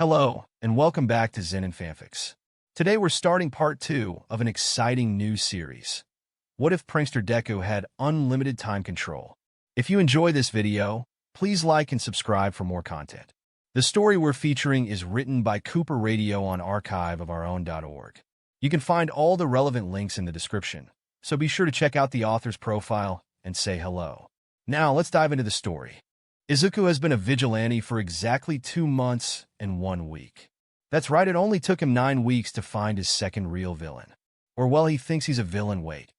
Hello, and welcome back to Zenin Fanfics. Today we're starting part 2 of an exciting new series. What if Prankster Deku had unlimited time control? If you enjoy this video, please like and subscribe for more content. The story we're featuring is written by Cooper Radio on archiveofourown.org. You can find all the relevant links in the description, so be sure to check out the author's profile and say hello. Now let's dive into the story. Izuku has been a vigilante for exactly 2 months and 1 week. That's right, it only took him 9 weeks to find his second real villain. Or, well, he thinks he's a villain. Wait,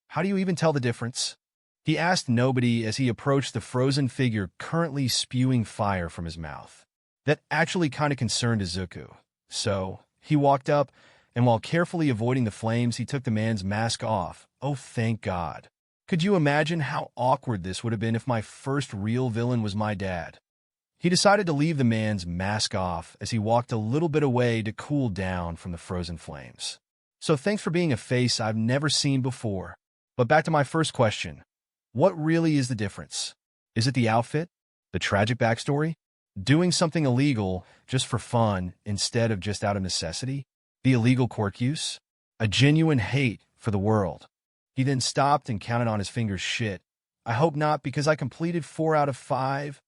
how do you even tell the difference? He asked nobody as he approached the frozen figure currently spewing fire from his mouth. That actually kind of concerned Izuku. So, he walked up, and while carefully avoiding the flames, he took the man's mask off. Oh, thank God. Could you imagine how awkward this would have been if my first real villain was my dad? He decided to leave the man's mask off as he walked a little bit away to cool down from the frozen flames. So thanks for being a face I've never seen before. But back to my first question. What really is the difference? Is it the outfit? The tragic backstory? Doing something illegal just for fun instead of just out of necessity? The illegal quirk use? A genuine hate for the world? He then stopped and counted on his fingers. Shit. I hope not, because I completed 4 out of 5.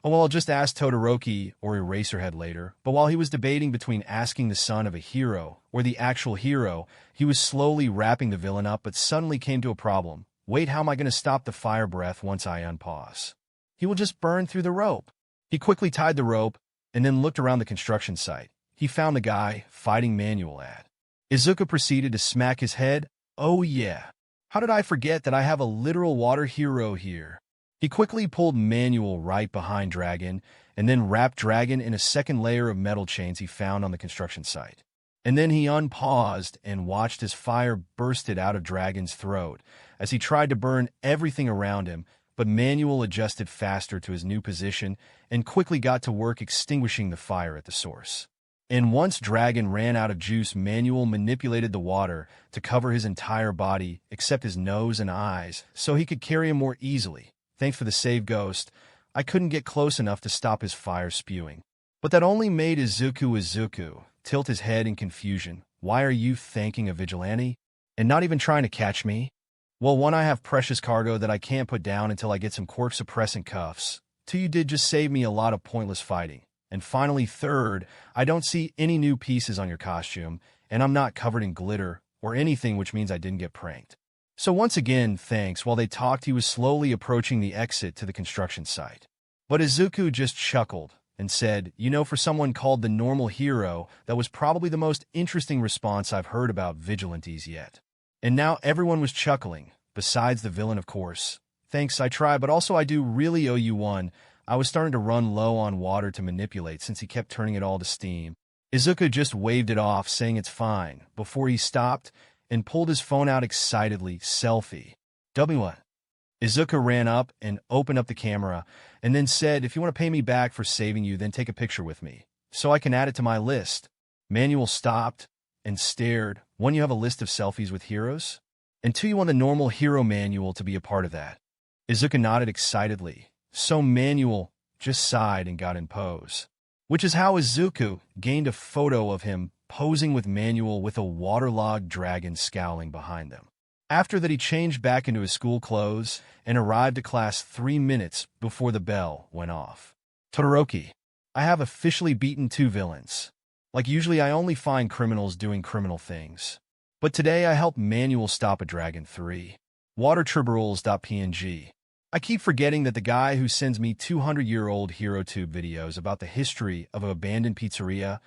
Oh, well, I'll just ask Todoroki or Eraserhead later. But while he was debating between asking the son of a hero or the actual hero, he was slowly wrapping the villain up, but suddenly came to a problem. Wait, how am I going to stop the fire breath once I unpause? He will just burn through the rope. He quickly tied the rope and then looked around the construction site. He found the guy fighting Manuel at. Izuku proceeded to smack his head. Oh yeah. How did I forget that I have a literal water hero here? He quickly pulled Manuel right behind Dragon, and then wrapped Dragon in a second layer of metal chains he found on the construction site. And then he unpaused and watched as fire bursted out of Dragon's throat as he tried to burn everything around him, but Manuel adjusted faster to his new position and quickly got to work extinguishing the fire at the source. And once Dragon ran out of juice, Manuel manipulated the water to cover his entire body except his nose and eyes so he could carry him more easily. Thanks for the save, Ghost. I couldn't get close enough to stop his fire spewing. But that only made Izuku tilt his head in confusion. Why are you thanking a vigilante? And not even trying to catch me? Well, 1, I have precious cargo that I can't put down until I get some quirk suppressant cuffs. 2, you did just save me a lot of pointless fighting. And finally, 3rd, I don't see any new pieces on your costume, and I'm not covered in glitter or anything, which means I didn't get pranked. So once again, thanks. While they talked, he was slowly approaching the exit to the construction site. But Izuku just chuckled and said, you know, for someone called the normal hero, that was probably the most interesting response I've heard about vigilantes yet. And now everyone was chuckling, besides the villain, of course. Thanks, I try, but also I do really owe you one. I was starting to run low on water to manipulate since he kept turning it all to steam. Izuku just waved it off, saying it's fine, before he stopped and pulled his phone out excitedly. Selfie. Dobby what? Izuku ran up and opened up the camera and then said, if you want to pay me back for saving you, then take a picture with me, so I can add it to my list. Manuel stopped and stared. 1, you have a list of selfies with heroes? And 2, you want the normal hero manual to be a part of that? Izuku nodded excitedly. So Manuel just sighed and got in pose. Which is how Izuku gained a photo of him posing with Manuel with a waterlogged dragon scowling behind them. After that, he changed back into his school clothes and arrived at class 3 minutes before the bell went off. Todoroki, I have officially beaten 2 villains. Like usually I only find criminals doing criminal things. But today I helped Manuel stop a dragon. 3. Watertribules.png. I keep forgetting that the guy who sends me 200-year-old HeroTube videos about the history of an abandoned pizzeria,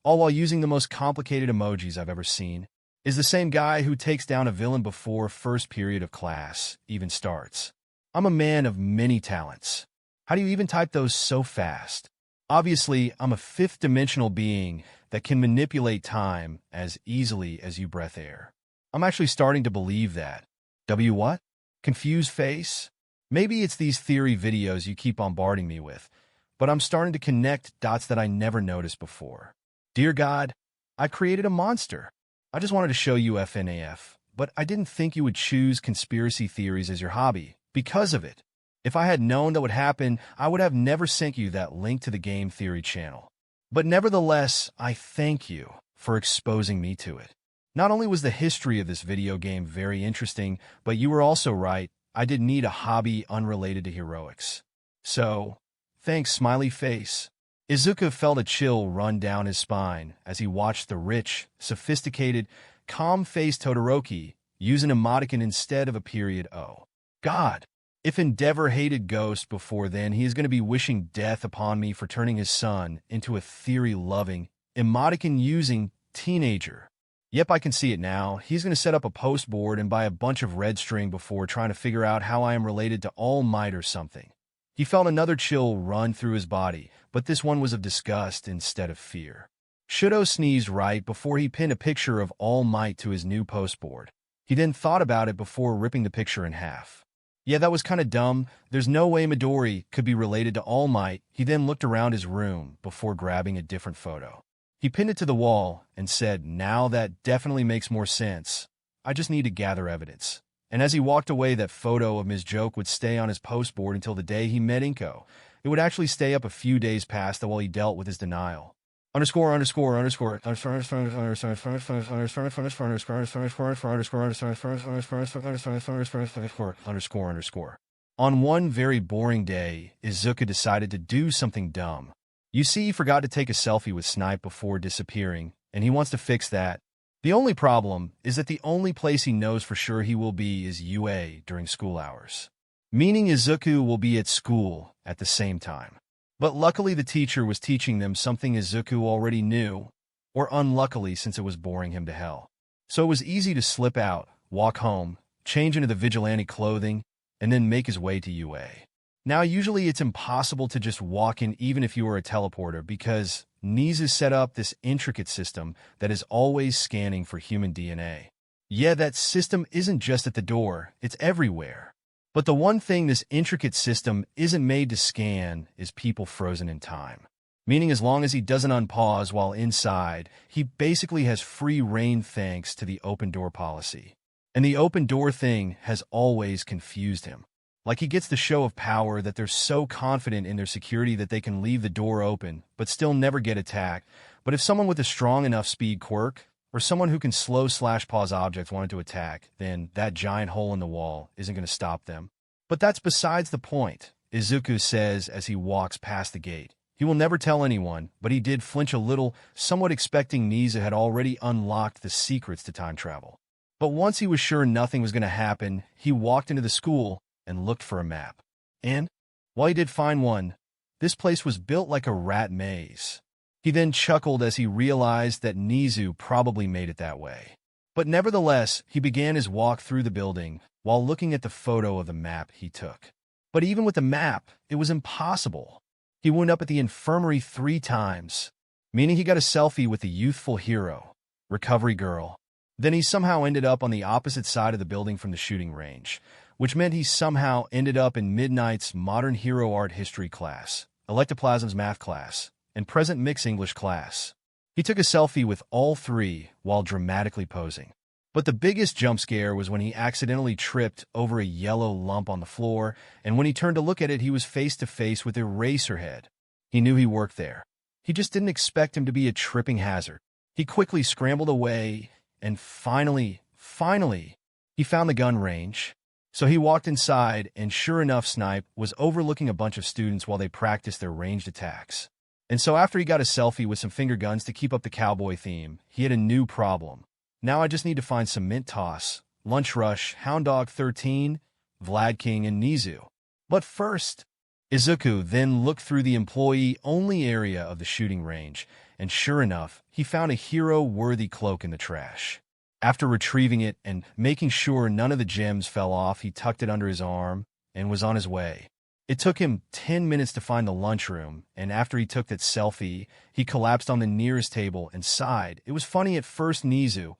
all while using the most complicated emojis I've ever seen, is the same guy who takes down a villain before first period of class even starts. I'm a man of many talents. How do you even type those so fast? Obviously, I'm a 5th-dimensional being that can manipulate time as easily as you breathe air. I'm actually starting to believe that. W what? Confused face? Maybe it's these theory videos you keep bombarding me with, but I'm starting to connect dots that I never noticed before. Dear God, I created a monster. I just wanted to show you FNAF, but I didn't think you would choose conspiracy theories as your hobby because of it. If I had known that would happen, I would have never sent you that link to the game theory channel. But nevertheless, I thank you for exposing me to it. Not only was the history of this video game very interesting, but you were also right, I did need a hobby unrelated to heroics. So, thanks, smiley face. Izuku felt a chill run down his spine as he watched the rich, sophisticated, calm-faced Todoroki use an emoticon instead of a period O. God, if Endeavor hated Ghost before then, he is going to be wishing death upon me for turning his son into a theory-loving, emoticon-using teenager. Yep, I can see it now. He's going to set up a post board and buy a bunch of red string before trying to figure out how I am related to All Might or something. He felt another chill run through his body, but this one was of disgust instead of fear. Shudo sneezed right before he pinned a picture of All Might to his new post board. He then thought about it before ripping the picture in half. Yeah, that was kind of dumb. There's no way Midori could be related to All Might. He then looked around his room before grabbing a different photo. He pinned it to the wall and said, now that definitely makes more sense. I just need to gather evidence. And as he walked away, that photo of Ms. Joke would stay on his postboard until the day he met Inko. It would actually stay up a few days past while he dealt with his denial. Underscore On one very boring day, Izuku decided to do something dumb. You see, he forgot to take a selfie with Snipe before disappearing, and he wants to fix that. The only problem is that the only place he knows for sure he will be is UA during school hours. Meaning Izuku will be at school at the same time. But luckily the teacher was teaching them something Izuku already knew, or unluckily since it was boring him to hell. So it was easy to slip out, walk home, change into the vigilante clothing, and then make his way to UA. Now usually it's impossible to just walk in even if you are a teleporter because Nezu set up this intricate system that is always scanning for human DNA. Yeah, that system isn't just at the door, it's everywhere. But the one thing this intricate system isn't made to scan is people frozen in time. Meaning as long as he doesn't unpause while inside, he basically has free reign thanks to the open door policy. And the open door thing has always confused him. Like he gets the show of power that they're so confident in their security that they can leave the door open, but still never get attacked. But if someone with a strong enough speed quirk, or someone who can slow/pause objects wanted to attack, then that giant hole in the wall isn't going to stop them. But that's besides the point, Izuku says as he walks past the gate. He will never tell anyone, but he did flinch a little, somewhat expecting Nezu had already unlocked the secrets to time travel. But once he was sure nothing was going to happen, he walked into the school and looked for a map. And, while he did find one, this place was built like a rat maze. He then chuckled as he realized that Nezu probably made it that way. But nevertheless, he began his walk through the building while looking at the photo of the map he took. But even with the map, it was impossible. He wound up at the infirmary 3 times, meaning he got a selfie with the youthful hero, Recovery Girl. Then he somehow ended up on the opposite side of the building from the shooting range, which meant he somehow ended up in Midnight's Modern Hero Art History class, Electoplasm's math class, and Present Mix English class. He took a selfie with all 3 while dramatically posing. But the biggest jump scare was when he accidentally tripped over a yellow lump on the floor, and when he turned to look at it, he was face to face with Eraserhead. He knew he worked there. He just didn't expect him to be a tripping hazard. He quickly scrambled away, and finally, he found the gun range. So he walked inside, and sure enough, Snipe was overlooking a bunch of students while they practiced their ranged attacks. And so after he got a selfie with some finger guns to keep up the cowboy theme, he had a new problem. Now I just need to find some Mint Toss, Lunch Rush, Hound Dog 13, Vlad King, and Nezu. But first, Izuku then looked through the employee-only area of the shooting range, and sure enough, he found a hero-worthy cloak in the trash. After retrieving it and making sure none of the gems fell off, he tucked it under his arm and was on his way. It took him 10 minutes to find the lunchroom, and after he took that selfie, he collapsed on the nearest table and sighed. It was funny at first, Nezu,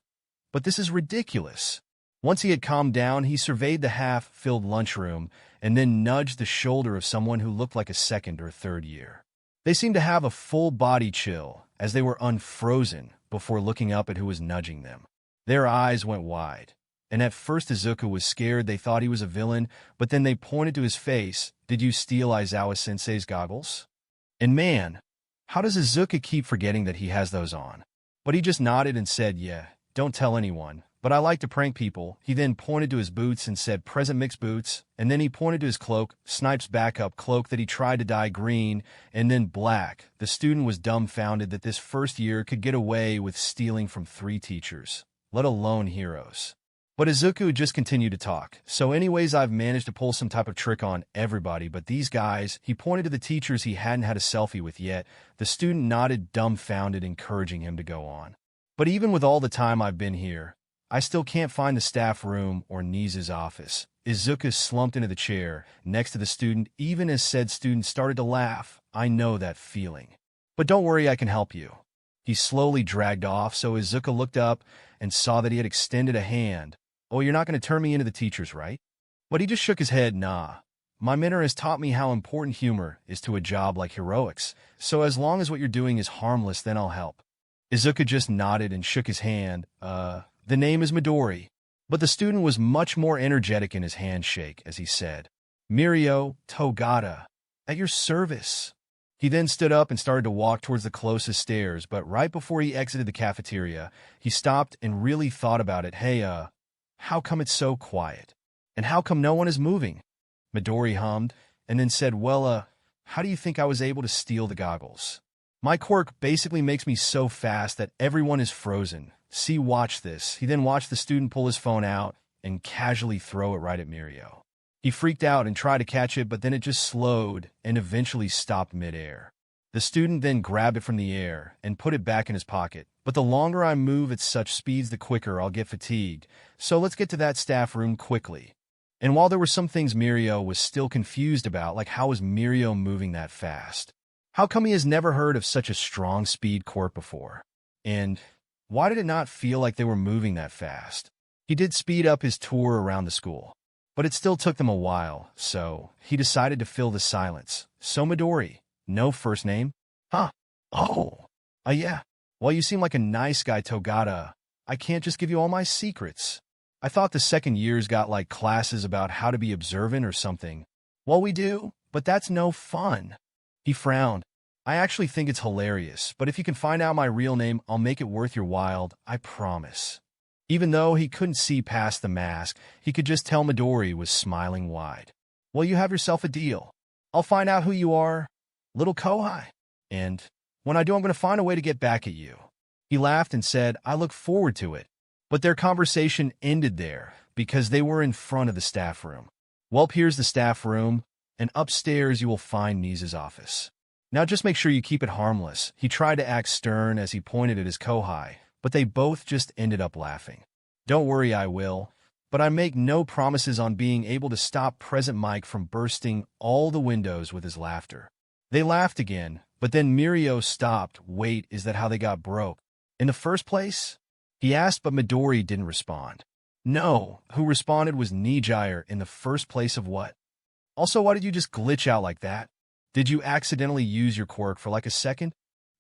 but this is ridiculous. Once he had calmed down, he surveyed the half-filled lunchroom and then nudged the shoulder of someone who looked like a second or third year. They seemed to have a full-body chill as they were unfrozen before looking up at who was nudging them. Their eyes went wide, and at first Izuku was scared. They thought he was a villain, but then they pointed to his face. Did you steal Aizawa-sensei's goggles? And man, How does Izuku keep forgetting that he has those on? But he just nodded and said, yeah, don't tell anyone. But I like to prank people. He then pointed to his boots and said, present mixed boots. And then he pointed to his cloak, Snipe's backup cloak that he tried to dye green and then black. The student was dumbfounded that this first year could get away with stealing from 3 teachers, let alone heroes. But Izuku just continued to talk. So anyways, I've managed to pull some type of trick on everybody, but these guys, he pointed to the teachers he hadn't had a selfie with yet. The student nodded dumbfounded, encouraging him to go on. But even with all the time I've been here, I still can't find the staff room or Nezu's office. Izuku slumped into the chair next to the student, even as said student started to laugh. I know that feeling. But don't worry, I can help you. He slowly dragged off, so Izuku looked up and saw that he had extended a hand. Oh, you're not going to turn me into the teachers, right? But he just shook his head. Nah. My mentor has taught me how important humor is to a job like heroics, so as long as what you're doing is harmless, then I'll help. Izuku just nodded and shook his hand. The name is Midori. But the student was much more energetic in his handshake as he said, Mirio Togata, at your service. He then stood up and started to walk towards the closest stairs, but right before he exited the cafeteria, he stopped and really thought about it. Hey, how come it's so quiet? And how come no one is moving? Midori hummed and then said, well, how do you think I was able to steal the goggles? My quirk basically makes me so fast that everyone is frozen. See, watch this. He then watched the student pull his phone out and casually throw it right at Mirio. He freaked out and tried to catch it, but then it just slowed and eventually stopped midair. The student then grabbed it from the air and put it back in his pocket. But the longer I move at such speeds, the quicker I'll get fatigued. So let's get to that staff room quickly. And while there were some things Mirio was still confused about, like how was Mirio moving that fast? How come he has never heard of such a strong speed quirk before? And why did it not feel like they were moving that fast? He did speed up his tour around the school, but it still took them a while, so he decided to fill the silence. So Midori, no first name? Huh? Oh, yeah. Well, you seem like a nice guy, Togata. I can't just give you all my secrets. I thought the second years got like classes about how to be observant or something. Well, we do, but that's no fun. He frowned. I actually think it's hilarious, but if you can find out my real name, I'll make it worth your while, I promise. Even though he couldn't see past the mask, he could just tell Midori was smiling wide. Well, you have yourself a deal. I'll find out who you are, little Kohai. And when I do, I'm going to find a way to get back at you. He laughed and said, I look forward to it. But their conversation ended there because they were in front of the staff room. Well, here's the staff room, and upstairs you will find Nezu's office. Now just make sure you keep it harmless. He tried to act stern as he pointed at his Kohai, but they both just ended up laughing. Don't worry, I will. But I make no promises on being able to stop Present Mike from bursting all the windows with his laughter. They laughed again, but then Mirio stopped. Wait, is that how they got broke? In the first place? He asked, but Midori didn't respond. No, who responded was Nijire in the first place of what? Also, why did you just glitch out like that? Did you accidentally use your quirk for like a second?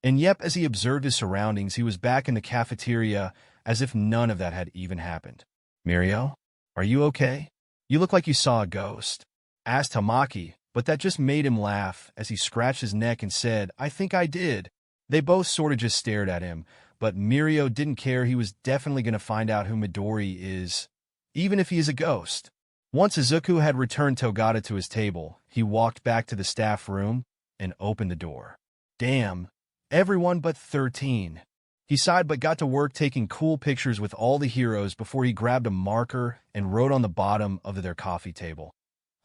And yep, as he observed his surroundings, he was back in the cafeteria as if none of that had even happened. Mirio, are you okay? You look like you saw a ghost, asked Tamaki, but that just made him laugh as he scratched his neck and said, I think I did. They both sort of just stared at him, but Mirio didn't care. He was definitely going to find out who Midori is, even if he is a ghost. Once Izuku had returned Togata to his table, he walked back to the staff room and opened the door. Damn, everyone but 13. He sighed but got to work taking cool pictures with all the heroes before he grabbed a marker and wrote on the bottom of their coffee table.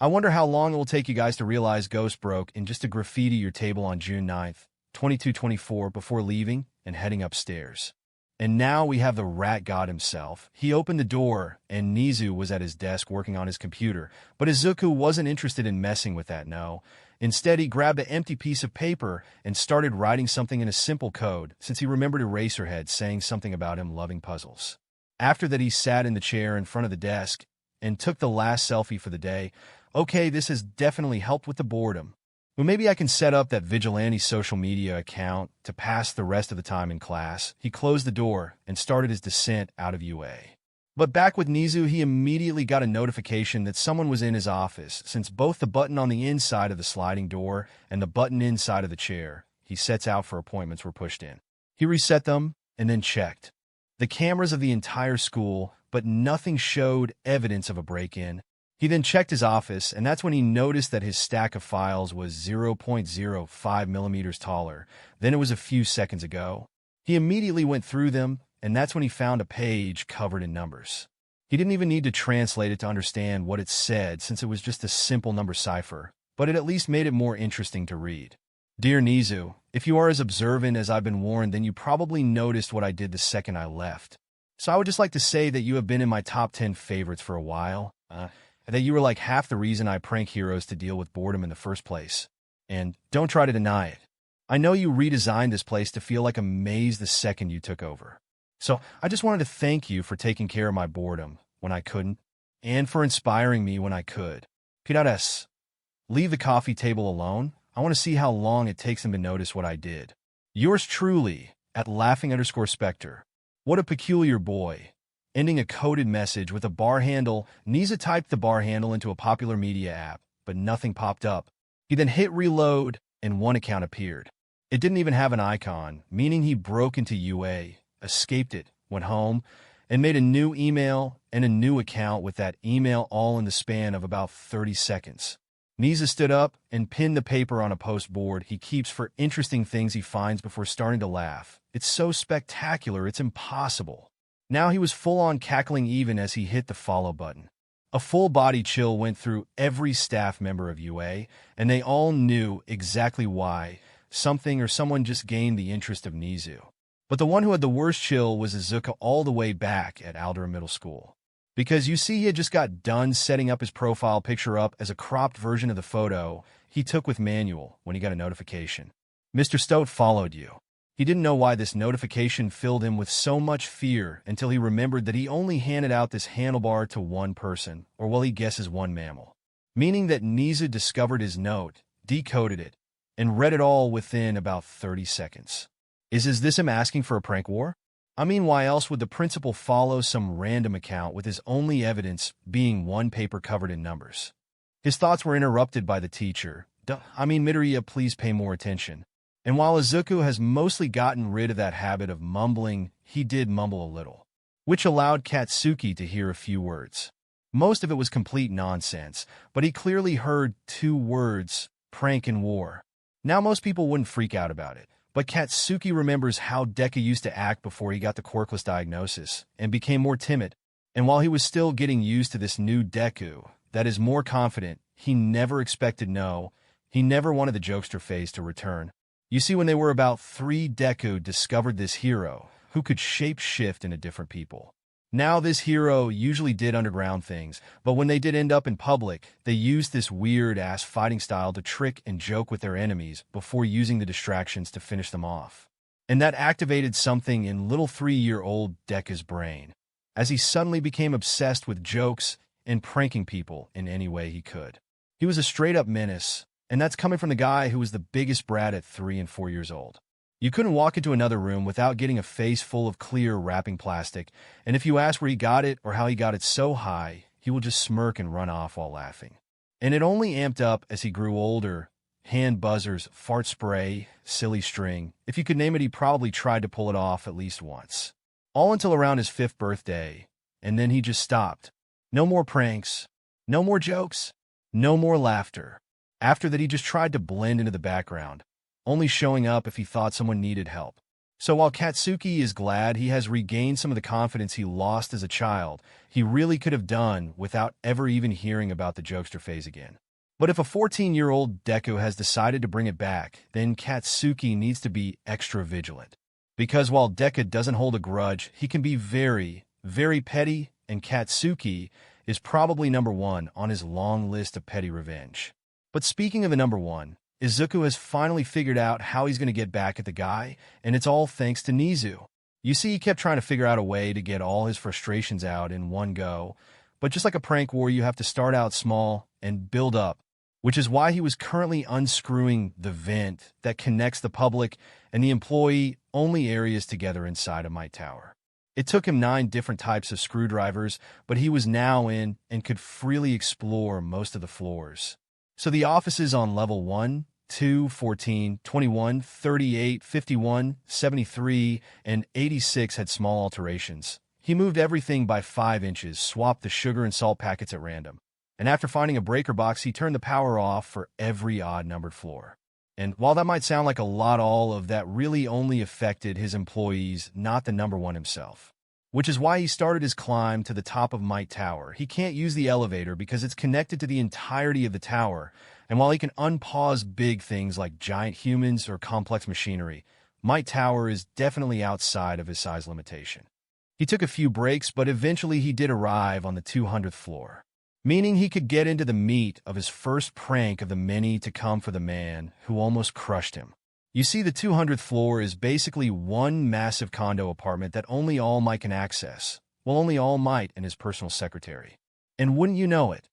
I wonder how long it will take you guys to realize Ghost broke and just to graffiti your table on June 9th, 2224 before leaving and heading upstairs. And now we have the rat god himself. He opened the door, and Nezu was at his desk working on his computer. But Izuku wasn't interested in messing with that, no. Instead, he grabbed an empty piece of paper and started writing something in a simple code, since he remembered Eraserhead saying something about him loving puzzles. After that, he sat in the chair in front of the desk and took the last selfie for the day. Okay, this has definitely helped with the boredom. Well, maybe I can set up that vigilante social media account to pass the rest of the time in class. He closed the door and started his descent out of UA. But back with Nezu, he immediately got a notification that someone was in his office, since both the button on the inside of the sliding door and the button inside of the chair, he sets out for appointments were pushed in. He reset them and then checked the cameras of the entire school, but nothing showed evidence of a break-in. He then checked his office, and that's when he noticed that his stack of files was 0.05 millimeters taller than it was a few seconds ago. He immediately went through them, and that's when he found a page covered in numbers. He didn't even need to translate it to understand what it said, since it was just a simple number cipher, but it at least made it more interesting to read. Dear Nezu, if you are as observant as I've been warned, then you probably noticed what I did the second I left. So I would just like to say that you have been in my top 10 favorites for a while, that you were like half the reason I prank heroes to deal with boredom in the first place. And don't try to deny it. I know you redesigned this place to feel like a maze the second you took over. So I just wanted to thank you for taking care of my boredom when I couldn't, and for inspiring me when I could. P.S. Leave the coffee table alone. I want to see how long it takes them to notice what I did. Yours truly, at laughing_spectre. What a peculiar boy. Ending a coded message with a bar handle. Nezu typed the bar handle into a popular media app, but nothing popped up. He then hit reload, and one account appeared. It didn't even have an icon, meaning he broke into UA, escaped it, went home, and made a new email and a new account with that email all in the span of about 30 seconds. Nezu stood up and pinned the paper on a post board he keeps for interesting things he finds before starting to laugh. It's so spectacular, it's impossible. Now he was full-on cackling even as he hit the follow button. A full-body chill went through every staff member of UA, and they all knew exactly why something or someone just gained the interest of Nezu. But the one who had the worst chill was Izuku all the way back at Aldera Middle School. Because you see, he had just got done setting up his profile picture up as a cropped version of the photo he took with Manuel when he got a notification. Mr. Stoat followed you. He didn't know why this notification filled him with so much fear until he remembered that he only handed out this handlebar to one person, or well, he guesses one mammal. Meaning that Nezu discovered his note, decoded it, and read it all within about 30 seconds. Is this him asking for a prank war? I mean, why else would the principal follow some random account with his only evidence being one paper covered in numbers? His thoughts were interrupted by the teacher. Midoriya, please pay more attention. And while Izuku has mostly gotten rid of that habit of mumbling, he did mumble a little, which allowed Katsuki to hear a few words. Most of it was complete nonsense, but he clearly heard two words, prank and war. Now most people wouldn't freak out about it, but Katsuki remembers how Deku used to act before he got the Quirkless diagnosis, and became more timid. And while he was still getting used to this new Deku, that is more confident, he never expected he never wanted the jokester phase to return. You see, when they were about 3, Deku discovered this hero who could shape-shift into different people. Now this hero usually did underground things, but when they did end up in public, they used this weird-ass fighting style to trick and joke with their enemies before using the distractions to finish them off. And that activated something in little 3-year-old Deku's brain, as he suddenly became obsessed with jokes and pranking people in any way he could. He was a straight-up menace, and that's coming from the guy who was the biggest brat at 3 and 4 years old. You couldn't walk into another room without getting a face full of clear wrapping plastic, and if you ask where he got it or how he got it so high, he will just smirk and run off while laughing. And it only amped up as he grew older. Hand buzzers, fart spray, silly string. If you could name it, he probably tried to pull it off at least once. All until around his 5th birthday, and then he just stopped. No more pranks, no more jokes, no more laughter. After that, he just tried to blend into the background, only showing up if he thought someone needed help. So while Katsuki is glad he has regained some of the confidence he lost as a child, he really could have done without ever even hearing about the jokester phase again. But if a 14-year-old Deku has decided to bring it back, then Katsuki needs to be extra vigilant. Because while Deku doesn't hold a grudge, he can be very, very petty, and Katsuki is probably number 1 on his long list of petty revenge. But speaking of the number 1, Izuku has finally figured out how he's going to get back at the guy, and it's all thanks to Nezu. You see, he kept trying to figure out a way to get all his frustrations out in one go, but just like a prank war, you have to start out small and build up, which is why he was currently unscrewing the vent that connects the public and the employee-only areas together inside of my tower. It took him 9 different types of screwdrivers, but he was now in and could freely explore most of the floors. So the offices on level 1, 2, 14, 21, 38, 51, 73, and 86 had small alterations. He moved everything by 5 inches, swapped the sugar and salt packets at random. And after finding a breaker box, he turned the power off for every odd-numbered floor. And while that might sound like a lot, all of that really only affected his employees, not the number one himself. Which is why he started his climb to the top of Might Tower. He can't use the elevator because it's connected to the entirety of the tower, and while he can unpause big things like giant humans or complex machinery, Might Tower is definitely outside of his size limitation. He took a few breaks, but eventually he did arrive on the 200th floor, meaning he could get into the meat of his first prank of the many to come for the man who almost crushed him. You see, the 200th floor is basically one massive condo apartment that only All Might can access. Well, only All Might and his personal secretary. And wouldn't you know it,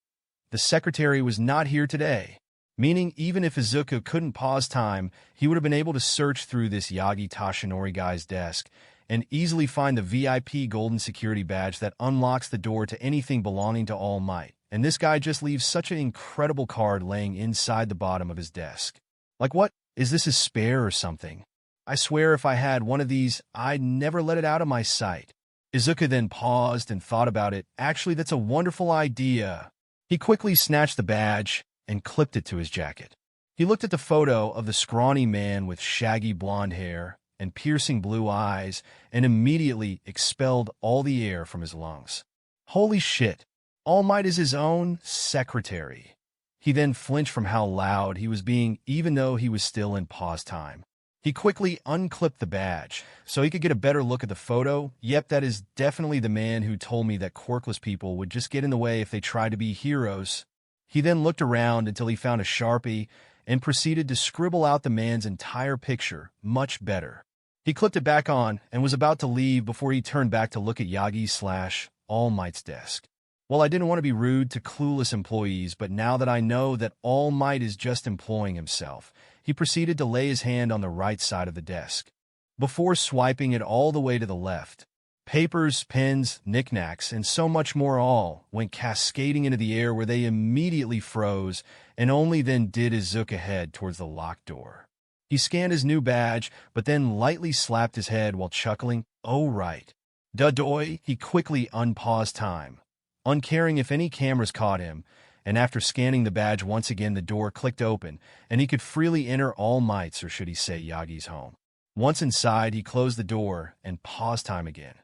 the secretary was not here today, meaning even if Izuku couldn't pause time, he would have been able to search through this Yagi Tashinori guy's desk and easily find the VIP golden security badge that unlocks the door to anything belonging to All Might. And this guy just leaves such an incredible card laying inside the bottom of his desk. Like, what? Is this a spare or something? I swear if I had one of these, I'd never let it out of my sight. Izuku then paused and thought about it. Actually, that's a wonderful idea. He quickly snatched the badge and clipped it to his jacket. He looked at the photo of the scrawny man with shaggy blonde hair and piercing blue eyes and immediately expelled all the air from his lungs. Holy shit! All Might is his own secretary. He then flinched from how loud he was being, even though he was still in pause time. He quickly unclipped the badge so he could get a better look at the photo. Yep, that is definitely the man who told me that quirkless people would just get in the way if they tried to be heroes. He then looked around until he found a Sharpie and proceeded to scribble out the man's entire picture much better. He clipped it back on and was about to leave before he turned back to look at Yagi/All Might's desk. Well, I didn't want to be rude to clueless employees, but now that I know that All Might is just employing himself, he proceeded to lay his hand on the right side of the desk, before swiping it all the way to the left. Papers, pens, knickknacks, and so much more all went cascading into the air where they immediately froze, and only then did Izuku head towards the locked door. He scanned his new badge, but then lightly slapped his head while chuckling, "Oh right. Duh-doy." He quickly unpaused time, uncaring if any cameras caught him, and after scanning the badge once again, the door clicked open, and he could freely enter All Might's, or should he say Yagi's, home. Once inside, he closed the door and paused time again.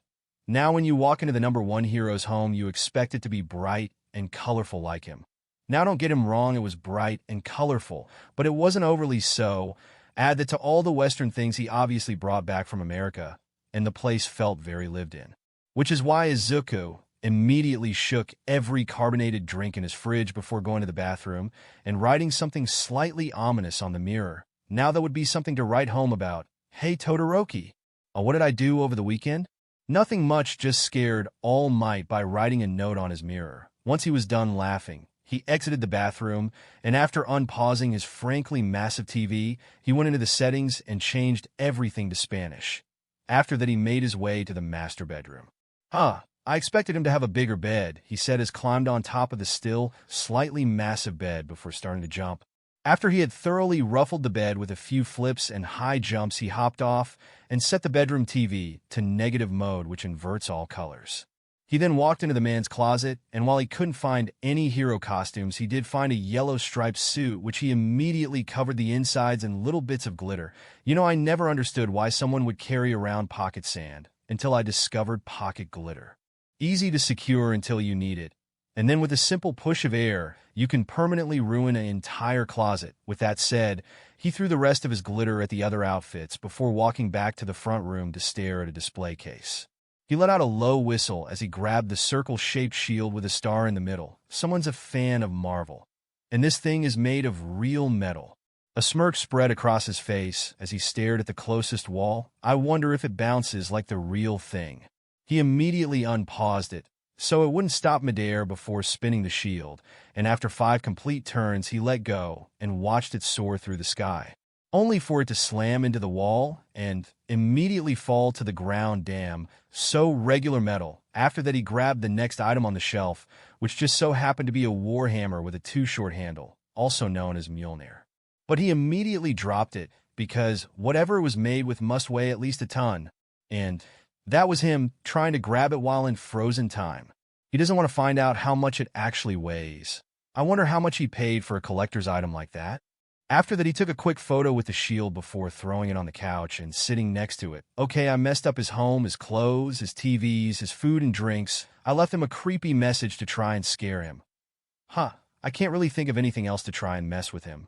Now when you walk into the number one hero's home, you expect it to be bright and colorful like him. Now don't get him wrong, it was bright and colorful, but it wasn't overly so. Add that to all the Western things he obviously brought back from America, and the place felt very lived in. Which is why Izuku immediately shook every carbonated drink in his fridge before going to the bathroom and writing something slightly ominous on the mirror. Now that would be something to write home about. "Hey Todoroki, what did I do over the weekend?" Nothing much, just scared All Might by writing a note on his mirror. Once he was done laughing, he exited the bathroom, and after unpausing his frankly massive TV, he went into the settings and changed everything to Spanish. After that, he made his way to the master bedroom. I expected him to have a bigger bed," he said as climbed on top of the still slightly massive bed before starting to jump. After he had thoroughly ruffled the bed with a few flips and high jumps, he hopped off and set the bedroom TV to negative mode, which inverts all colors. He then walked into the man's closet, and while he couldn't find any hero costumes, he did find a yellow striped suit, which he immediately covered the insides in little bits of glitter. You know, I never understood why someone would carry around pocket sand until I discovered pocket glitter. Easy to secure until you need it, and then with a simple push of air, you can permanently ruin an entire closet. With that said, he threw the rest of his glitter at the other outfits before walking back to the front room to stare at a display case. He let out a low whistle as he grabbed the circle-shaped shield with a star in the middle. Someone's a fan of Marvel, and this thing is made of real metal. A smirk spread across his face as he stared at the closest wall. "I wonder if it bounces like the real thing." He immediately unpaused it, so it wouldn't stop midair before spinning the shield, and after 5 complete turns, he let go and watched it soar through the sky, only for it to slam into the wall and immediately fall to the ground. Damn, so regular metal. After that, he grabbed the next item on the shelf, which just so happened to be a warhammer with a too-short handle, also known as Mjolnir. But he immediately dropped it because whatever was made with must weigh at least a ton, and that was him trying to grab it while in frozen time. He doesn't want to find out how much it actually weighs. I wonder how much he paid for a collector's item like that. After that, he took a quick photo with the shield before throwing it on the couch and sitting next to it. Okay, I messed up his home, his clothes, his TVs, his food and drinks. I left him a creepy message to try and scare him. I can't really think of anything else to try and mess with him.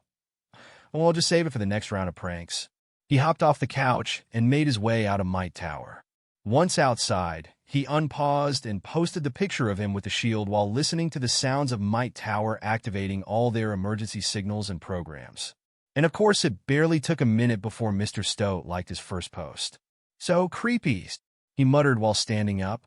Well, I'll just save it for the next round of pranks. He hopped off the couch and made his way out of Might Tower. Once outside, he unpaused and posted the picture of him with the shield while listening to the sounds of Might Tower activating all their emergency signals and programs. And of course, it barely took a minute before Mr. Stoat liked his first post. So creepy, he muttered while standing up.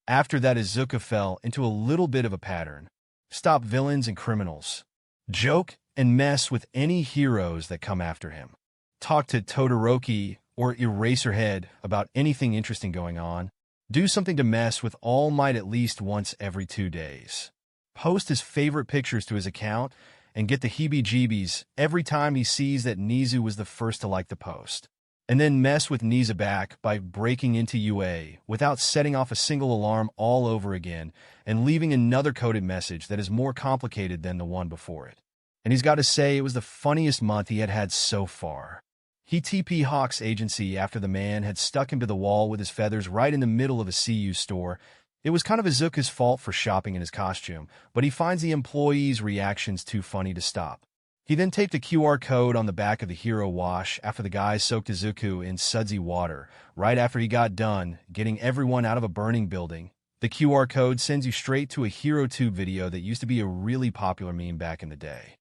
After that, Izuku fell into a little bit of a pattern. Stop villains and criminals. Joke and mess with any heroes that come after him. Talk to Todoroki or Eraserhead about anything interesting going on. Do something to mess with All Might at least once every 2 days. Post his favorite pictures to his account and get the heebie-jeebies every time he sees that Nezu was the first to like the post. And then mess with Nezu back by breaking into UA without setting off a single alarm all over again and leaving another coded message that is more complicated than the one before it. And he's got to say it was the funniest month he had had so far. He TP Hawk's agency after the man had stuck him to the wall with his feathers right in the middle of a CU store. It was kind of Izuku's fault for shopping in his costume, but he finds the employees' reactions too funny to stop. He then taped a QR code on the back of the hero wash after the guys soaked Izuku in sudsy water, right after he got done getting everyone out of a burning building. The QR code sends you straight to a HeroTube video that used to be a really popular meme back in the day.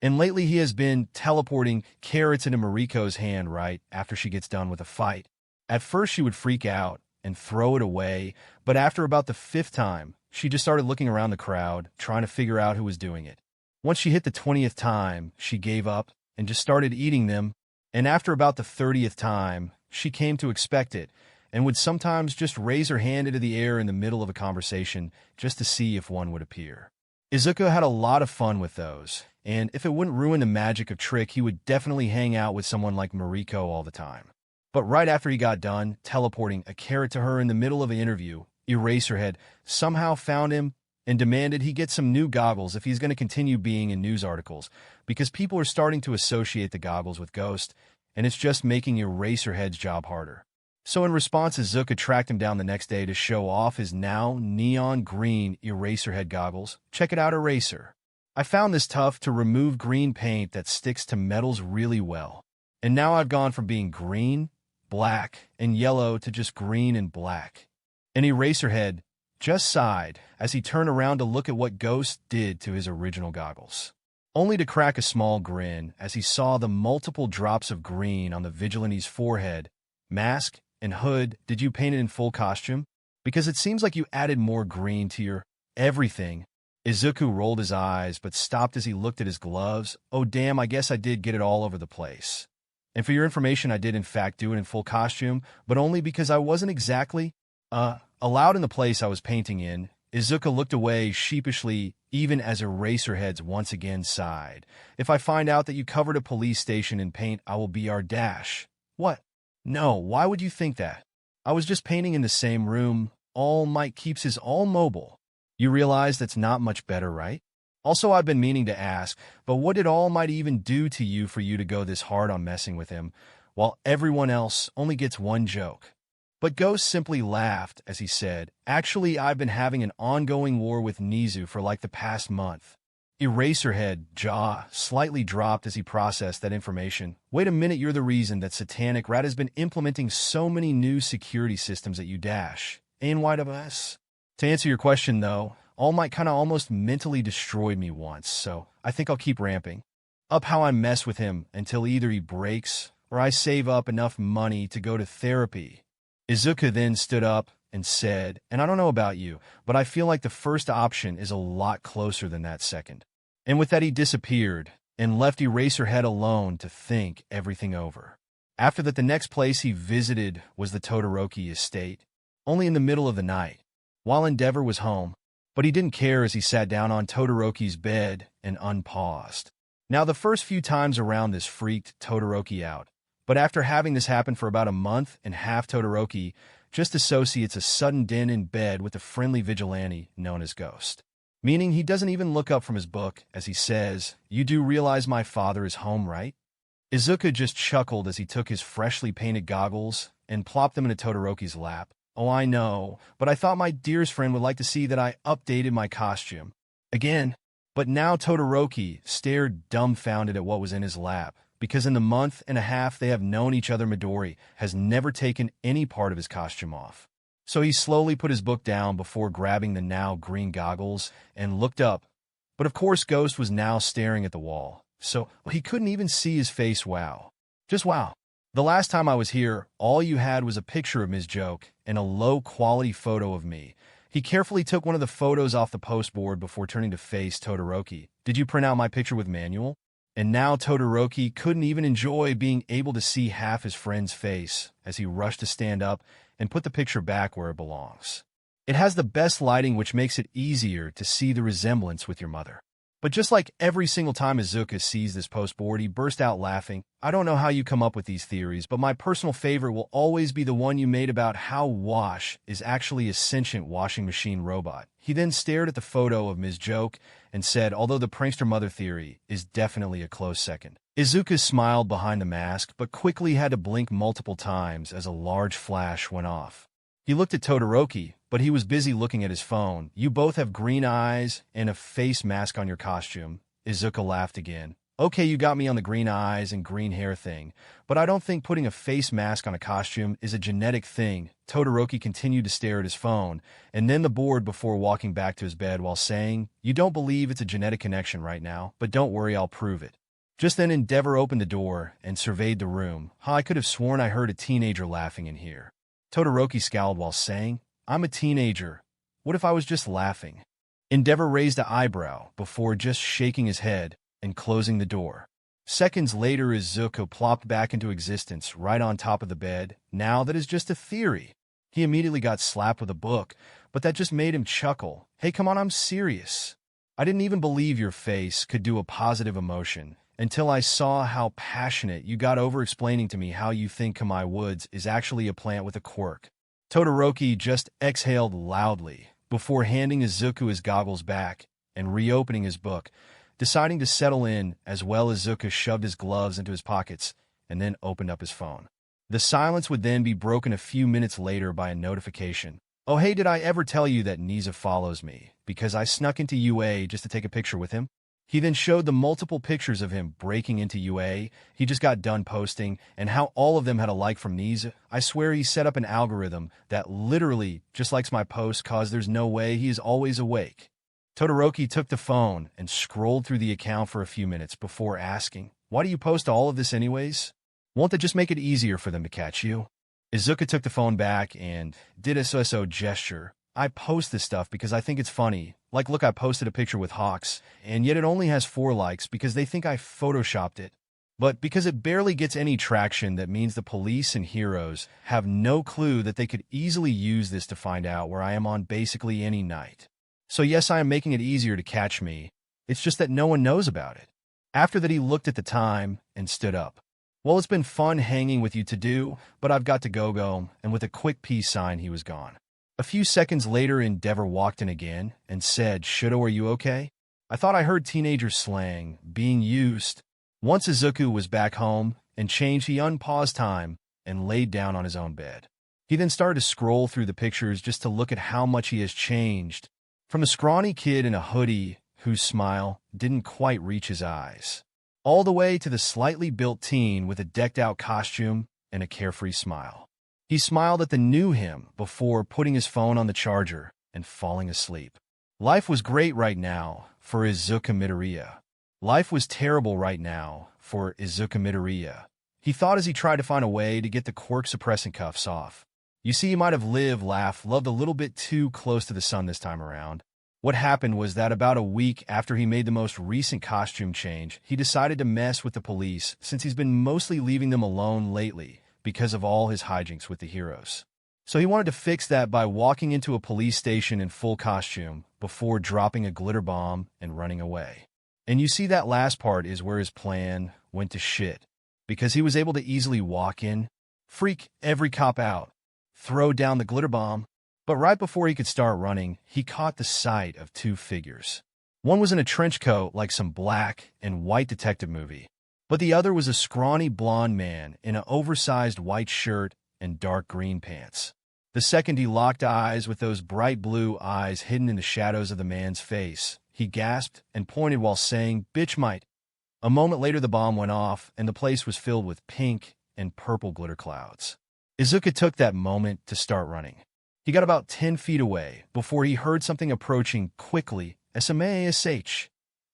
And lately he has been teleporting carrots into Mariko's hand right after she gets done with a fight. At first she would freak out and throw it away, but after about the 5th time, she just started looking around the crowd, trying to figure out who was doing it. Once she hit the 20th time, she gave up and just started eating them, and after about the 30th time, she came to expect it, and would sometimes just raise her hand into the air in the middle of a conversation just to see if one would appear. Izuku had a lot of fun with those, and if it wouldn't ruin the magic of Trick, he would definitely hang out with someone like Mariko all the time. But right after he got done teleporting a carrot to her in the middle of an interview, Eraserhead somehow found him and demanded he get some new goggles if he's going to continue being in news articles, because people are starting to associate the goggles with Ghost, and it's just making Eraserhead's job harder. So in response, Izuku tracked him down the next day to show off his now neon green Eraserhead goggles. Check it out, Eraser. I found this tough to remove green paint that sticks to metals really well. And now I've gone from being green, black, and yellow to just green and black. And Eraserhead just sighed as he turned around to look at what Ghost did to his original goggles, only to crack a small grin as he saw the multiple drops of green on the vigilante's forehead, mask, and hood. Did you paint it in full costume? Because it seems like you added more green to your everything. Izuku rolled his eyes but stopped as he looked at his gloves. Oh damn, I guess I did get it all over the place. And for your information, I did in fact do it in full costume, but only because I wasn't exactly, allowed in the place I was painting in. Izuku looked away sheepishly, even as Eraserheads once again sighed. If I find out that you covered a police station in paint, I will be our dash. What? No, why would you think that? I was just painting in the same room. All Might keeps his all mobile. You realize that's not much better, right? Also, I've been meaning to ask, but what did All Might even do to you for you to go this hard on messing with him, while everyone else only gets one joke? But Ghost simply laughed as he said, actually, I've been having an ongoing war with Nezu for like the past month. Eraserhead jaw slightly dropped as he processed that information. Wait a minute, you're the reason that Satanic Rat has been implementing so many new security systems at UDash. ANYWS? To answer your question, though, All Might kinda almost mentally destroyed me once, so I think I'll keep ramping up how I mess with him until either he breaks or I save up enough money to go to therapy. Izuku then stood up and said, and I don't know about you, but I feel like the first option is a lot closer than that second. And with that, he disappeared and left Eraserhead alone to think everything over. After that, the next place he visited was the Todoroki estate, only in the middle of the night, while Endeavor was home. But he didn't care as he sat down on Todoroki's bed and unpaused. Now, the first few times around this freaked Todoroki out, but after having this happen for about a month and half, Todoroki just associates a sudden din in bed with a friendly vigilante known as Ghost. Meaning he doesn't even look up from his book as he says, "You do realize my father is home, right?" Izuku just chuckled as he took his freshly painted goggles and plopped them into Todoroki's lap. "Oh, I know, but I thought my dearest friend would like to see that I updated my costume." Again. But now Todoroki stared dumbfounded at what was in his lap, because in the month and a half they have known each other, Midori has never taken any part of his costume off. So he slowly put his book down before grabbing the now green goggles and looked up. But of course Ghost was now staring at the wall, so he couldn't even see his face. Wow. Just wow. The last time I was here, all you had was a picture of Ms. Joke and a low-quality photo of me. He carefully took one of the photos off the postboard before turning to face Todoroki. "Did you print out my picture with manual?" And now Todoroki couldn't even enjoy being able to see half his friend's face as he rushed to stand up and put the picture back where it belongs. It has the best lighting, which makes it easier to see the resemblance with your mother. But just like every single time Izuku sees this postboard, he burst out laughing. "I don't know how you come up with these theories, but my personal favorite will always be the one you made about how Wash is actually a sentient washing machine robot." He then stared at the photo of Ms. Joke and said, although the prankster mother theory is definitely a close second. Izuku smiled behind the mask, but quickly had to blink multiple times as a large flash went off. He looked at Todoroki, but he was busy looking at his phone. "You both have green eyes and a face mask on your costume." Izuku laughed again. "Okay, you got me on the green eyes and green hair thing, but I don't think putting a face mask on a costume is a genetic thing." Todoroki continued to stare at his phone and then the board before walking back to his bed while saying, "You don't believe it's a genetic connection right now, but don't worry, I'll prove it." Just then Endeavor opened the door and surveyed the room. I could have sworn I heard a teenager laughing in here." Todoroki scowled while saying, "I'm a teenager. What if I was just laughing?" Endeavor raised an eyebrow before just shaking his head and closing the door. Seconds later, Izuku plopped back into existence right on top of the bed. "Now that is just a theory." He immediately got slapped with a book, but that just made him chuckle. "Hey, come on, I'm serious. I didn't even believe your face could do a positive emotion until I saw how passionate you got over explaining to me how you think Kamai Woods is actually a plant with a quirk." Todoroki just exhaled loudly before handing Izuku his goggles back and reopening his book, deciding to settle in as well. Izuku shoved his gloves into his pockets and then opened up his phone. The silence would then be broken a few minutes later by a notification. "Oh hey, did I ever tell you that Nezu follows me because I snuck into UA just to take a picture with him?" He then showed the multiple pictures of him breaking into UA he just got done posting and how all of them had a like from Nezu. "I swear he set up an algorithm that literally just likes my posts cause there's no way he is always awake." Todoroki took the phone and scrolled through the account for a few minutes before asking, "Why do you post all of this anyways? Won't that just make it easier for them to catch you?" Izuku took the phone back and did a so gesture. "I post this stuff because I think it's funny. Like, look, I posted a picture with Hawks, and yet it only has 4 likes because they think I photoshopped it. But because it barely gets any traction, that means the police and heroes have no clue that they could easily use this to find out where I am on basically any night. So yes, I am making it easier to catch me. It's just that no one knows about it." After that, he looked at the time and stood up. "Well, it's been fun hanging with you to do, but I've got to go," and with a quick peace sign, he was gone. A few seconds later, Endeavor walked in again and said, "Shudo, are you okay? I thought I heard teenager slang being used." Once Izuku was back home and changed, he unpaused time and laid down on his own bed. He then started to scroll through the pictures just to look at how much he has changed, from a scrawny kid in a hoodie whose smile didn't quite reach his eyes, all the way to the slightly built teen with a decked-out costume and a carefree smile. He smiled at the new him before putting his phone on the charger and falling asleep. Life was great right now for Izuku Midoriya. Life was terrible right now for Izuku Midoriya. He thought as he tried to find a way to get the quirk suppressant cuffs off. You see, he might have lived, laughed, loved a little bit too close to the sun this time around. What happened was that about a week after he made the most recent costume change, he decided to mess with the police since he's been mostly leaving them alone lately because of all his hijinks with the heroes. So he wanted to fix that by walking into a police station in full costume before dropping a glitter bomb and running away. And you see that last part is where his plan went to shit, because he was able to easily walk in, freak every cop out, throw down the glitter bomb, but right before he could start running, he caught the sight of two figures. One was in a trench coat like some black and white detective movie, but the other was a scrawny blonde man in an oversized white shirt and dark green pants. The second he locked eyes with those bright blue eyes hidden in the shadows of the man's face. He gasped and pointed while saying, "Bitch might." A moment later, the bomb went off, and the place was filled with pink and purple glitter clouds. Izuku took that moment to start running. He got about 10 feet away before he heard something approaching quickly, SMASH.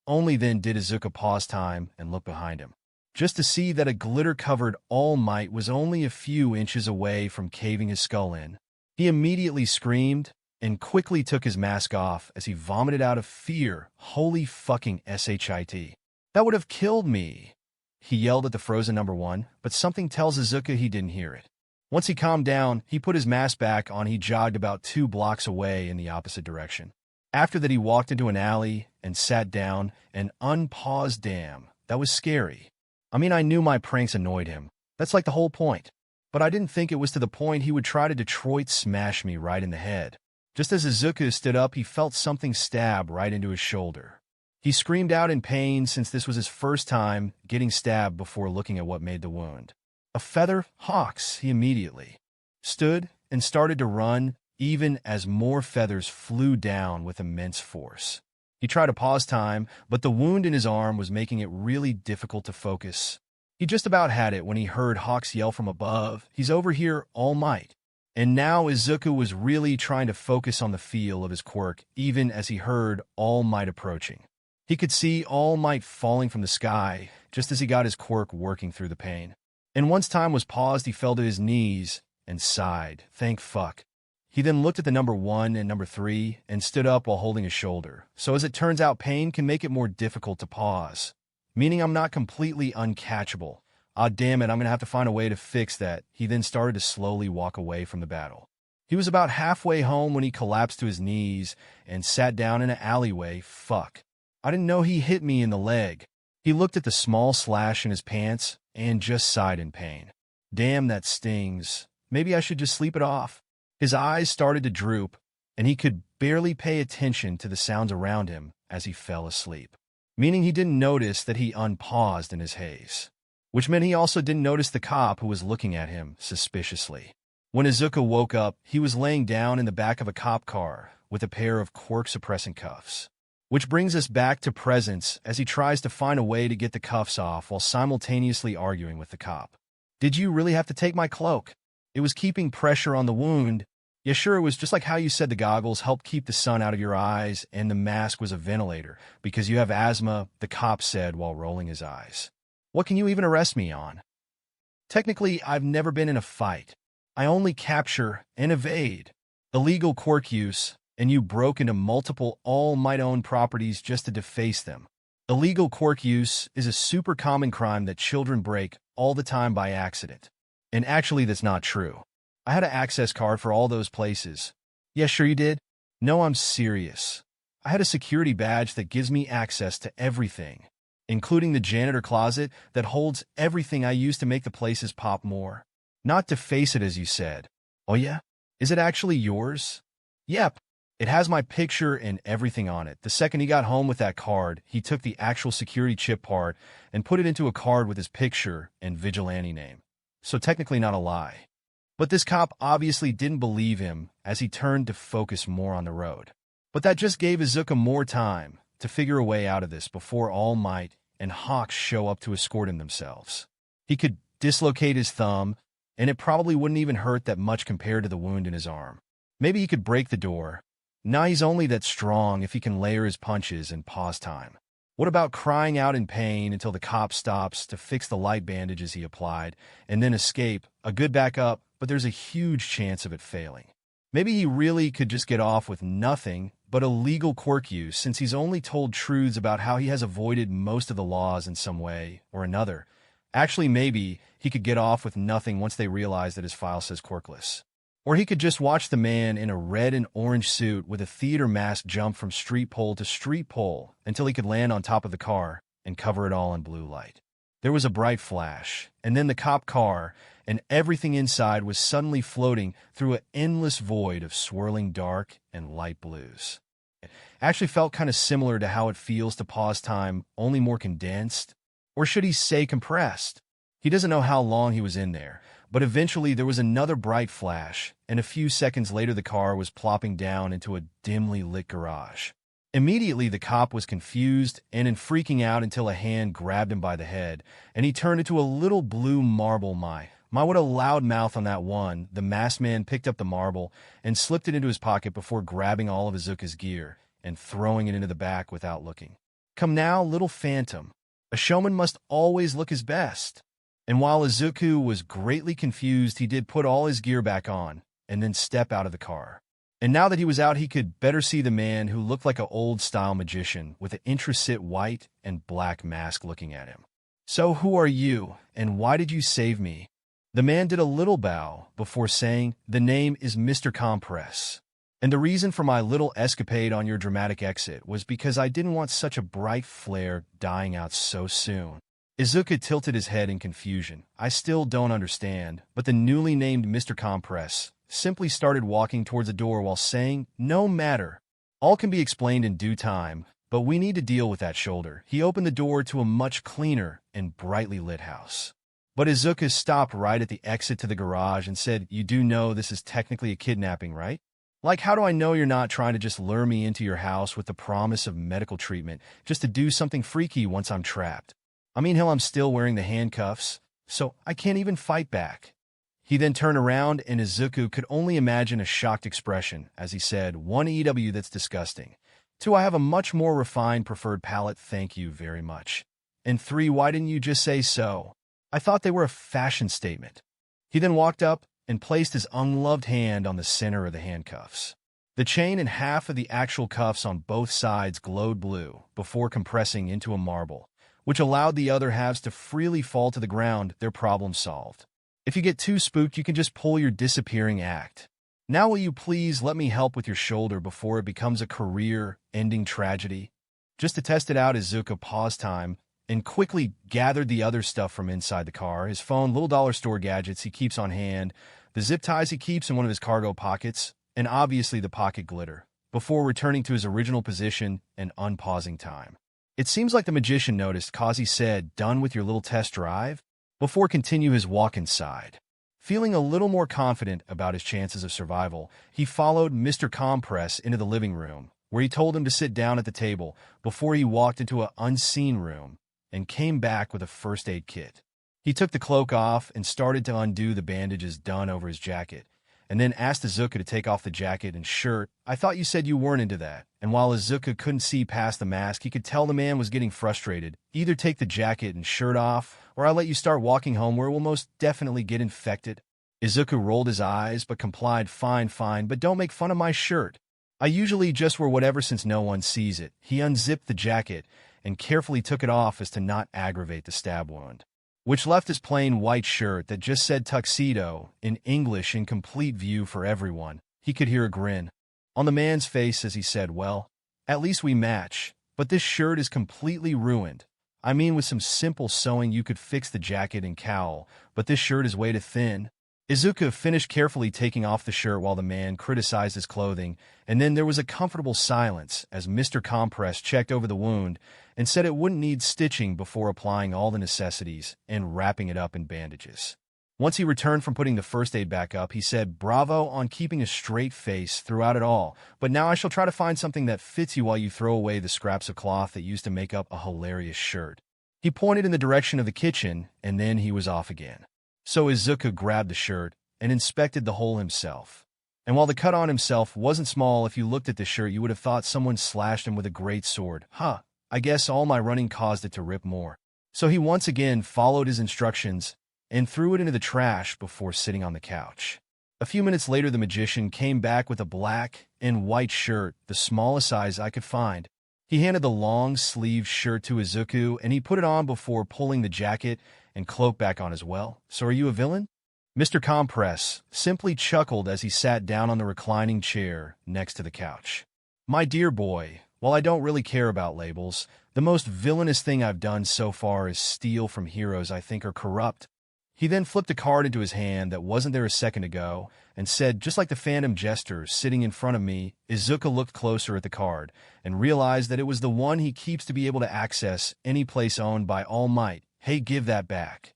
Only then did Izuku pause time and look behind him, just to see that a glitter-covered All Might was only a few inches away from caving his skull in. He immediately screamed and quickly took his mask off as he vomited out of fear. Holy fucking shit. That would have killed me. He yelled at the frozen number one, but something tells Izuku he didn't hear it. Once he calmed down, he put his mask back on. He jogged about 2 blocks away in the opposite direction. After that, he walked into an alley and sat down and unpaused. Damn, that was scary. I mean, I knew my pranks annoyed him. That's like the whole point. But I didn't think it was to the point he would try to Detroit smash me right in the head. Just as Izuku stood up, he felt something stab right into his shoulder. He screamed out in pain since this was his first time getting stabbed before looking at what made the wound. A feather? Hawks! He immediately stood and started to run, even as more feathers flew down with immense force. He tried to pause time, but the wound in his arm was making it really difficult to focus. He just about had it when he heard Hawks yell from above, "He's over here, All Might." And now Izuku was really trying to focus on the feel of his quirk, even as he heard All Might approaching. He could see All Might falling from the sky, just as he got his quirk working through the pain. And once time was paused, he fell to his knees and sighed, "Thank fuck." He then looked at the number 1 and number 3 and stood up while holding his shoulder. So as it turns out, pain can make it more difficult to pause, meaning I'm not completely uncatchable. Ah, damn it, I'm going to have to find a way to fix that. He then started to slowly walk away from the battle. He was about halfway home when he collapsed to his knees and sat down in an alleyway. Fuck. I didn't know he hit me in the leg. He looked at the small slash in his pants and just sighed in pain. Damn, that stings. Maybe I should just sleep it off. His eyes started to droop, and he could barely pay attention to the sounds around him as he fell asleep, meaning he didn't notice that he unpaused in his haze, which meant he also didn't notice the cop who was looking at him suspiciously. When Izuku woke up, he was laying down in the back of a cop car with a pair of quirk-suppressing cuffs. Which brings us back to presence as he tries to find a way to get the cuffs off while simultaneously arguing with the cop. "Did you really have to take my cloak? It was keeping pressure on the wound." "Yeah, sure, it was just like how you said the goggles helped keep the sun out of your eyes and the mask was a ventilator because you have asthma," the cop said while rolling his eyes. "What can you even arrest me on? Technically, I've never been in a fight. I only capture and evade. Illegal quirk use, and you broke into multiple All Might-owned properties just to deface them. Illegal quirk use is a super common crime that children break all the time by accident. And actually, that's not true. I had an access card for all those places." "Yeah, sure you did." "No, I'm serious. I had a security badge that gives me access to everything, including the janitor closet that holds everything I use to make the places pop more. Not to face it, as you said." "Oh yeah? Is it actually yours?" "Yep. It has my picture and everything on it." The second he got home with that card, he took the actual security chip part and put it into a card with his picture and vigilante name. So technically not a lie. But this cop obviously didn't believe him as he turned to focus more on the road. But that just gave Izuku more time to figure a way out of this before All Might and Hawks show up to escort him themselves. He could dislocate his thumb, and it probably wouldn't even hurt that much compared to the wound in his arm. Maybe he could break the door. Nah, he's only that strong if he can layer his punches and pause time. What about crying out in pain until the cop stops to fix the light bandages he applied, and then escape? A good backup, but there's a huge chance of it failing. Maybe he really could just get off with nothing but illegal quirk use, since he's only told truths about how he has avoided most of the laws in some way or another. Actually, maybe he could get off with nothing once they realize that his file says quirkless. Or he could just watch the man in a red and orange suit with a theater mask jump from street pole to street pole until he could land on top of the car and cover it all in blue light. There was a bright flash, and then the cop car, and everything inside was suddenly floating through an endless void of swirling dark and light blues. It actually felt kind of similar to how it feels to pause time, only more condensed. Or should he say compressed? He doesn't know how long he was in there, but eventually there was another bright flash, and a few seconds later the car was plopping down into a dimly lit garage. Immediately, the cop was confused and in freaking out until a hand grabbed him by the head, and he turned into a little blue marble. My, what a loud mouth on that one. The masked man picked up the marble and slipped it into his pocket before grabbing all of Izuku's gear and throwing it into the back without looking. Come now, little phantom. A showman must always look his best. And while Izuku was greatly confused, he did put all his gear back on and then step out of the car. And now that he was out, he could better see the man who looked like an old-style magician with an intricate white and black mask looking at him. So who are you, and why did you save me? The man did a little bow before saying, the name is Mr. Compress. And the reason for my little escapade on your dramatic exit was because I didn't want such a bright flare dying out so soon. Izuku tilted his head in confusion. I still don't understand, but the newly named Mr. Compress simply started walking towards the door while saying, no matter. All can be explained in due time, but we need to deal with that shoulder. He opened the door to a much cleaner and brightly lit house. But Izuku stopped right at the exit to the garage and said, you do know this is technically a kidnapping, right? Like, how do I know you're not trying to just lure me into your house with the promise of medical treatment just to do something freaky once I'm trapped? I mean, hell, I'm still wearing the handcuffs, so I can't even fight back. He then turned around, and Izuku could only imagine a shocked expression as he said, 1 EW, that's disgusting. 2, I have a much more refined preferred palate, thank you very much. And 3, why didn't you just say so? I thought they were a fashion statement. He then walked up and placed his ungloved hand on the center of the handcuffs. The chain and half of the actual cuffs on both sides glowed blue before compressing into a marble, which allowed the other halves to freely fall to the ground, their problem solved. If you get too spooked, you can just pull your disappearing act. Now will you please let me help with your shoulder before it becomes a career-ending tragedy? Just to test it out, Izuku paused time and quickly gathered the other stuff from inside the car, his phone, little dollar store gadgets he keeps on hand, the zip ties he keeps in one of his cargo pockets, and obviously the pocket glitter, before returning to his original position and unpausing time. It seems like the magician noticed, cause he said, done with your little test drive? Before continue his walk inside. Feeling a little more confident about his chances of survival, he followed Mr. Compress into the living room, where he told him to sit down at the table before he walked into an unseen room and came back with a first aid kit. He took the cloak off and started to undo the bandages done over his jacket, and then asked Izuku to take off the jacket and shirt. I thought you said you weren't into that. And while Izuku couldn't see past the mask, he could tell the man was getting frustrated. Either take the jacket and shirt off, or I'll let you start walking home where it will most definitely get infected. Izuku rolled his eyes, but complied, fine, but don't make fun of my shirt. I usually just wear whatever since no one sees it. He unzipped the jacket and carefully took it off as to not aggravate the stab wound, which left his plain white shirt that just said tuxedo in English in complete view for everyone. He could hear a grin on the man's face as he said, well, at least we match, but this shirt is completely ruined. I mean, with some simple sewing you could fix the jacket and cowl, but this shirt is way too thin. Izuku finished carefully taking off the shirt while the man criticized his clothing, and then there was a comfortable silence as Mr. Compress checked over the wound and said it wouldn't need stitching before applying all the necessities and wrapping it up in bandages. Once he returned from putting the first aid back up, he said, bravo on keeping a straight face throughout it all, but now I shall try to find something that fits you while you throw away the scraps of cloth that used to make up a hilarious shirt. He pointed in the direction of the kitchen, and then he was off again. So Izuku grabbed the shirt and inspected the hole himself. And while the cut on himself wasn't small, if you looked at the shirt, you would have thought someone slashed him with a great sword. I guess all my running caused it to rip more. So he once again followed his instructions and threw it into the trash before sitting on the couch. A few minutes later, the magician came back with a black and white shirt, the smallest size I could find. He handed the long-sleeved shirt to Izuku, and he put it on before pulling the jacket and cloak back on as well. So are you a villain? Mr. Compress simply chuckled as he sat down on the reclining chair next to the couch. My dear boy, while I don't really care about labels, the most villainous thing I've done so far is steal from heroes I think are corrupt. He then flipped a card into his hand that wasn't there a second ago and said, just like the phantom jester sitting in front of me. Izuku looked closer at the card and realized that it was the one he keeps to be able to access any place owned by All Might. Hey, give that back.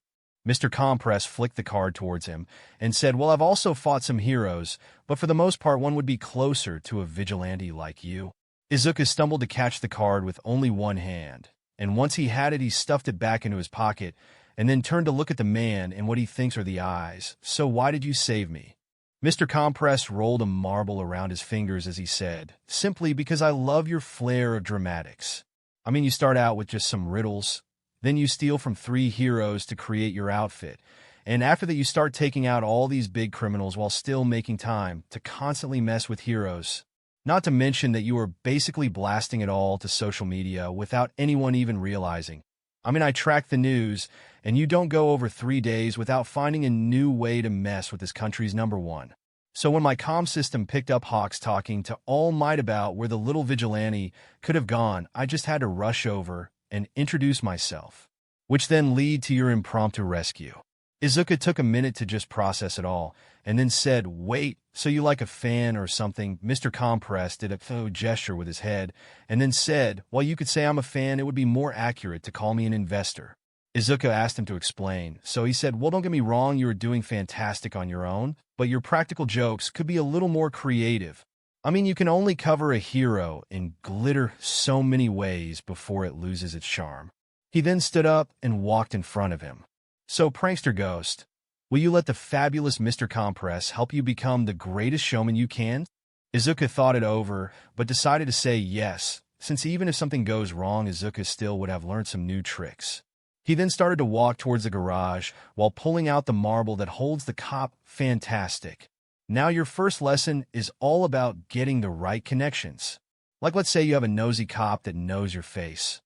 Mr. Compress flicked the card towards him and said, well, I've also fought some heroes, but for the most part one would be closer to a vigilante like you. Izuku stumbled to catch the card with only one hand, and once he had it he stuffed it back into his pocket and then turned to look at the man in what he thinks are the eyes. So why did you save me? Mr. Compress rolled a marble around his fingers as he said, simply because I love your flair of dramatics. I mean, you start out with just some riddles, then you steal from 3 heroes to create your outfit, and after that you start taking out all these big criminals while still making time to constantly mess with heroes. Not to mention that you are basically blasting it all to social media without anyone even realizing. I mean, I track the news, and you don't go over 3 days without finding a new way to mess with this country's #1. So when my comm system picked up Hawks talking to All Might about where the little vigilante could have gone, I just had to rush over and introduce myself, which then lead to your impromptu rescue. Izuku took a minute to just process it all, and then said, wait, so you like a fan or something? Mr. Compress did a faux gesture with his head, and then said, well, you could say I'm a fan, it would be more accurate to call me an investor. Izuku asked him to explain, so he said, well, don't get me wrong, you are doing fantastic on your own, but your practical jokes could be a little more creative. I mean, you can only cover a hero in glitter so many ways before it loses its charm. He then stood up and walked in front of him. So, Prankster Ghost, will you let the fabulous Mr. Compress help you become the greatest showman you can? Izuku thought it over, but decided to say yes, since even if something goes wrong, Izuku still would have learned some new tricks. He then started to walk towards the garage while pulling out the marble that holds the cop. Fantastic. Now your first lesson is all about getting the right connections. Like let's say you have a nosy cop that knows your face.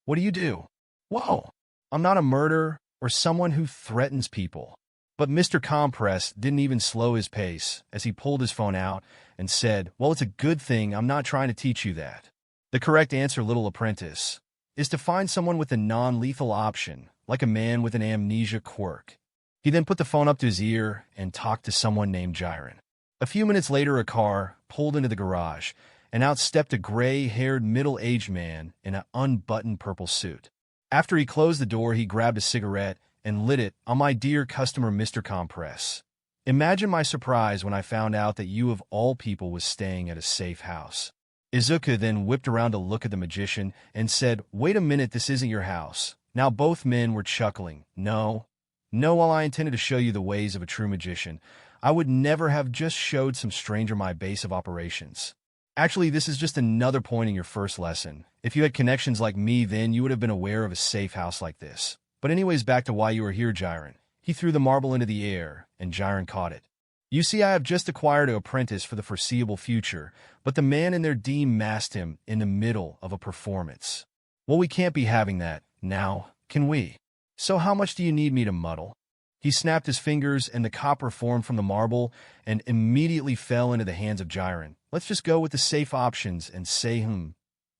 What do? Whoa, I'm not a murderer or someone who threatens people. But Mr. Compress didn't even slow his pace as he pulled his phone out and said, well, it's a good thing I'm not trying to teach you that. The correct answer, little apprentice, is to find someone with a non-lethal option, like a man with an amnesia quirk. He then put the phone up to his ear and talked to someone named Jiren. A few minutes later, a car pulled into the garage, and out stepped a gray-haired middle-aged man in an unbuttoned purple suit. After he closed the door, he grabbed a cigarette and lit it. On my dear customer, Mr. Compress. Imagine my surprise when I found out that you of all people was staying at a safe house. Izuku then whipped around to look at the magician and said, wait a minute, this isn't your house. Now both men were chuckling. No, while I intended to show you the ways of a true magician, I would never have just showed some stranger my base of operations. Actually, this is just another point in your first lesson. If you had connections like me, then you would have been aware of a safe house like this. But anyways, back to why you were here, Jiren. He threw the marble into the air, and Jiren caught it. You see, I have just acquired an apprentice for the foreseeable future, but the man in their team masked him in the middle of a performance. Well, we can't be having that, now, can we? So how much do you need me to muddle? He snapped his fingers, and the copper formed from the marble and immediately fell into the hands of Jiren. Let's just go with the safe options and say,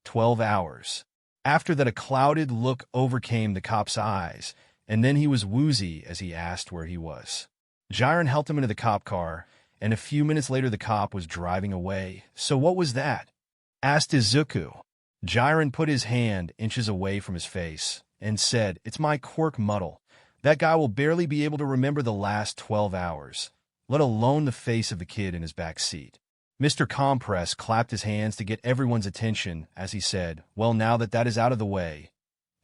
12 hours. After that, a clouded look overcame the cop's eyes, and then he was woozy as he asked where he was. Jiren helped him into the cop car, and a few minutes later the cop was driving away. So what was that? Asked Izuku. Jiren put his hand inches away from his face and said, it's my quirk muddle. That guy will barely be able to remember the last 12 hours, let alone the face of the kid in his back seat. Mr. Compress clapped his hands to get everyone's attention as he said, well, now that is out of the way.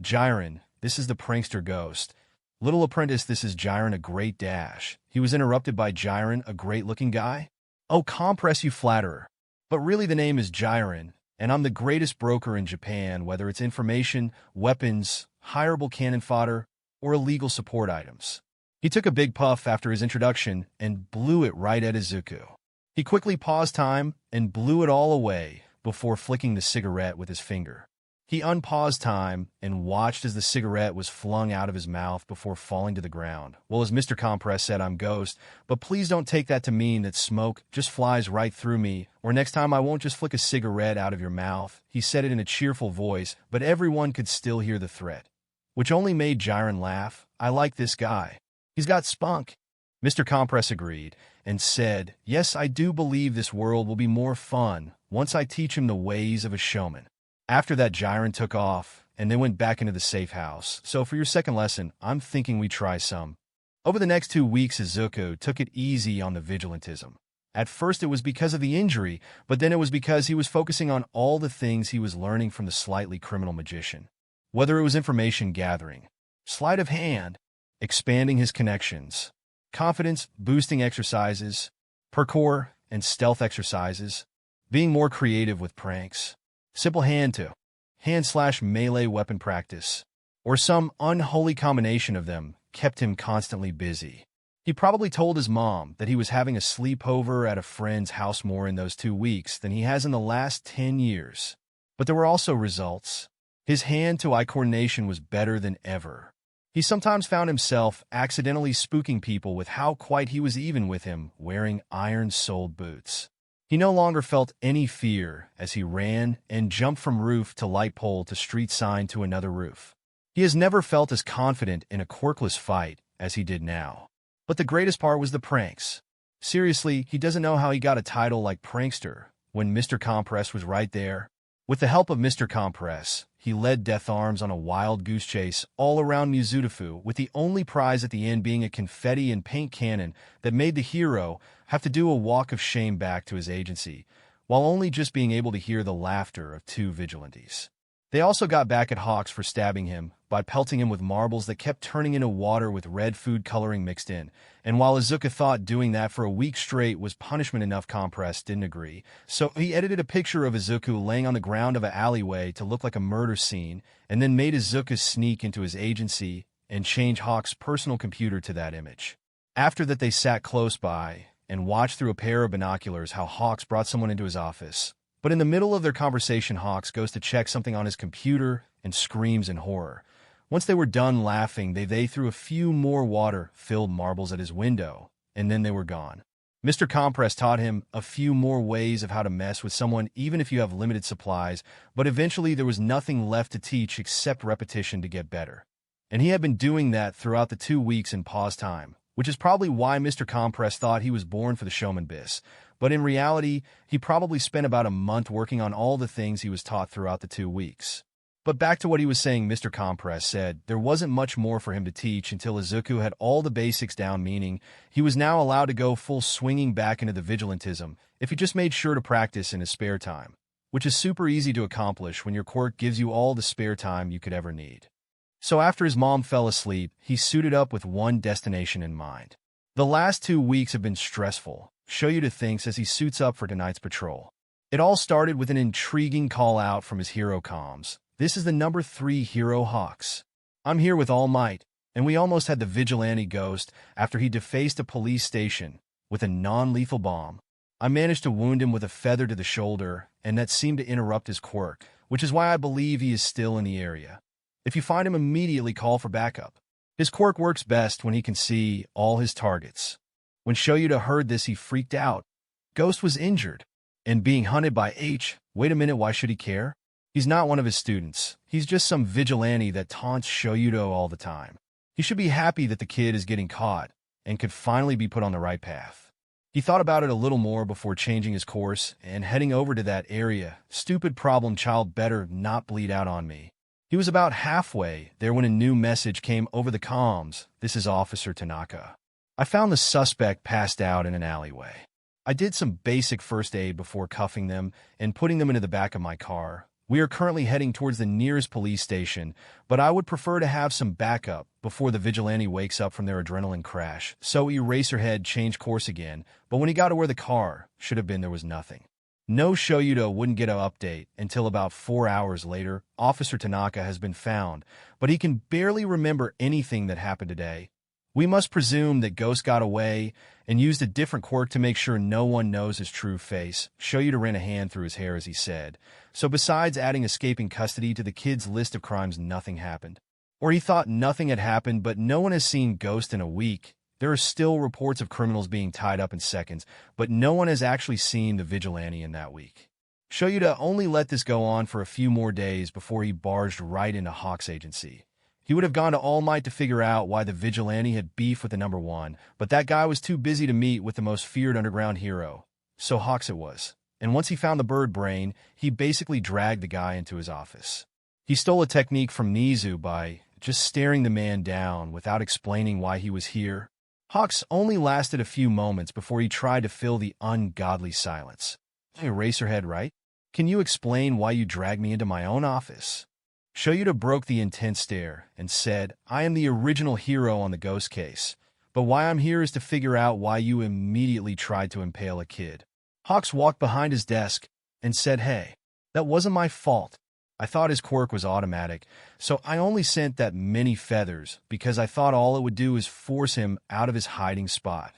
Jiren, this is the prankster ghost. Little apprentice, this is Jiren, a great dash. He was interrupted by Jiren, a great-looking guy. Oh, Compress, you flatterer. But really the name is Jiren, and I'm the greatest broker in Japan, whether it's information, weapons, hireable cannon fodder, or illegal support items. He took a big puff after his introduction and blew it right at Izuku. He quickly paused time and blew it all away before flicking the cigarette with his finger. He unpaused time and watched as the cigarette was flung out of his mouth before falling to the ground. Well, as Mr. Compress said, I'm Ghost, but please don't take that to mean that smoke just flies right through me, or next time I won't just flick a cigarette out of your mouth. He said it in a cheerful voice, but everyone could still hear the threat, which only made Jiren laugh. I like this guy. He's got spunk. Mr. Compress agreed and said, yes, I do believe this world will be more fun once I teach him the ways of a showman. After that, Jiren took off and then went back into the safe house. So for your second lesson, I'm thinking we try some. Over the next 2 weeks, Izuku took it easy on the vigilantism. At first it was because of the injury, but then it was because he was focusing on all the things he was learning from the slightly criminal magician. Whether it was information gathering, sleight of hand, expanding his connections, confidence-boosting exercises, parkour and stealth exercises, being more creative with pranks, simple hand-to-hand/melee weapon practice, or some unholy combination of them kept him constantly busy. He probably told his mom that he was having a sleepover at a friend's house more in those 2 weeks than he has in the last 10 years. But there were also results. His hand-to-eye coordination was better than ever. He sometimes found himself accidentally spooking people with how quite he was even with him wearing iron-soled boots. He no longer felt any fear as he ran and jumped from roof to light pole to street sign to another roof. He has never felt as confident in a quirkless fight as he did now. But the greatest part was the pranks. Seriously, he doesn't know how he got a title like Prankster when Mr. Compress was right there. With the help of Mr. Compress, he led Death Arms on a wild goose chase all around Mizudufu, with the only prize at the end being a confetti and paint cannon that made the hero have to do a walk of shame back to his agency, while only just being able to hear the laughter of 2 vigilantes. They also got back at Hawks for stabbing him by pelting him with marbles that kept turning into water with red food coloring mixed in, and while Izuku thought doing that for a week straight was punishment enough, Compress didn't agree, so he edited a picture of Izuku laying on the ground of an alleyway to look like a murder scene, and then made Izuku sneak into his agency and change Hawk's personal computer to that image. After that, they sat close by and watched through a pair of binoculars how Hawks brought someone into his office. But in the middle of their conversation, Hawks goes to check something on his computer and screams in horror. Once they were done laughing, they threw a few more water-filled marbles at his window, and then they were gone. Mr. Compress taught him a few more ways of how to mess with someone even if you have limited supplies, but eventually there was nothing left to teach except repetition to get better. And he had been doing that throughout the 2 weeks in pause time, which is probably why Mr. Compress thought he was born for the showman biz. But in reality, he probably spent about a month working on all the things he was taught throughout the 2 weeks. But back to what he was saying, Mr. Compress said there wasn't much more for him to teach until Izuku had all the basics down, meaning he was now allowed to go full swinging back into the vigilantism if he just made sure to practice in his spare time, which is super easy to accomplish when your quirk gives you all the spare time you could ever need. So after his mom fell asleep, he suited up with one destination in mind. The last 2 weeks have been stressful, Shoyuta thinks as he suits up for tonight's patrol. It all started with an intriguing call-out from his hero comms. This is the number 3 hero Hawks. I'm here with all might, and we almost had the vigilante Ghost after he defaced a police station with a non-lethal bomb. I managed to wound him with a feather to the shoulder, and that seemed to interrupt his quirk, which is why I believe he is still in the area. If you find him, immediately call for backup. His quirk works best when he can see all his targets. When Shoyuta heard this, he freaked out. Ghost was injured and being hunted by H. Wait a minute, why should he care? He's not one of his students. He's just some vigilante that taunts Shoyuta all the time. He should be happy that the kid is getting caught and could finally be put on the right path. He thought about it a little more before changing his course and heading over to that area. Stupid problem child, better not bleed out on me. He was about halfway there when a new message came over the comms. This is Officer Tanaka. I found the suspect passed out in an alleyway. I did some basic first aid before cuffing them and putting them into the back of my car. We are currently heading towards the nearest police station, but I would prefer to have some backup before the vigilante wakes up from their adrenaline crash. So Eraserhead changed course again, but when he got to where the car should have been, there was nothing. No, Shoyuta wouldn't get an update until about 4 hours later. Officer Tanaka has been found, but he can barely remember anything that happened today. We must presume that Ghost got away and used a different quirk to make sure no one knows his true face. Shoyuta ran a hand through his hair as he said. So besides adding escaping custody to the kid's list of crimes, nothing happened. Or he thought nothing had happened, but no one has seen Ghost in a week. There are still reports of criminals being tied up in seconds, but no one has actually seen the vigilante in that week. Shoyuta only let this go on for a few more days before he barged right into Hawk's agency. He would have gone to All Might to figure out why the vigilante had beef with the number one, but that guy was too busy to meet with the most feared underground hero. So Hawks it was. And once he found the bird brain, he basically dragged the guy into his office. He stole a technique from Nezu by just staring the man down without explaining why he was here. Hawks only lasted a few moments before he tried to fill the ungodly silence. Hey, Eraserhead, right? Can you explain why you dragged me into my own office? Shoyuta broke the intense stare and said, I am the original hero on the Ghost case, but why I'm here is to figure out why you immediately tried to impale a kid. Hawks walked behind his desk and said, hey, that wasn't my fault. I thought his quirk was automatic, so I only sent that many feathers because I thought all it would do is force him out of his hiding spot.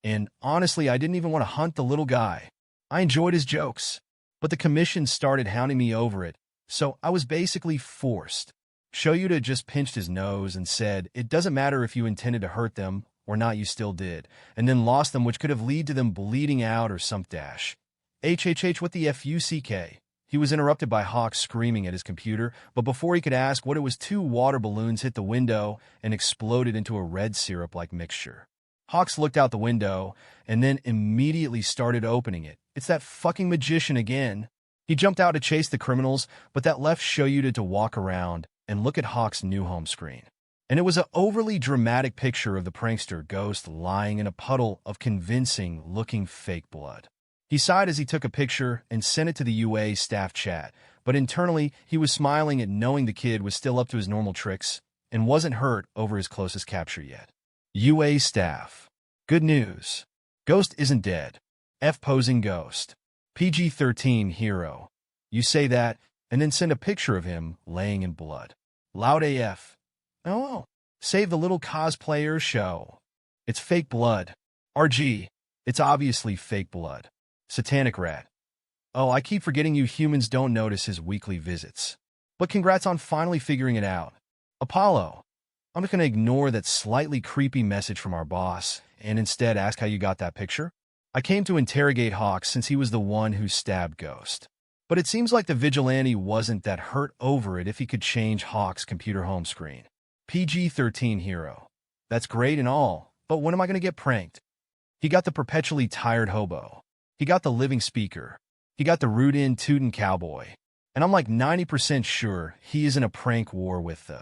And honestly, I didn't even want to hunt the little guy. I enjoyed his jokes, but the commission started hounding me over it. So I was basically forced. Shoyuta just pinched his nose and said, it doesn't matter if you intended to hurt them or not, you still did, and then lost them, which could have led to them bleeding out or some dash. HHH, what the fuck? He was interrupted by Hawk screaming at his computer, but before he could ask what it was, 2 water balloons hit the window and exploded into a red syrup-like mixture. Hawks looked out the window and then immediately started opening it. It's that fucking magician again. He jumped out to chase the criminals, but that left Shoyuta to walk around and look at Hawk's new home screen. And it was an overly dramatic picture of the prankster Ghost lying in a puddle of convincing-looking fake blood. He sighed as he took a picture and sent it to the UA staff chat, but internally he was smiling at knowing the kid was still up to his normal tricks and wasn't hurt over his closest capture yet. UA staff. Good news. Ghost isn't dead. Posing Ghost. PG-13 hero. You say that, and then send a picture of him laying in blood. Loud AF. Oh, save the little cosplayer show. It's fake blood. RG. It's obviously fake blood. Satanic rat. Oh, I keep forgetting you humans don't notice his weekly visits. But congrats on finally figuring it out. Apollo. I'm just going to ignore that slightly creepy message from our boss and instead ask how you got that picture. I came to interrogate Hawk since he was the one who stabbed Ghost. But it seems like the vigilante wasn't that hurt over it if he could change Hawk's computer home screen. PG-13 hero. That's great and all, but when am I going to get pranked? He got the perpetually tired hobo. He got the living speaker. He got the root-in tootin' cowboy. And I'm like 90% sure he is in a prank war with the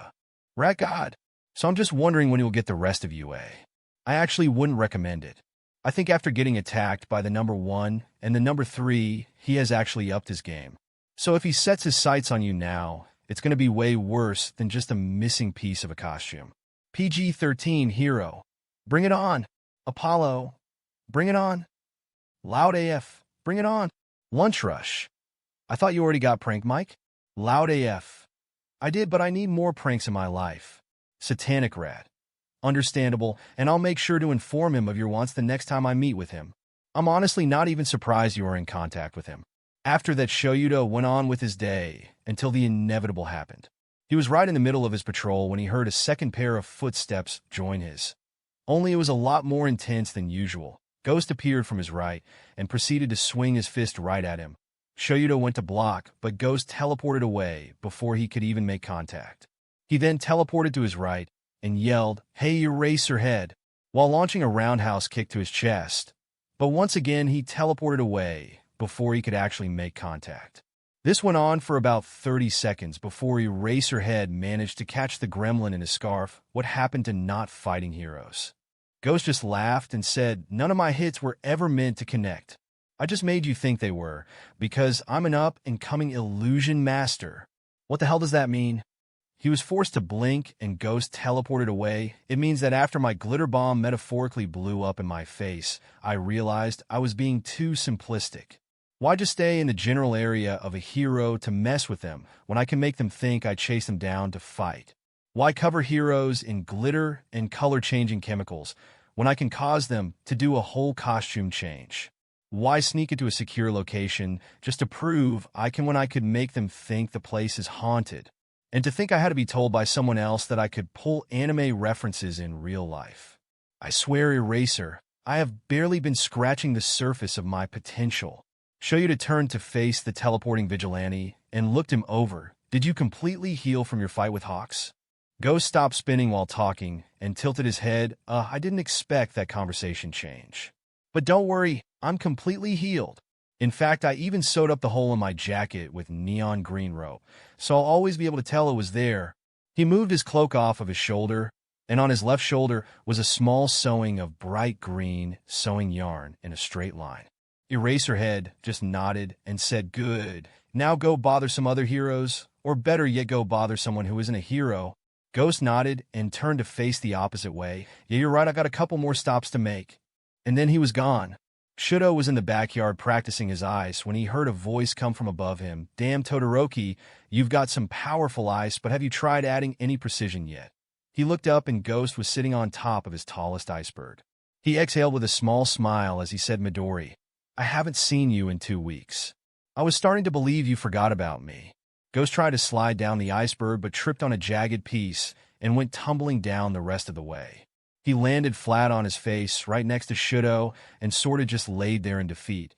rat god. So I'm just wondering when he will get the rest of UA. I actually wouldn't recommend it. I think after getting attacked by the number 1 and the number 3, he has actually upped his game. So if he sets his sights on you now, it's going to be way worse than just a missing piece of a costume. PG-13 hero. Bring it on. Apollo. Bring it on. Loud AF. Bring it on. Lunch rush. I thought you already got prank, Mike. Loud AF. I did, but I need more pranks in my life. Satanic rat. Understandable, and I'll make sure to inform him of your wants the next time I meet with him. I'm honestly not even surprised you are in contact with him. After that, Shoyuta went on with his day until the inevitable happened. He was right in the middle of his patrol when he heard a second pair of footsteps join his. Only it was a lot more intense than usual. Ghost appeared from his right and proceeded to swing his fist right at him. Shoyuta went to block, but Ghost teleported away before he could even make contact. He then teleported to his right and yelled, "Hey, Eraserhead," while launching a roundhouse kick to his chest. But once again, he teleported away before he could actually make contact. This went on for about 30 seconds before Eraserhead managed to catch the gremlin in his scarf. What happened to not fighting heroes? Ghost just laughed and said, "None of my hits were ever meant to connect. I just made you think they were, because I'm an up-and-coming illusion master." What the hell does that mean? He was forced to blink and Ghost teleported away. It means that after my glitter bomb metaphorically blew up in my face, I realized I was being too simplistic. Why just stay in the general area of a hero to mess with them when I can make them think I chase them down to fight? Why cover heroes in glitter and color-changing chemicals when I can cause them to do a whole costume change? Why sneak into a secure location just to prove I can when I could make them think the place is haunted? And to think I had to be told by someone else that I could pull anime references in real life. I swear, Eraser, I have barely been scratching the surface of my potential. Show you to turn to face the teleporting vigilante and looked him over. Did you completely heal from your fight with Hawks? Ghost stopped spinning while talking and tilted his head. I didn't expect that conversation change. But don't worry, I'm completely healed. In fact, I even sewed up the hole in my jacket with neon green rope, so I'll always be able to tell it was there. He moved his cloak off of his shoulder, and on his left shoulder was a small sewing of bright green sewing yarn in a straight line. Eraserhead just nodded and said, "Good. Now go bother some other heroes, or better yet, go bother someone who isn't a hero." Ghost nodded and turned to face the opposite way. "Yeah, you're right, I got a couple more stops to make." And then he was gone. Shudo was in the backyard practicing his ice when he heard a voice come from above him. "Damn, Todoroki, you've got some powerful ice, but have you tried adding any precision yet?" He looked up and Ghost was sitting on top of his tallest iceberg. He exhaled with a small smile as he said, "Midori, I haven't seen you in 2 weeks. I was starting to believe you forgot about me." Ghost tried to slide down the iceberg but tripped on a jagged piece and went tumbling down the rest of the way. He landed flat on his face right next to Shudo and sorta just laid there in defeat.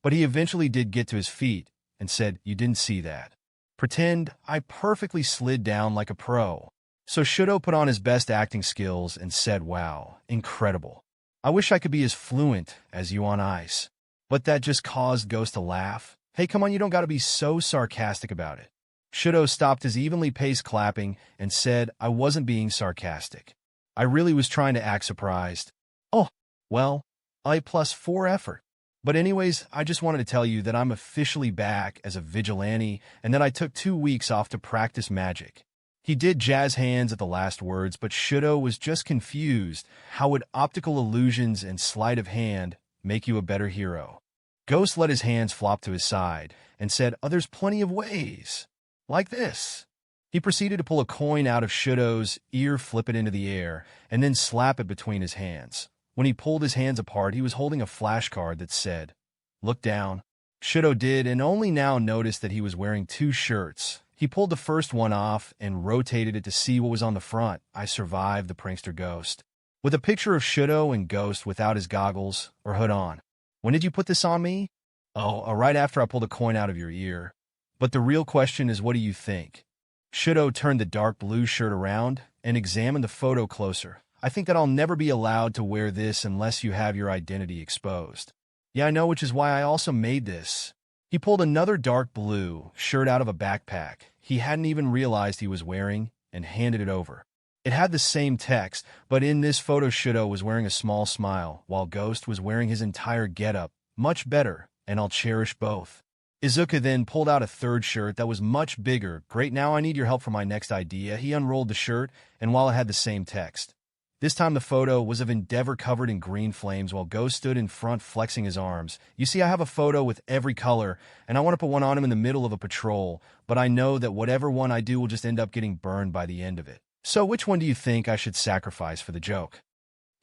But he eventually did get to his feet and said, "You didn't see that. Pretend I perfectly slid down like a pro." So Shudo put on his best acting skills and said, "Wow, incredible. I wish I could be as fluent as you on ice." But that just caused Ghost to laugh. "Hey, come on, you don't gotta be so sarcastic about it." Shudo stopped his evenly paced clapping and said, "I wasn't being sarcastic. I really was trying to act surprised." "Oh, well, A+4 effort. But anyways, I just wanted to tell you that I'm officially back as a vigilante and that I took 2 weeks off to practice magic." He did jazz hands at the last words, but Shudo was just confused. How would optical illusions and sleight of hand make you a better hero? Ghost let his hands flop to his side and said, "There's plenty of ways. Like this." He proceeded to pull a coin out of Shudo's ear, flip it into the air, and then slap it between his hands. When he pulled his hands apart, he was holding a flashcard that said, "Look down." Shudo did, and only now noticed that he was wearing 2 shirts. He pulled the first one off and rotated it to see what was on the front. "I survived the prankster Ghost." With a picture of Shudo and Ghost without his goggles or hood on. "When did you put this on me?" "Oh, right after I pulled a coin out of your ear. But the real question is, what do you think?" Shudo turned the dark blue shirt around and examined the photo closer. "I think that I'll never be allowed to wear this unless you have your identity exposed." "Yeah, I know, which is why I also made this." He pulled another dark blue shirt out of a backpack he hadn't even realized he was wearing and handed it over. It had the same text, but in this photo Shudo was wearing a small smile, while Ghost was wearing his entire getup. "Much better, and I'll cherish both." Izuku then pulled out a third shirt that was much bigger. "Great, now I need your help for my next idea." He unrolled the shirt, and while it had the same text. This time the photo was of Endeavor covered in green flames while Ghost stood in front flexing his arms. "You see, I have a photo with every color, and I want to put one on him in the middle of a patrol, but I know that whatever one I do will just end up getting burned by the end of it. So which one do you think I should sacrifice for the joke?"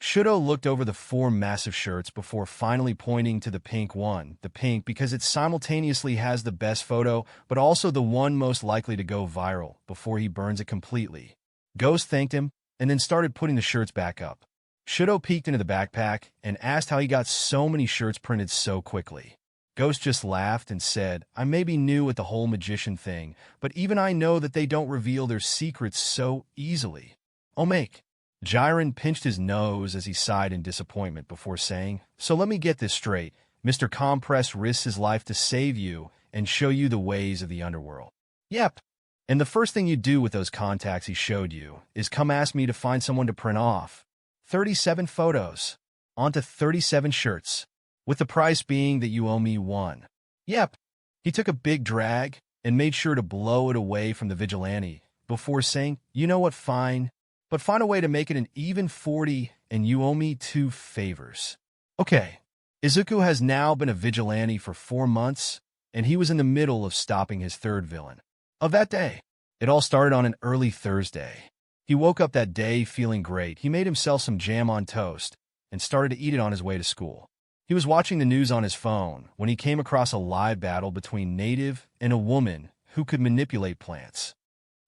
Shudo looked over the 4 massive shirts before finally pointing to the pink one. The pink because it simultaneously has the best photo, but also the one most likely to go viral before he burns it completely. Ghost thanked him and then started putting the shirts back up. Shudo peeked into the backpack and asked how he got so many shirts printed so quickly. Ghost just laughed and said, "I may be new at the whole magician thing, but even I know that they don't reveal their secrets so easily. I'll make." Jiren pinched his nose as he sighed in disappointment before saying, "So let me get this straight. Mr. Compress risks his life to save you and show you the ways of the underworld." "Yep. And the first thing you do with those contacts he showed you is come ask me to find someone to print off 37 photos onto 37 shirts, with the price being that you owe me 1. "Yep." He took a big drag and made sure to blow it away from the vigilante before saying, "You know what, fine. But find a way to make it an even 40, and you owe me 2 favors." Okay, Izuku has now been a vigilante for 4 months, and he was in the middle of stopping his 3rd villain of that day. It all started on an early Thursday. He woke up that day feeling great. He made himself some jam on toast and started to eat it on his way to school. He was watching the news on his phone when he came across a live battle between Native and a woman who could manipulate plants.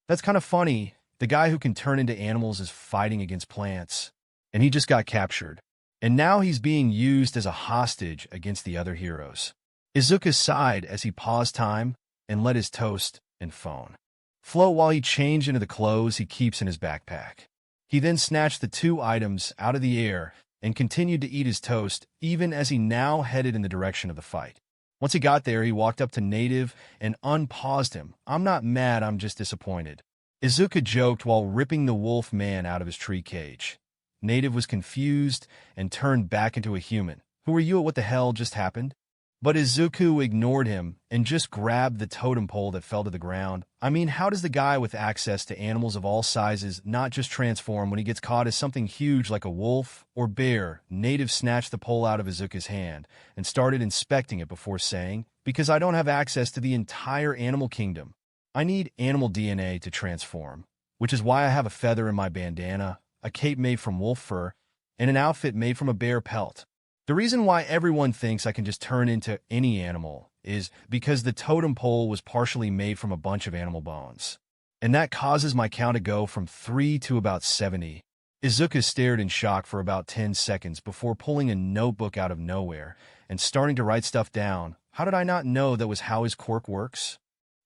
That's kind of funny. The guy who can turn into animals is fighting against plants, and he just got captured. And now he's being used as a hostage against the other heroes. Izuku sighed as he paused time and let his toast and phone flow while he changed into the clothes he keeps in his backpack. He then snatched the two items out of the air and continued to eat his toast, even as he now headed in the direction of the fight. Once he got there, he walked up to Native and unpaused him. "I'm not mad, I'm just disappointed," Izuku joked while ripping the wolf man out of his tree cage. Native was confused and turned back into a human. "Who are you? What the hell just happened?" But Izuku ignored him and just grabbed the totem pole that fell to the ground. I mean, how does the guy with access to animals of all sizes not just transform when he gets caught as something huge like a wolf or bear? Native snatched the pole out of Izuku's hand and started inspecting it before saying, "Because I don't have access to the entire animal kingdom. I need animal DNA to transform, which is why I have a feather in my bandana, a cape made from wolf fur, and an outfit made from a bear pelt. The reason why everyone thinks I can just turn into any animal is because the totem pole was partially made from a bunch of animal bones. And that causes my count to go from 3 to about 70. Izuku stared in shock for about 10 seconds before pulling a notebook out of nowhere and starting to write stuff down. How did I not know that was how his quirk works?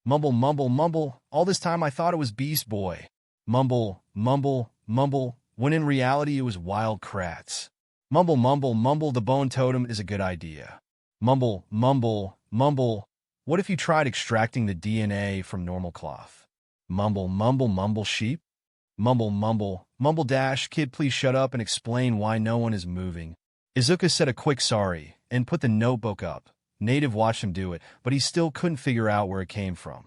Mumble, mumble, mumble. All this time I thought it was Beast Boy. Mumble, mumble, mumble, when in reality it was Wild Kratts. Mumble, mumble, mumble, the bone totem is a good idea. Mumble, mumble, mumble, what if you tried extracting the DNA from normal cloth? Mumble, mumble, mumble, sheep? Mumble, mumble, mumble dash, kid, please shut up and explain why no one is moving. Izuku said a quick sorry and put the notebook up. Native watched him do it, but he still couldn't figure out where it came from.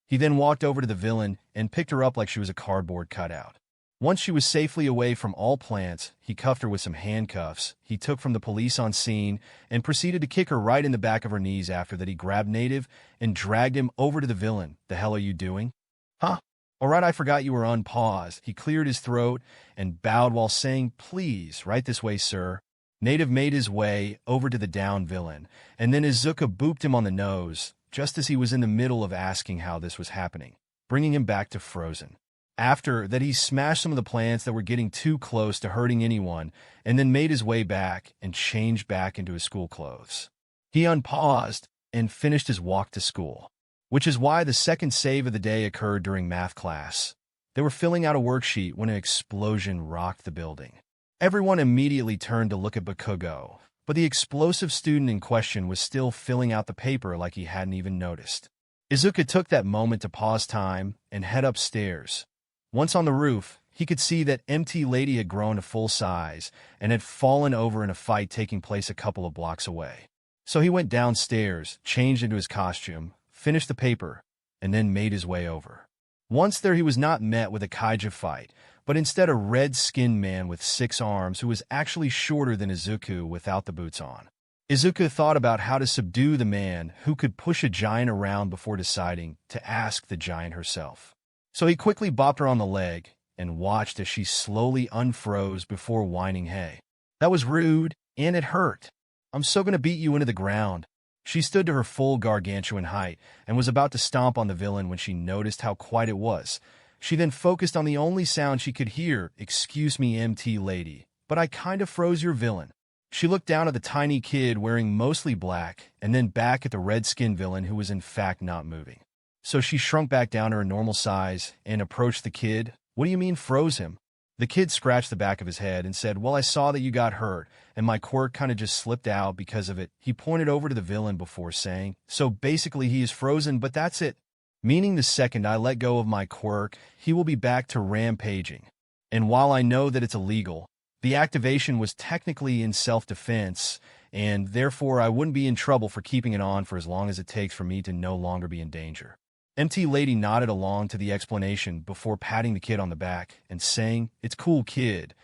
He then walked over to the villain and picked her up like she was a cardboard cutout. Once she was safely away from all plants, he cuffed her with some handcuffs he took from the police on scene and proceeded to kick her right in the back of her knees. After that, he grabbed Native and dragged him over to the villain. "The hell are you doing?" "Huh? All right, I forgot you were unpaused." He cleared his throat and bowed while saying, "Please, right this way, sir." Native made his way over to the down villain, and then Izuku booped him on the nose, just as he was in the middle of asking how this was happening, bringing him back to frozen. After that, he smashed some of the plants that were getting too close to hurting anyone, and then made his way back and changed back into his school clothes. He unpaused and finished his walk to school, which is why the second save of the day occurred during math class. They were filling out a worksheet when an explosion rocked the building. Everyone immediately turned to look at Bakugo, but the explosive student in question was still filling out the paper like he hadn't even noticed. Izuku took that moment to pause time and head upstairs. Once on the roof, he could see that MT Lady had grown to full size and had fallen over in a fight taking place a couple of blocks away. So he went downstairs, changed into his costume, finished the paper, and then made his way over. Once there, he was not met with a kaiju fight, but instead a red-skinned man with 6 arms who was actually shorter than Izuku without the boots on. Izuku thought about how to subdue the man who could push a giant around before deciding to ask the giant herself. So he quickly bopped her on the leg and watched as she slowly unfroze before whining, "Hey, that was rude, and it hurt. I'm so gonna beat you into the ground." She stood to her full gargantuan height and was about to stomp on the villain when she noticed how quiet it was. She then focused on the only sound she could hear. "Excuse me, MT Lady, but I kind of froze your villain." She looked down at the tiny kid wearing mostly black and then back at the red-skinned villain who was in fact not moving. So she shrunk back down to her normal size and approached the kid. "What do you mean froze him?" The kid scratched the back of his head and said, "Well, I saw that you got hurt, and my quirk kind of just slipped out because of it." He pointed over to the villain before saying, "So basically he is frozen, but that's it. Meaning the second I let go of my quirk, he will be back to rampaging. And while I know that it's illegal, the activation was technically in self-defense, and therefore I wouldn't be in trouble for keeping it on for as long as it takes for me to no longer be in danger." MT Lady nodded along to the explanation before patting the kid on the back and saying, "It's cool, kid.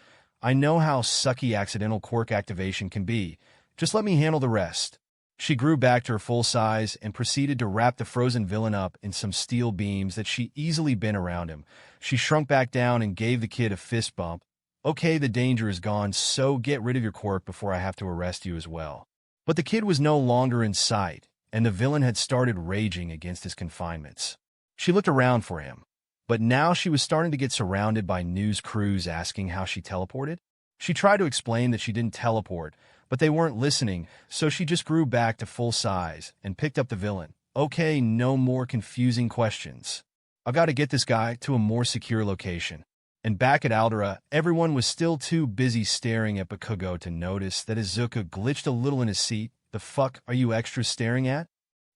I know how sucky accidental quirk activation can be. Just let me handle the rest." She grew back to her full size and proceeded to wrap the frozen villain up in some steel beams that she easily bent around him. She shrunk back down and gave the kid a fist bump. Okay, the danger is gone, so get rid of your quirk before I have to arrest you as well. But the kid was no longer in sight, and the villain had started raging against his confinements. She looked around for him, but now she was starting to get surrounded by news crews asking how she teleported. She tried to explain that she didn't teleport, but they weren't listening, so she just grew back to full size and picked up the villain. Okay, no more confusing questions. I've got to get this guy to a more secure location. And back at Aldera, everyone was still too busy staring at Bakugo to notice that Izuku glitched a little in his seat. The fuck are you extras staring at?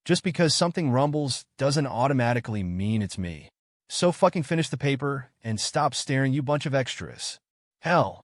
Just because something rumbles doesn't automatically mean it's me. So fucking finish the paper and stop staring, you bunch of extras. Hell,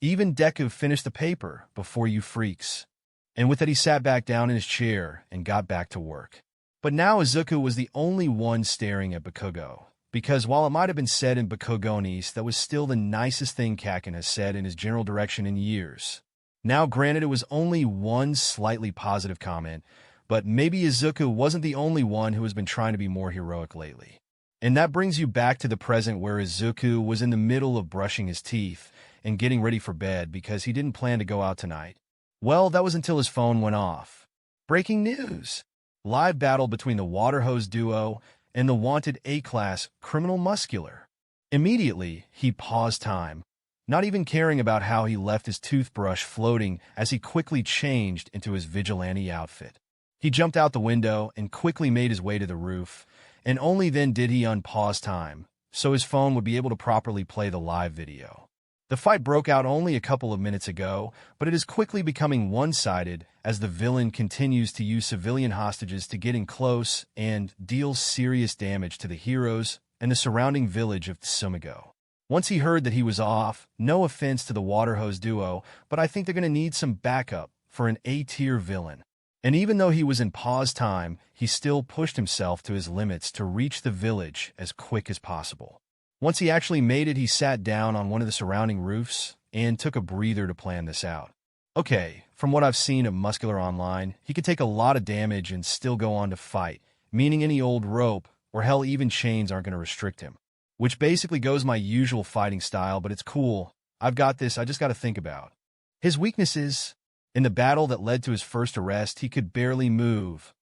even Deku finished the paper before you freaks. And with that he sat back down in his chair and got back to work. But now Izuku was the only one staring at Bakugo, because while it might have been said in Bakugonese, that was still the nicest thing Kaken has said in his general direction in years. Now granted it was only one slightly positive comment, but maybe Izuku wasn't the only one who has been trying to be more heroic lately. And that brings you back to the present where Izuku was in the middle of brushing his teeth and getting ready for bed because he didn't plan to go out tonight. Well, that was until his phone went off. Breaking news! Live battle between the water hose duo and the wanted A-class criminal Muscular. Immediately, he paused time, not even caring about how he left his toothbrush floating as he quickly changed into his vigilante outfit. He jumped out the window and quickly made his way to the roof, and only then did he unpause time, so his phone would be able to properly play the live video. The fight broke out only a couple of minutes ago, but it is quickly becoming one-sided as the villain continues to use civilian hostages to get in close and deal serious damage to the heroes and the surrounding village of Tsumigo. Once he heard that he was off, no offense to the water hose duo, but I think they're going to need some backup for an A-tier villain. And even though he was in pause time, he still pushed himself to his limits to reach the village as quick as possible. Once he actually made it, he sat down on one of the surrounding roofs and took a breather to plan this out. Okay, from what I've seen of Muscular online, he could take a lot of damage and still go on to fight, meaning any old rope or hell even chains aren't going to restrict him. Which basically goes my usual fighting style, but it's cool. I've got this, I just got to think about. His weaknesses: in the battle that led to his first arrest, he could barely move.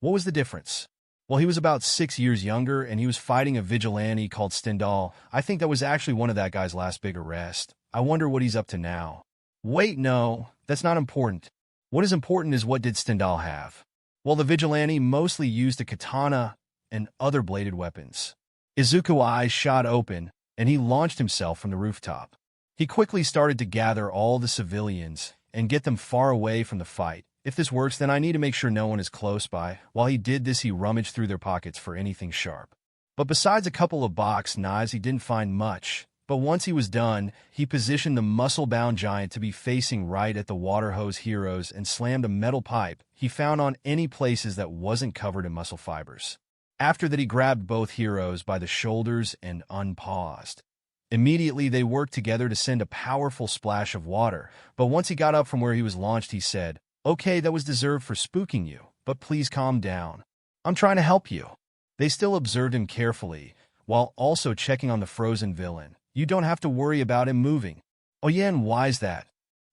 What was the difference? Well, he was about 6 years younger, and he was fighting a vigilante called Stendhal. I think that was actually one of that guy's last big arrests. I wonder what he's up to now. Wait, no, that's not important. What is important is what did Stendhal have? Well, the vigilante mostly used a katana and other bladed weapons. Izuku's eyes shot open, and he launched himself from the rooftop. He quickly started to gather all the civilians and get them far away from the fight. If this works, then I need to make sure no one is close by. While he did this, he rummaged through their pockets for anything sharp. But besides a couple of box knives, he didn't find much. But once he was done, he positioned the muscle-bound giant to be facing right at the water hose heroes and slammed a metal pipe he found on any places that wasn't covered in muscle fibers. After that, he grabbed both heroes by the shoulders and unpaused. Immediately, they worked together to send a powerful splash of water, but once he got up from where he was launched, he said, "Okay, that was deserved for spooking you, but please calm down. I'm trying to help you." They still observed him carefully, while also checking on the frozen villain. "You don't have to worry about him moving." "Oh yeah, and why's that?"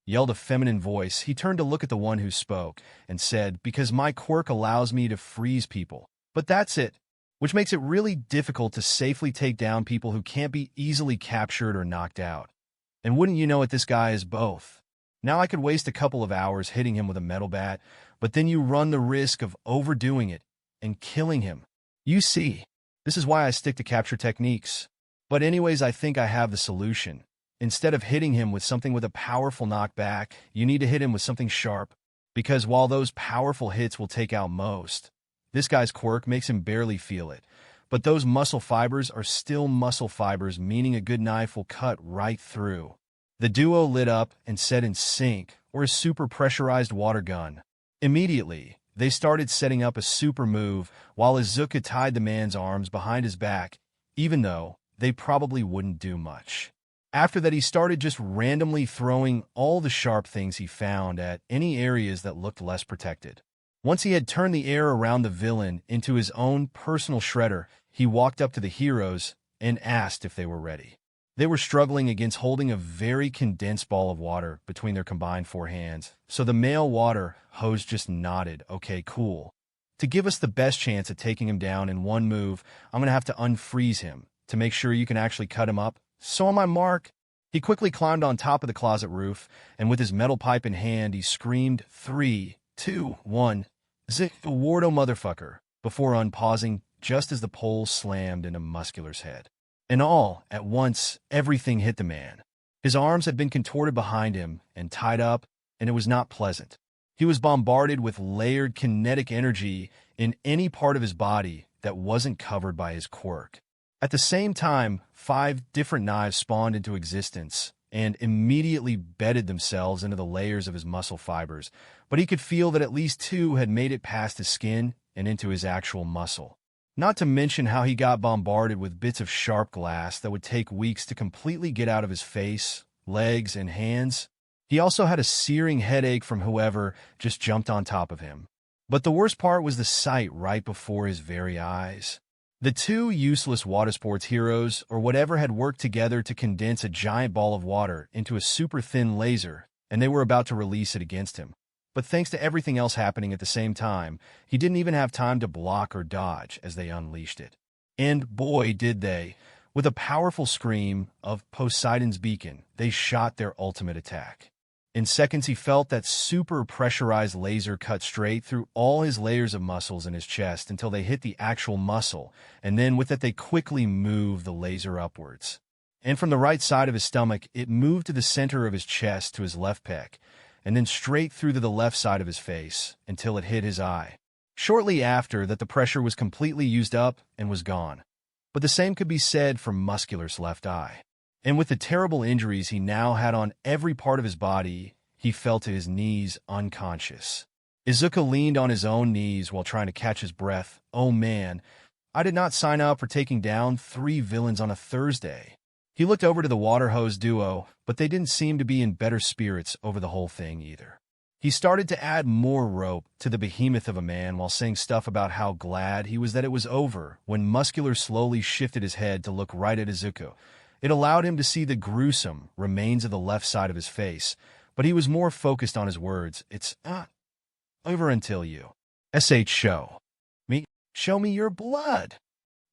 yelled a feminine voice. He turned to look at the one who spoke, and said, "Because my quirk allows me to freeze people. But that's it, which makes it really difficult to safely take down people who can't be easily captured or knocked out. And wouldn't you know it, this guy is both. Now I could waste a couple of hours hitting him with a metal bat, but then you run the risk of overdoing it and killing him. You see, this is why I stick to capture techniques. But anyways, I think I have the solution. Instead of hitting him with something with a powerful knockback, you need to hit him with something sharp, because while those powerful hits will take out most, this guy's quirk makes him barely feel it. But those muscle fibers are still muscle fibers, meaning a good knife will cut right through." The duo lit up and said in sync, or a super pressurized water gun. Immediately, they started setting up a super move while Izuku tied the man's arms behind his back, even though they probably wouldn't do much. After that, he started just randomly throwing all the sharp things he found at any areas that looked less protected. Once he had turned the air around the villain into his own personal shredder, he walked up to the heroes and asked if they were ready. They were struggling against holding a very condensed ball of water between their combined 4 hands, so the male water hose just nodded, "Okay, cool. To give us the best chance at taking him down in one move, I'm going to have to unfreeze him to make sure you can actually cut him up. So on my mark." He quickly climbed on top of the closet roof, and with his metal pipe in hand, he screamed, "3, 2, 1, Zick, Wardo motherfucker," before unpausing just as the pole slammed into Muscular's head. And all at once, everything hit the man. His arms had been contorted behind him and tied up, and it was not pleasant. He was bombarded with layered kinetic energy in any part of his body that wasn't covered by his quirk. At the same time, 5 different knives spawned into existence and immediately bedded themselves into the layers of his muscle fibers, but he could feel that at least 2 had made it past his skin and into his actual muscle. Not to mention how he got bombarded with bits of sharp glass that would take weeks to completely get out of his face, legs, and hands. He also had a searing headache from whoever just jumped on top of him. But the worst part was the sight right before his very eyes. The 2 useless water sports heroes, or whatever, had worked together to condense a giant ball of water into a super thin laser, and they were about to release it against him. But thanks to everything else happening at the same time, he didn't even have time to block or dodge as they unleashed it. And boy, did they. With a powerful scream of Poseidon's beacon, they shot their ultimate attack. In seconds, he felt that super pressurized laser cut straight through all his layers of muscles in his chest until they hit the actual muscle, and then with it they quickly moved the laser upwards. And from the right side of his stomach, it moved to the center of his chest to his left pec, and then straight through to the left side of his face until it hit his eye. Shortly after that, the pressure was completely used up and was gone. But the same could be said for Muscular's left eye. And with the terrible injuries he now had on every part of his body, he fell to his knees unconscious. Izuku leaned on his own knees while trying to catch his breath. "Oh man, I did not sign up for taking down 3 villains on a Thursday." He looked over to the water hose duo, but they didn't seem to be in better spirits over the whole thing either. He started to add more rope to the behemoth of a man while saying stuff about how glad he was that it was over when Muscular slowly shifted his head to look right at Izuku. It allowed him to see the gruesome remains of the left side of his face, but he was more focused on his words. "It's over until you show me your blood."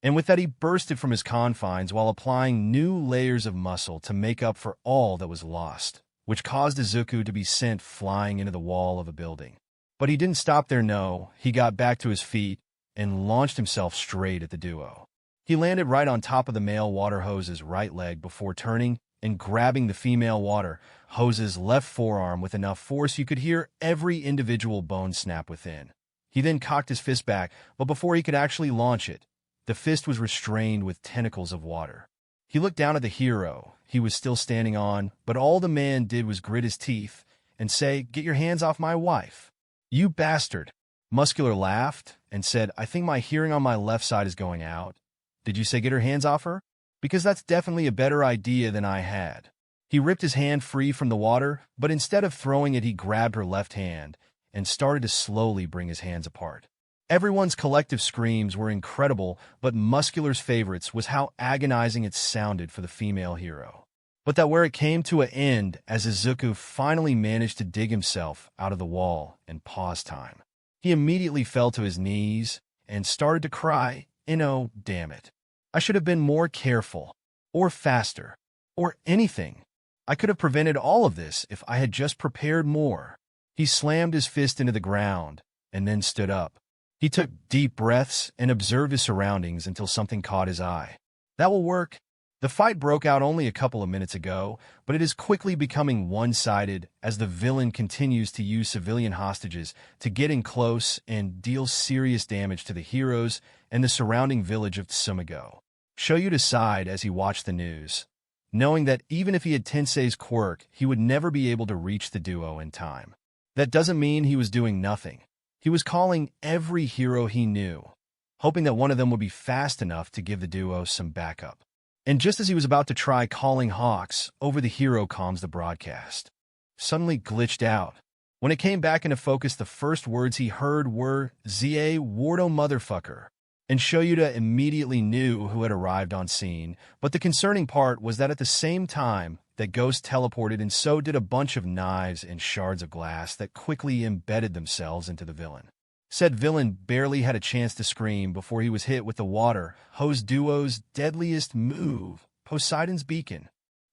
And with that, he bursted from his confines while applying new layers of muscle to make up for all that was lost, which caused Izuku to be sent flying into the wall of a building. But he didn't stop there, no. He got back to his feet and launched himself straight at the duo. He landed right on top of the male water hose's right leg before turning and grabbing the female water hose's left forearm with enough force you could hear every individual bone snap within. He then cocked his fist back, but before he could actually launch it, the fist was restrained with tentacles of water. He looked down at the hero he was still standing on, but all the man did was grit his teeth and say, "Get your hands off my wife, you bastard." Muscular laughed and said, "I think my hearing on my left side is going out. Did you say get her hands off her? Because that's definitely a better idea than I had." He ripped his hand free from the water, but instead of throwing it, he grabbed her left hand and started to slowly bring his hands apart. Everyone's collective screams were incredible, but Muscular's favorites was how agonizing it sounded for the female hero. But that where it came to an end as Izuku finally managed to dig himself out of the wall and pause time. He immediately fell to his knees and started to cry, damn it. I should have been more careful, or faster, or anything. I could have prevented all of this if I had just prepared more." He slammed his fist into the ground and then stood up. He took deep breaths and observed his surroundings until something caught his eye. That will work. The fight broke out only a couple of minutes ago, but it is quickly becoming one-sided as the villain continues to use civilian hostages to get in close and deal serious damage to the heroes and the surrounding village of Tsumigo. Shoyu sighed as he watched the news, knowing that even if he had Tensei's quirk, he would never be able to reach the duo in time. That doesn't mean he was doing nothing. He was calling every hero he knew, hoping that one of them would be fast enough to give the duo some backup. And just as he was about to try calling Hawks over the hero comms, the broadcast suddenly glitched out, When it came back into focus, the first words he heard were, "Za Wardo motherfucker." And Shoyuta immediately knew who had arrived on scene, but the concerning part was that at the same time that Ghost teleported, and so did a bunch of knives and shards of glass that quickly embedded themselves into the villain. Said villain barely had a chance to scream before he was hit with the water hose duo's deadliest move, Poseidon's Beacon.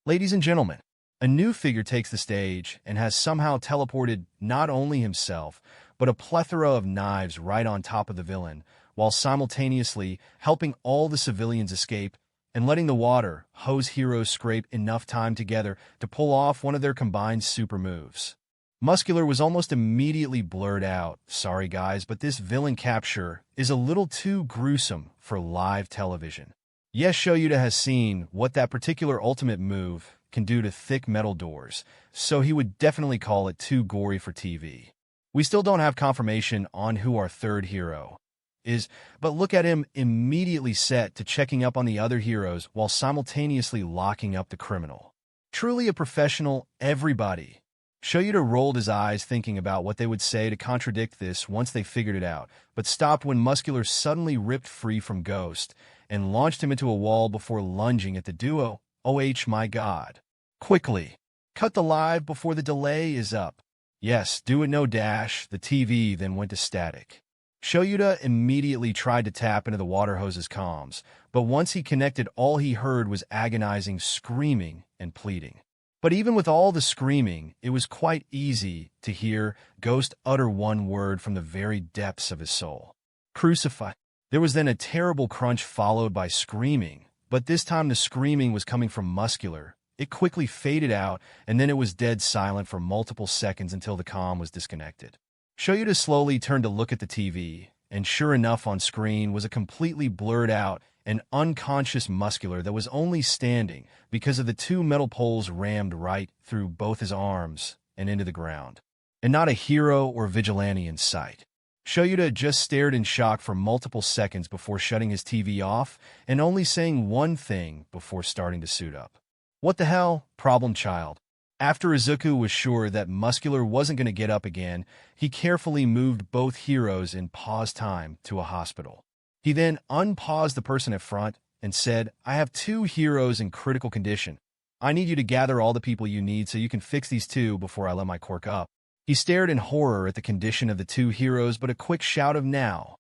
Ladies and gentlemen, a new figure takes the stage and has somehow teleported not only himself, but a plethora of knives right on top of the villain, while simultaneously helping all the civilians escape and letting the water hose heroes scrape enough time together to pull off one of their combined super moves. Muscular was almost immediately blurred out, "Sorry guys, but this villain capture is a little too gruesome for live television." Yes, Shoyuta has seen what that particular ultimate move can do to thick metal doors, so he would definitely call it too gory for TV. We still don't have confirmation on who our third hero is, but look at him immediately set to checking up on the other heroes while simultaneously locking up the criminal. Truly a professional, everybody. Shoyuta rolled his eyes thinking about what they would say to contradict this once they figured it out, but stopped when Muscular suddenly ripped free from Ghost and launched him into a wall before lunging at the duo. OH my god. Quickly. Cut the live before the delay is up. Yes, do it no dash. The TV then went to static. Shoyuta immediately tried to tap into the water hose's comms, but once he connected, all he heard was agonizing screaming and pleading. But even with all the screaming, it was quite easy to hear Ghost utter one word from the very depths of his soul. "Crucify." There was then a terrible crunch followed by screaming, but this time the screaming was coming from Muscular. It quickly faded out, and then it was dead silent for multiple seconds until the comm was disconnected. Shoyuta slowly turned to look at the TV, and sure enough on screen was a completely blurred out and unconscious Muscular that was only standing because of the two metal poles rammed right through both his arms and into the ground, and not a hero or vigilante in sight. Shoyuta just stared in shock for multiple seconds before shutting his TV off and only saying one thing before starting to suit up. "What the hell, problem child?" After Izuku was sure that Muscular wasn't going to get up again, he carefully moved both heroes in pause time to a hospital. He then unpaused the person at front and said, "I have two heroes in critical condition. I need you to gather all the people you need so you can fix these two before I let my Quirk up." He stared in horror at the condition of the two heroes, but a quick shout of "now,"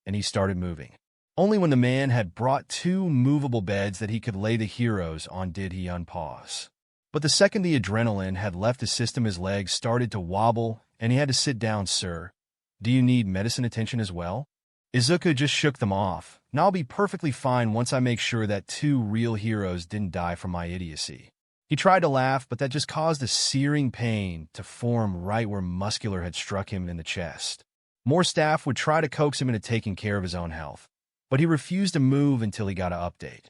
and he started moving. Only when the man had brought two movable beds that he could lay the heroes on did he unpause. But the second the adrenaline had left his system, his legs started to wobble, and he had to sit down. "Sir, do you need medicine attention as well?" Izuku just shook them off. "And I'll be perfectly fine once I make sure that two real heroes didn't die from my idiocy." He tried to laugh, but that just caused a searing pain to form right where Muscular had struck him in the chest. More staff would try to coax him into taking care of his own health, but he refused to move until he got an update.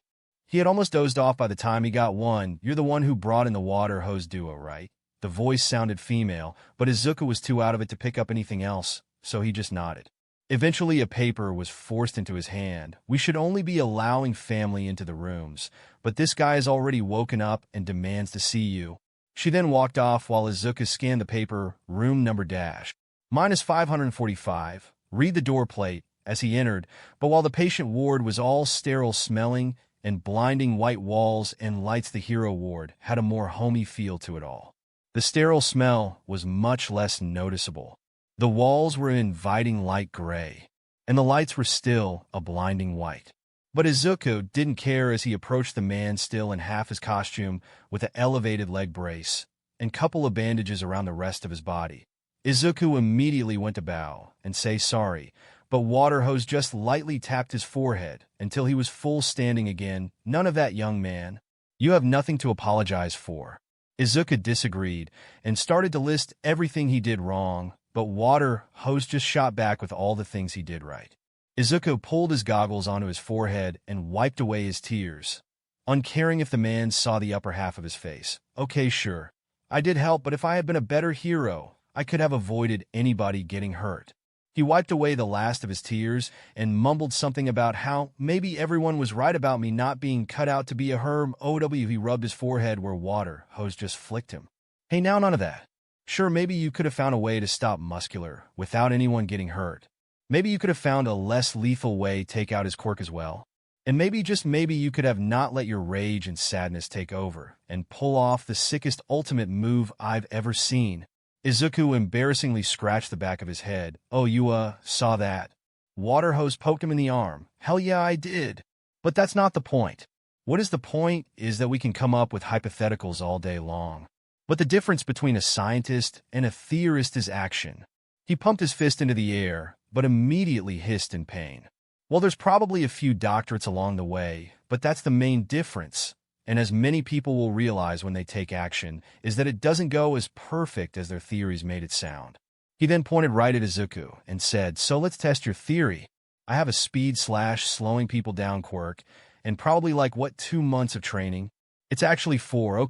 He had almost dozed off by the time he got one. "You're the one who brought in the water hose duo, right?" The voice sounded female, but Izuku was too out of it to pick up anything else, so he just nodded. Eventually, a paper was forced into his hand. "We should only be allowing family into the rooms, but this guy is already woken up and demands to see you." She then walked off while Izuku scanned the paper. "Room number dash -545. Read the door plate," as he entered, but while the patient ward was all sterile smelling and blinding white walls and lights, the hero ward had a more homey feel to it all. The sterile smell was much less noticeable. The walls were an inviting light gray, and the lights were still a blinding white. But Izuku didn't care as he approached the man still in half his costume with an elevated leg brace and couple of bandages around the rest of his body. Izuku immediately went to bow and say sorry, but water hose just lightly tapped his forehead until he was full standing again. "None of that, young man. You have nothing to apologize for." Izuku disagreed and started to list everything he did wrong, but water hose just shot back with all the things he did right. Izuku pulled his goggles onto his forehead and wiped away his tears, uncaring if the man saw the upper half of his face. "Okay, sure. I did help, but if I had been a better hero, I could have avoided anybody getting hurt." He wiped away the last of his tears and mumbled something about how maybe everyone was right about me not being cut out to be a herb. He rubbed his forehead where water hose just flicked him. "Hey, now none of that. Sure, maybe you could have found a way to stop Muscular without anyone getting hurt. Maybe you could have found a less lethal way to take out his Quirk as well. And maybe, just maybe, you could have not let your rage and sadness take over and pull off the sickest ultimate move I've ever seen. Izuku embarrassingly scratched the back of his head. Oh, you, saw that? Water hose poked him in the arm. Hell yeah, I did. But that's not the point. What is the point is that we can come up with hypotheticals all day long. But the difference between a scientist and a theorist is action. He pumped his fist into the air, but immediately hissed in pain. Well, there's probably a few doctorates along the way, but that's the main difference. And as many people will realize when they take action, is that it doesn't go as perfect as their theories made it sound. He then pointed right at Izuku and said, so let's test your theory. I have a speed/slowing people down quirk, and probably 2 months of training? It's actually 4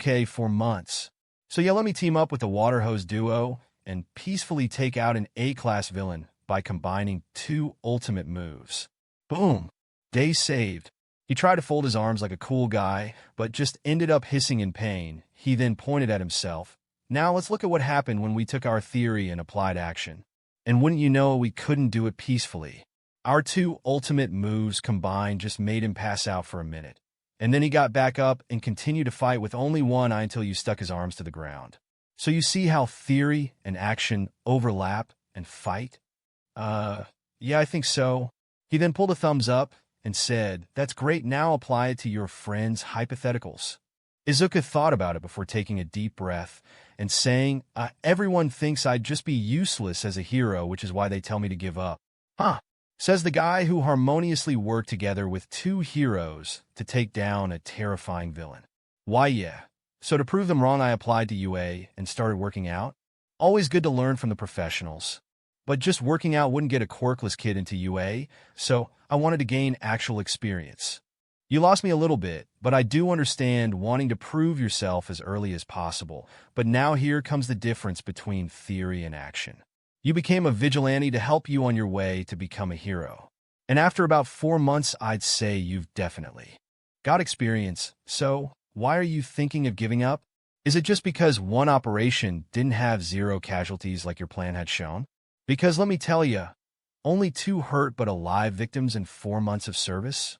months. So yeah, let me team up with the water hose duo and peacefully take out an A-class villain by combining 2 ultimate moves. Boom! Day saved. He tried to fold his arms like a cool guy, but just ended up hissing in pain. He then pointed at himself. Now let's look at what happened when we took our theory and applied action. And wouldn't you know, we couldn't do it peacefully. Our 2 ultimate moves combined just made him pass out for a minute. And then he got back up and continued to fight with only one eye until you stuck his arms to the ground. So you see how theory and action overlap and fight? Yeah, I think so. He then pulled a thumbs up and said, that's great, now apply it to your friend's hypotheticals. Izuku thought about it before taking a deep breath and saying, everyone thinks I'd just be useless as a hero, which is why they tell me to give up. Huh, says the guy who harmoniously worked together with 2 heroes to take down a terrifying villain. Why, yeah. So to prove them wrong, I applied to UA and started working out. Always good to learn from the professionals. But just working out wouldn't get a quirkless kid into UA, so I wanted to gain actual experience. You lost me a little bit, but I do understand wanting to prove yourself as early as possible. But now here comes the difference between theory and action. You became a vigilante to help you on your way to become a hero. And after about 4 months, I'd say you've definitely got experience. So why are you thinking of giving up? Is it just because one operation didn't have 0 casualties like your plan had shown? Because let me tell you, only 2 hurt but alive victims in 4 months of service?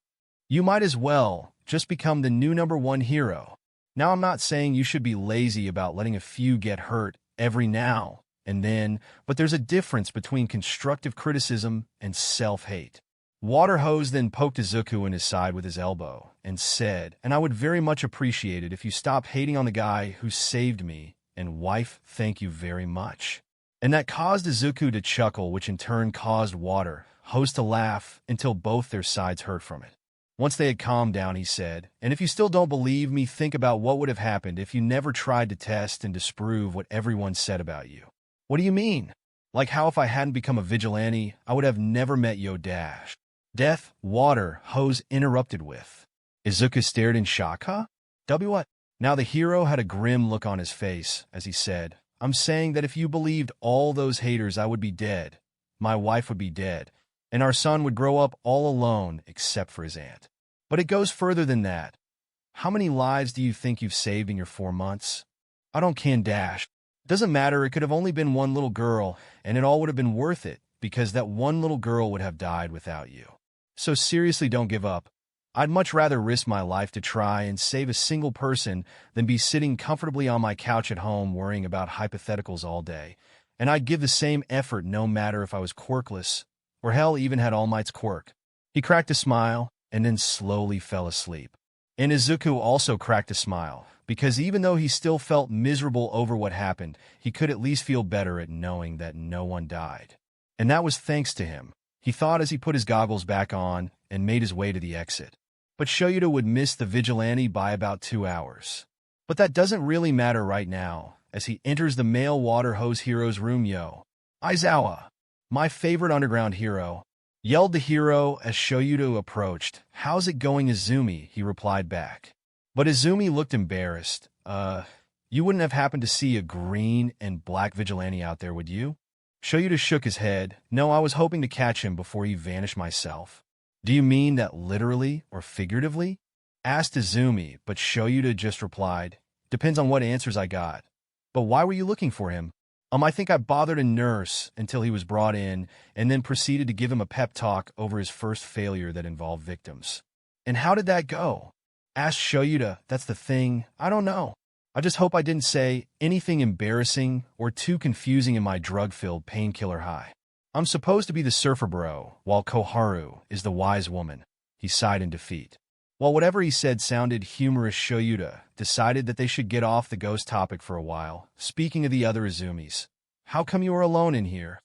You might as well just become the new #1 hero. Now, I'm not saying you should be lazy about letting a few get hurt every now and then, but there's a difference between constructive criticism and self-hate. Water Hose then poked Izuku in his side with his elbow and said, and I would very much appreciate it if you stop hating on the guy who saved me, and wife, thank you very much. And that caused Izuku to chuckle, which in turn caused Water Hose to laugh until both their sides hurt from it. Once they had calmed down, he said, and if you still don't believe me, think about what would have happened if you never tried to test and disprove what everyone said about you. What do you mean? Like how if I hadn't become a vigilante, I would have never met Yo Dash. Death, Water Hose interrupted with. Izuku stared in shock, huh? W what? Now the hero had a grim look on his face as he said, I'm saying that if you believed all those haters, I would be dead. My wife would be dead. And our son would grow up all alone except for his aunt. But it goes further than that. How many lives do you think you've saved in your 4 months? I don't can dash. Doesn't matter, it could have only been one little girl, and it all would have been worth it, because that one little girl would have died without you. So seriously, don't give up. I'd much rather risk my life to try and save a single person than be sitting comfortably on my couch at home worrying about hypotheticals all day. And I'd give the same effort no matter if I was quirkless, or hell, even had All Might's quirk. He cracked a smile, and then slowly fell asleep. And Izuku also cracked a smile, because even though he still felt miserable over what happened, he could at least feel better at knowing that no one died. And that was thanks to him, he thought as he put his goggles back on and made his way to the exit. But Shoyuta would miss the vigilante by about 2 hours. But that doesn't really matter right now, as he enters the male water hose hero's room. Yo, Aizawa, my favorite underground hero, yelled the hero as Shoyuta approached. How's it going, Izumi? He replied back. But Izumi looked embarrassed. You wouldn't have happened to see a green and black vigilante out there, would you? Shoyuta shook his head. No, I was hoping to catch him before he vanished myself. Do you mean that literally or figuratively? Asked Izumi, but Shoyuta just replied, depends on what answers I got. But why were you looking for him? I think I bothered a nurse until he was brought in and then proceeded to give him a pep talk over his first failure that involved victims. And how did that go? Asked Shoyuta. That's the thing. I don't know. I just hope I didn't say anything embarrassing or too confusing in my drug-filled painkiller high. I'm supposed to be the surfer bro, while Koharu is the wise woman. He sighed in defeat. While whatever he said sounded humorous, Shoyuta decided that they should get off the ghost topic for a while. Speaking of the other Izumis, how come you are alone in here?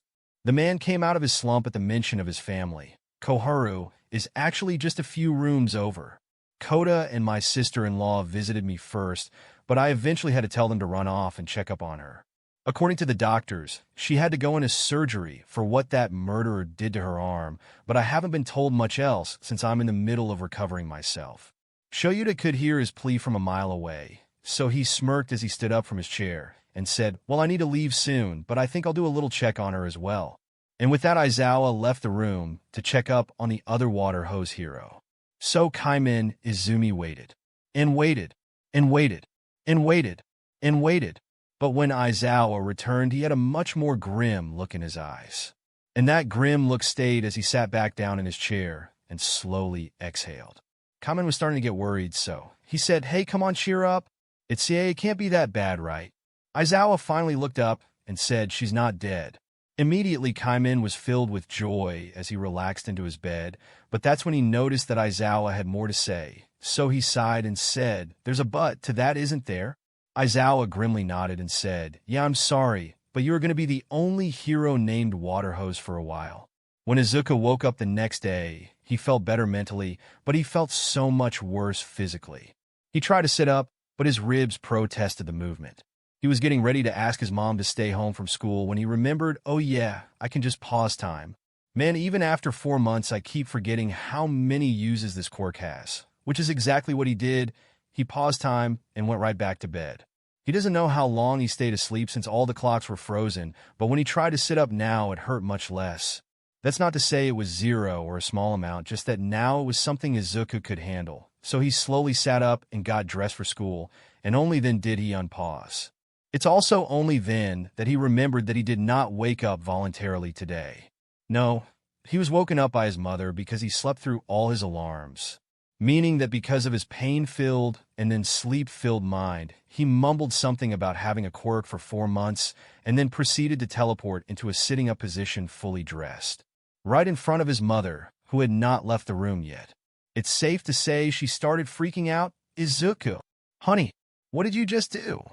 The man came out of his slump at the mention of his family. Koharu is actually just a few rooms over. Koda and my sister-in-law visited me first, but I eventually had to tell them to run off and check up on her. According to the doctors, she had to go into surgery for what that murderer did to her arm, but I haven't been told much else since I'm in the middle of recovering myself. Shoyuta could hear his plea from a mile away, so he smirked as he stood up from his chair and said, "Well, I need to leave soon, but I think I'll do a little check on her as well." And with that, Aizawa left the room to check up on the other water hose hero. So Kaiman Izumi waited, and waited, and waited, and waited, and waited. But when Aizawa returned, he had a much more grim look in his eyes. And that grim look stayed as he sat back down in his chair and slowly exhaled. Kaiman was starting to get worried, so he said, "Hey, come on, cheer up. It can't be that bad, right?" Aizawa finally looked up and said, "She's not dead." Immediately, Kaiman was filled with joy as he relaxed into his bed, but that's when he noticed that Aizawa had more to say. So he sighed and said, "There's a but to that, isn't there?" Aizawa grimly nodded and said, "Yeah, I'm sorry, but you're going to be the only hero named Water Hose for a while." When Izuku woke up the next day, he felt better mentally, but he felt so much worse physically. He tried to sit up, but his ribs protested the movement. He was getting ready to ask his mom to stay home from school when he remembered, "Oh yeah, I can just pause time. Man, even after 4 months, I keep forgetting how many uses this quirk has." Which is exactly what he did. He paused time and went right back to bed. He doesn't know how long he stayed asleep since all the clocks were frozen, but when he tried to sit up now, it hurt much less. That's not to say it was zero or a small amount, just that now it was something Izuku could handle. So he slowly sat up and got dressed for school, and only then did he unpause. It's also only then that he remembered that he did not wake up voluntarily today. No, he was woken up by his mother because he slept through all his alarms. Meaning that because of his pain-filled and then sleep-filled mind, he mumbled something about having a quirk for 4 months and then proceeded to teleport into a sitting-up position fully dressed. Right in front of his mother, who had not left the room yet. It's safe to say she started freaking out. "Izuku, honey, what did you just do?"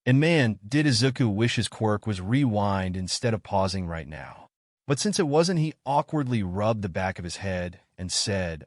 And man, did Izuku wish his quirk was rewind instead of pausing right now. But since it wasn't, he awkwardly rubbed the back of his head and said,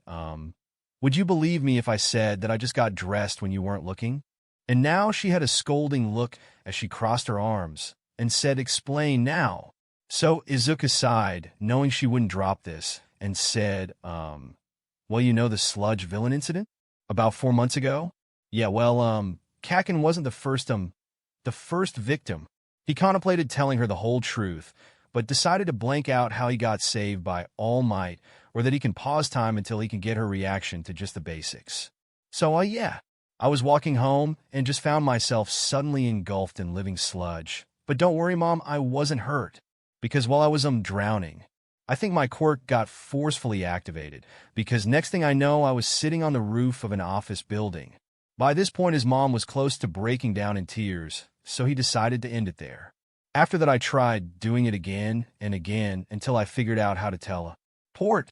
"Would you believe me if I said that I just got dressed when you weren't looking?" And now she had a scolding look as she crossed her arms and said, "Explain now." So Izuku sighed, knowing she wouldn't drop this, and said, "Well, you know the sludge villain incident? About 4 months ago? Yeah, well, Kakin wasn't the first victim." He contemplated telling her the whole truth, but decided to blank out how he got saved by All Might, or that he can pause time until he can get her reaction to just the basics. So, yeah, I was walking home and just found myself suddenly engulfed in living sludge. But don't worry, Mom, I wasn't hurt. Because while I was drowning, I think my quirk got forcefully activated, because next thing I know, I was sitting on the roof of an office building. By this point, his mom was close to breaking down in tears, so he decided to end it there. After that, I tried doing it again and again until I figured out how to tell her. "Port,"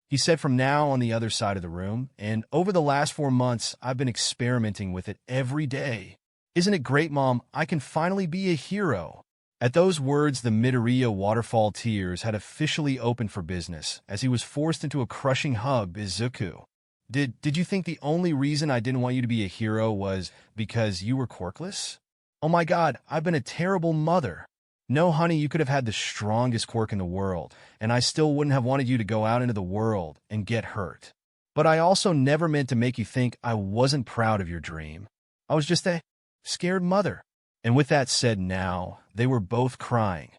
he said from now on the other side of the room, and over the last 4 months, I've been experimenting with it every day. "Isn't it great, Mom? I can finally be a hero." At those words, the Midoriya waterfall tears had officially opened for business, as he was forced into a crushing hug. "Izuku, did you think the only reason I didn't want you to be a hero was because you were quirkless? Oh my God, I've been a terrible mother. No, honey, you could have had the strongest quirk in the world, and I still wouldn't have wanted you to go out into the world and get hurt. But I also never meant to make you think I wasn't proud of your dream. I was just a scared mother." And with that said, now they were both crying.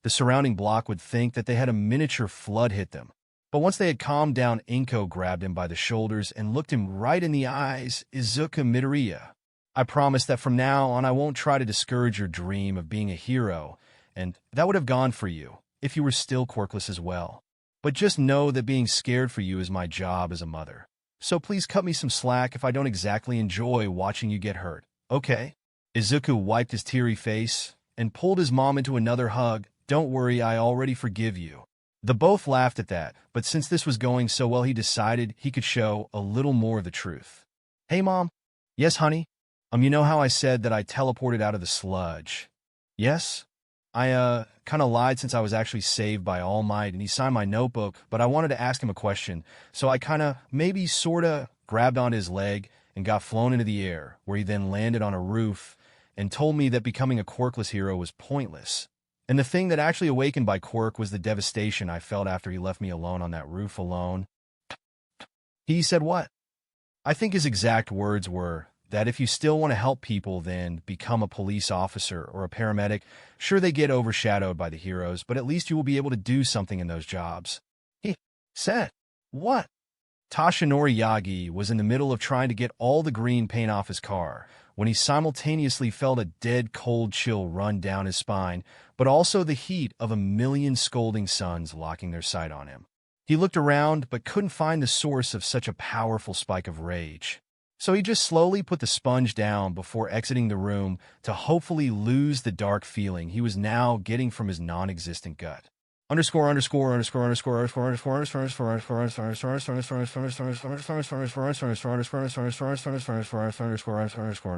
The surrounding block would think that they had a miniature flood hit them. But once they had calmed down, Inko grabbed him by the shoulders and looked him right in the eyes. "Izuku Midoriya, I promise that from now on I won't try to discourage your dream of being a hero, and that would have gone for you if you were still quirkless as well. But just know that being scared for you is my job as a mother. So please cut me some slack if I don't exactly enjoy watching you get hurt, okay? Izuku wiped his teary face and pulled his mom into another hug. Don't worry, I already forgive you. The both laughed at that, but since this was going so well, he decided he could show a little more of the truth. Hey, Mom. Yes, honey? You know how I said that I teleported out of the sludge? Yes? I kind of lied since I was actually saved by All Might, and he signed my notebook, but I wanted to ask him a question, so I kind of, maybe sorta, grabbed onto his leg and got flown into the air, where he then landed on a roof and told me that becoming a quirkless hero was pointless. And the thing that actually awakened by Quirk was the devastation I felt after he left me alone on that roof alone. He said what? I think his exact words were that if you still want to help people, then become a police officer or a paramedic. Sure, they get overshadowed by the heroes, but at least you will be able to do something in those jobs. He said, what? Toshinori Yagi was in the middle of trying to get all the green paint off his car when he simultaneously felt a dead cold chill run down his spine, but also the heat of a million scolding suns locking their sight on him. He looked around but couldn't find the source of such a powerful spike of rage. So he just slowly put the sponge down before exiting the room to hopefully lose the dark feeling he was now getting from his non-existent gut.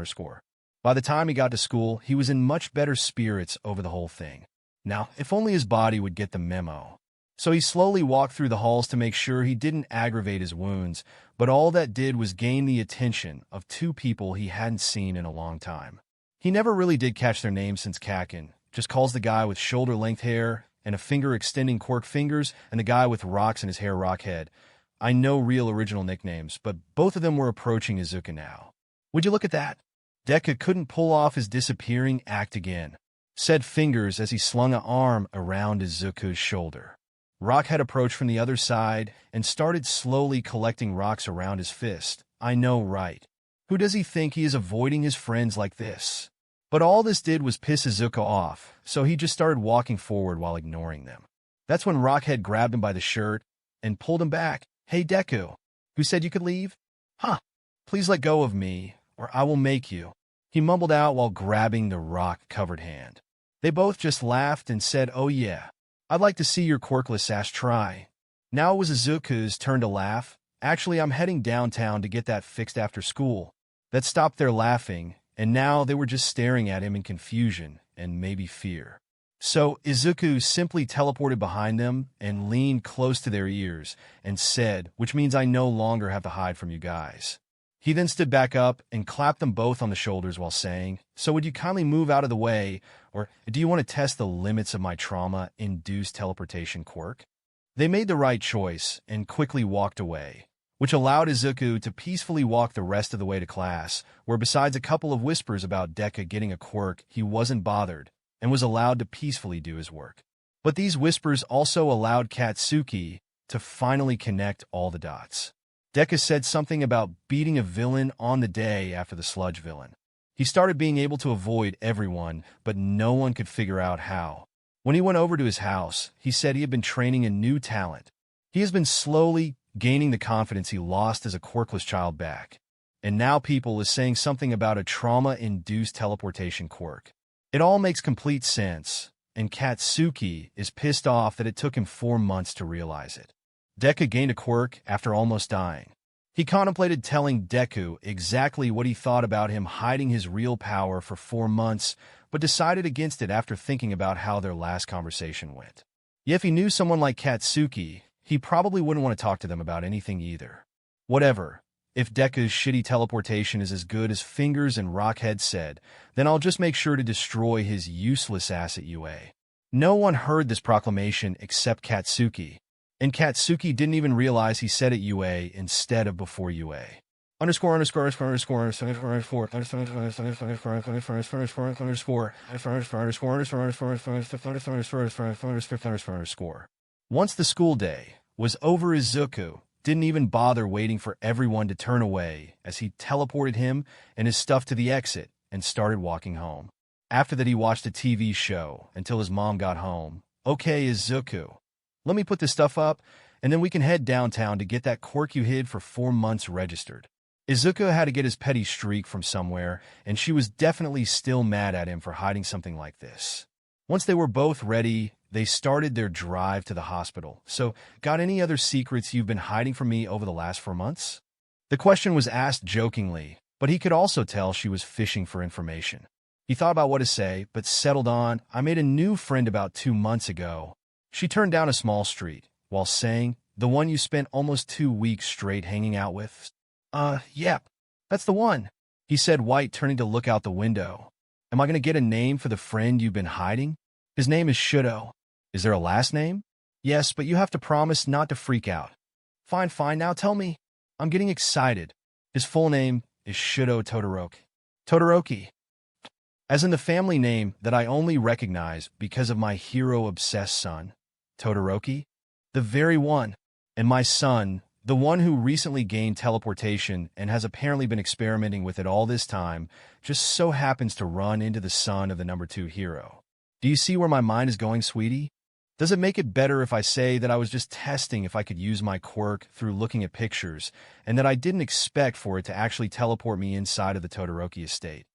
Score. By the time he got to school, he was in much better spirits over the whole thing. Now, if only his body would get the memo. So he slowly walked through the halls to make sure he didn't aggravate his wounds, but all that did was gain the attention of two people he hadn't seen in a long time. He never really did catch their names since Kakin, just calls the guy with shoulder-length hair and a finger-extending Quirk fingers, and the guy with rocks in his hair Rockhead. I know real original nicknames, but both of them were approaching Izuku now. Would you look at that? Deku couldn't pull off his disappearing act again, said Fingers as he slung an arm around Izuku's shoulder. Rockhead approached from the other side and started slowly collecting rocks around his fist. I know, right? Who does he think he is avoiding his friends like this? But all this did was piss Izuku off, so he just started walking forward while ignoring them. That's when Rockhead grabbed him by the shirt and pulled him back. Hey, Deku, who said you could leave? Huh. Please let go of me, or I will make you, he mumbled out while grabbing the rock-covered hand. They both just laughed and said, oh yeah, I'd like to see your quirkless ass try. Now it was Izuku's turn to laugh. Actually, I'm heading downtown to get that fixed after school. That stopped their laughing, and now they were just staring at him in confusion and maybe fear. So Izuku simply teleported behind them and leaned close to their ears and said, which means I no longer have to hide from you guys. He then stood back up and clapped them both on the shoulders while saying, so would you kindly move out of the way, or do you want to test the limits of my trauma-induced teleportation quirk? They made the right choice and quickly walked away, which allowed Izuku to peacefully walk the rest of the way to class, where besides a couple of whispers about Deku getting a quirk, he wasn't bothered and was allowed to peacefully do his work. But these whispers also allowed Katsuki to finally connect all the dots. Deku said something about beating a villain on the day after the sludge villain. He started being able to avoid everyone, but no one could figure out how. When he went over to his house, he said he had been training a new talent. He has been slowly gaining the confidence he lost as a quirkless child back. And now people is saying something about a trauma-induced teleportation quirk. It all makes complete sense, and Katsuki is pissed off that it took him 4 months to realize it. Deku gained a quirk after almost dying. He contemplated telling Deku exactly what he thought about him hiding his real power for 4 months, but decided against it after thinking about how their last conversation went. Yet if he knew someone like Katsuki, he probably wouldn't want to talk to them about anything either. Whatever. If Deku's shitty teleportation is as good as Fingers and Rockhead said, then I'll just make sure to destroy his useless ass at UA. No one heard this proclamation except Katsuki, and Katsuki didn't even realize he said it UA instead of before UA. Once the school day was over, Izuku didn't even bother waiting for everyone to turn away as he teleported him and his stuff to the exit and started walking home. After that, he watched a TV show until his mom got home. "Okay, Izuku, let me put this stuff up, and then we can head downtown to get that Quirk you hid for 4 months registered." Izuku had to get his petty streak from somewhere, and she was definitely still mad at him for hiding something like this. Once they were both ready, they started their drive to the hospital. "So, got any other secrets you've been hiding from me over the last 4 months?" The question was asked jokingly, but he could also tell she was fishing for information. He thought about what to say, but settled on, "I made a new friend about 2 months ago." She turned down a small street, while saying, "The one you spent almost 2 weeks straight hanging out with?" Yep, that's the one," he said, white, turning to look out the window. "Am I going to get a name for the friend you've been hiding?" "His name is Shudo." "Is there a last name?" "Yes, but you have to promise not to freak out." Fine, now tell me." "I'm getting excited." "His full name is Shudo Todoroki." "Todoroki. As in the family name that I only recognize because of my hero-obsessed son." "Todoroki?" "The very one. And my son, the one who recently gained teleportation and has apparently been experimenting with it all this time, just so happens to run into the son of the number 2 hero. Do you see where my mind is going, sweetie? Does it make it better if I say that I was just testing if I could use my quirk through looking at pictures, and that I didn't expect for it to actually teleport me inside of the Todoroki estate?"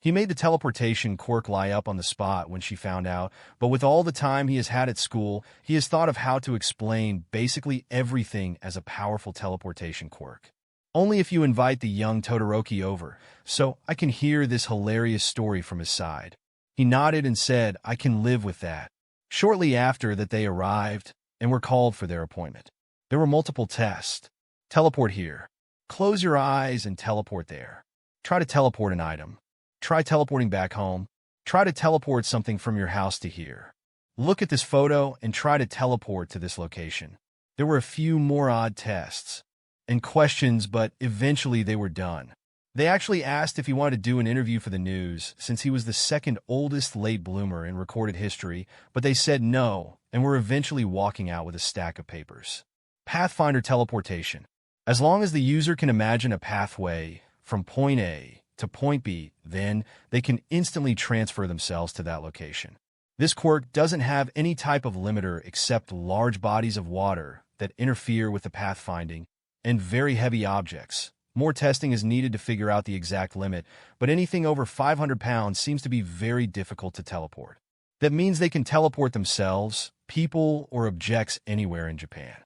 He made the teleportation quirk lie up on the spot when she found out, but with all the time he has had at school, he has thought of how to explain basically everything as a powerful teleportation quirk. "Only if you invite the young Todoroki over, so I can hear this hilarious story from his side." He nodded and said, "I can live with that." Shortly after that, they arrived and were called for their appointment. There were multiple tests. Teleport here. Close your eyes and teleport there. Try to teleport an item. Try teleporting back home. Try to teleport something from your house to here. Look at this photo and try to teleport to this location. There were a few more odd tests and questions, but eventually they were done. They actually asked if he wanted to do an interview for the news, since he was the second oldest late bloomer in recorded history, but they said no, and were eventually walking out with a stack of papers. Pathfinder teleportation. As long as the user can imagine a pathway from point A to point B, then they can instantly transfer themselves to that location. This quirk doesn't have any type of limiter except large bodies of water that interfere with the pathfinding and very heavy objects. More testing is needed to figure out the exact limit, but anything over 500 pounds seems to be very difficult to teleport. That means they can teleport themselves, people, or objects anywhere in Japan.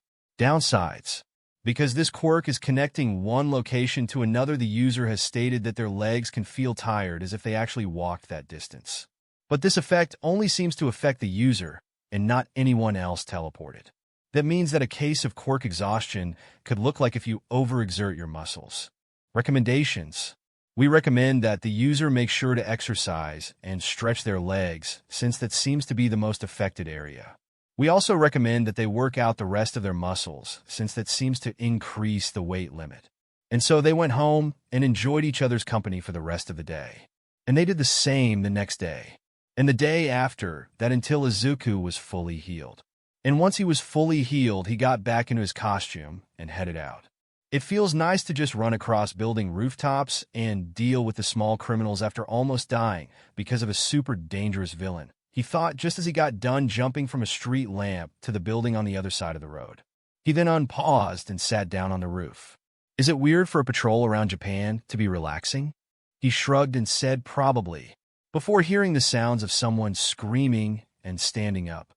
Downsides. Because this quirk is connecting one location to another, the user has stated that their legs can feel tired as if they actually walked that distance. But this effect only seems to affect the user and not anyone else teleported. That means that a case of quirk exhaustion could look like if you overexert your muscles. Recommendations. We recommend that the user make sure to exercise and stretch their legs, since that seems to be the most affected area. We also recommend that they work out the rest of their muscles, since that seems to increase the weight limit. And so they went home and enjoyed each other's company for the rest of the day. And they did the same the next day, and the day after that, until Izuku was fully healed. And once he was fully healed, he got back into his costume and headed out. It feels nice to just run across building rooftops and deal with the small criminals after almost dying because of a super dangerous villain, he thought just as he got done jumping from a street lamp to the building on the other side of the road. He then unpaused and sat down on the roof. Is it weird for a patrol around Japan to be relaxing? He shrugged and said probably, before hearing the sounds of someone screaming and standing up.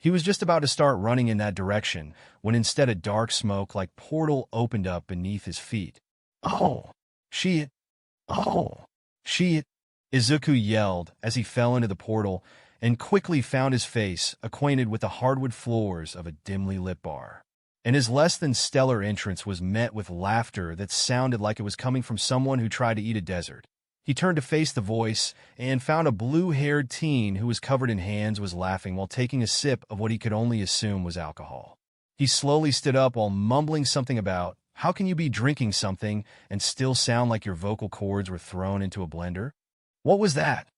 He was just about to start running in that direction when instead a dark smoke-like portal opened up beneath his feet. "Oh, shit! Oh, shit!" Izuku yelled as he fell into the portal and quickly found his face acquainted with the hardwood floors of a dimly lit bar. And his less-than-stellar entrance was met with laughter that sounded like it was coming from someone who tried to eat a desert. He turned to face the voice and found a blue-haired teen who was covered in hands was laughing while taking a sip of what he could only assume was alcohol. He slowly stood up while mumbling something about, "How can you be drinking something and still sound like your vocal cords were thrown into a blender?" "What was that?"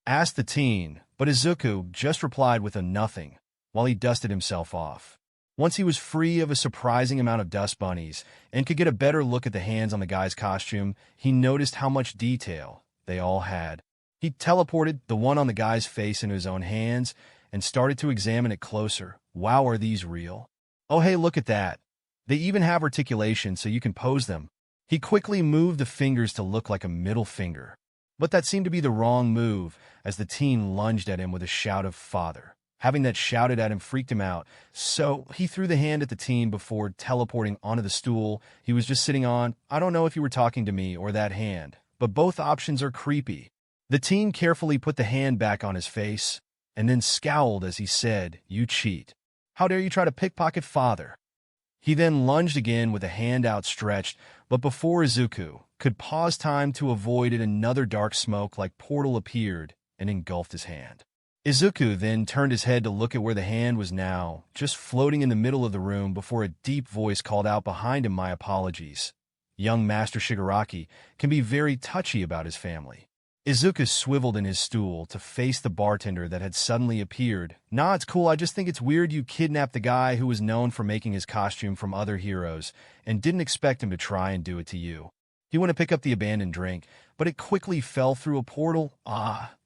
asked the teen, but Izuku just replied with a nothing while he dusted himself off. Once he was free of a surprising amount of dust bunnies and could get a better look at the hands on the guy's costume, he noticed how much detail they all had. He teleported the one on the guy's face into his own hands and started to examine it closer. Wow, are these real? Oh, hey, look at that. They even have articulation so you can pose them. He quickly moved the fingers to look like a middle finger. But that seemed to be the wrong move, as the teen lunged at him with a shout of "Father." Having that shouted at him freaked him out, so he threw the hand at the teen before teleporting onto the stool he was just sitting on. I don't know if you were talking to me or that hand, but both options are creepy. The teen carefully put the hand back on his face, and then scowled as he said, "You cheat. How dare you try to pickpocket Father?" He then lunged again with a hand outstretched, but before Izuku could pause time to avoid it, another dark smoke-like portal appeared and engulfed his hand. Izuku then turned his head to look at where the hand was now, just floating in the middle of the room before a deep voice called out behind him, "My apologies. Young Master Shigaraki can be very touchy about his family." Izuku swiveled in his stool to face the bartender that had suddenly appeared. "Nah, it's cool. I just think it's weird you kidnapped the guy who was known for making his costume from other heroes and didn't expect him to try and do it to you." He went to pick up the abandoned drink, but it quickly fell through a portal.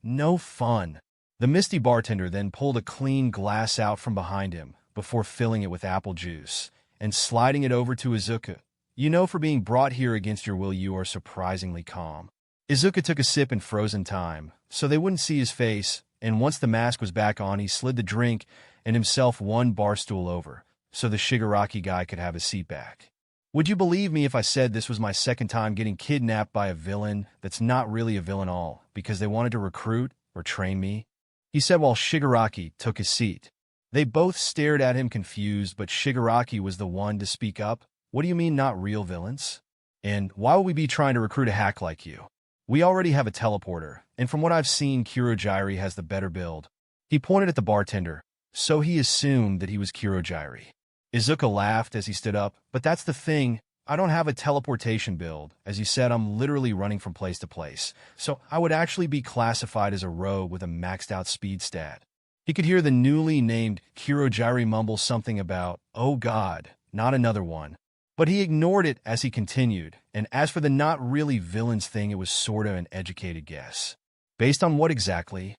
No fun. The misty bartender then pulled a clean glass out from behind him before filling it with apple juice and sliding it over to Izuku. "You know, for being brought here against your will, you are surprisingly calm." Izuku took a sip in frozen time, so they wouldn't see his face, and once the mask was back on, he slid the drink and himself one bar stool over, so the Shigaraki guy could have his seat back. "Would you believe me if I said this was my second time getting kidnapped by a villain that's not really a villain at all, because they wanted to recruit or train me?" he said while Shigaraki took his seat. They both stared at him confused, but Shigaraki was the one to speak up. "What do you mean not real villains? And why would we be trying to recruit a hack like you? We already have a teleporter, and from what I've seen, Kurogiri has the better build." He pointed at the bartender, so he assumed that he was Kurogiri. Izuku laughed as he stood up, "But that's the thing. I don't have a teleportation build. As you said, I'm literally running from place to place, so I would actually be classified as a rogue with a maxed out speed stat." He could hear the newly named Kurogiri mumble something about, "Oh God, not another one." But he ignored it as he continued, and as for the not really villains thing, it was sorta an educated guess. "Based on what exactly?"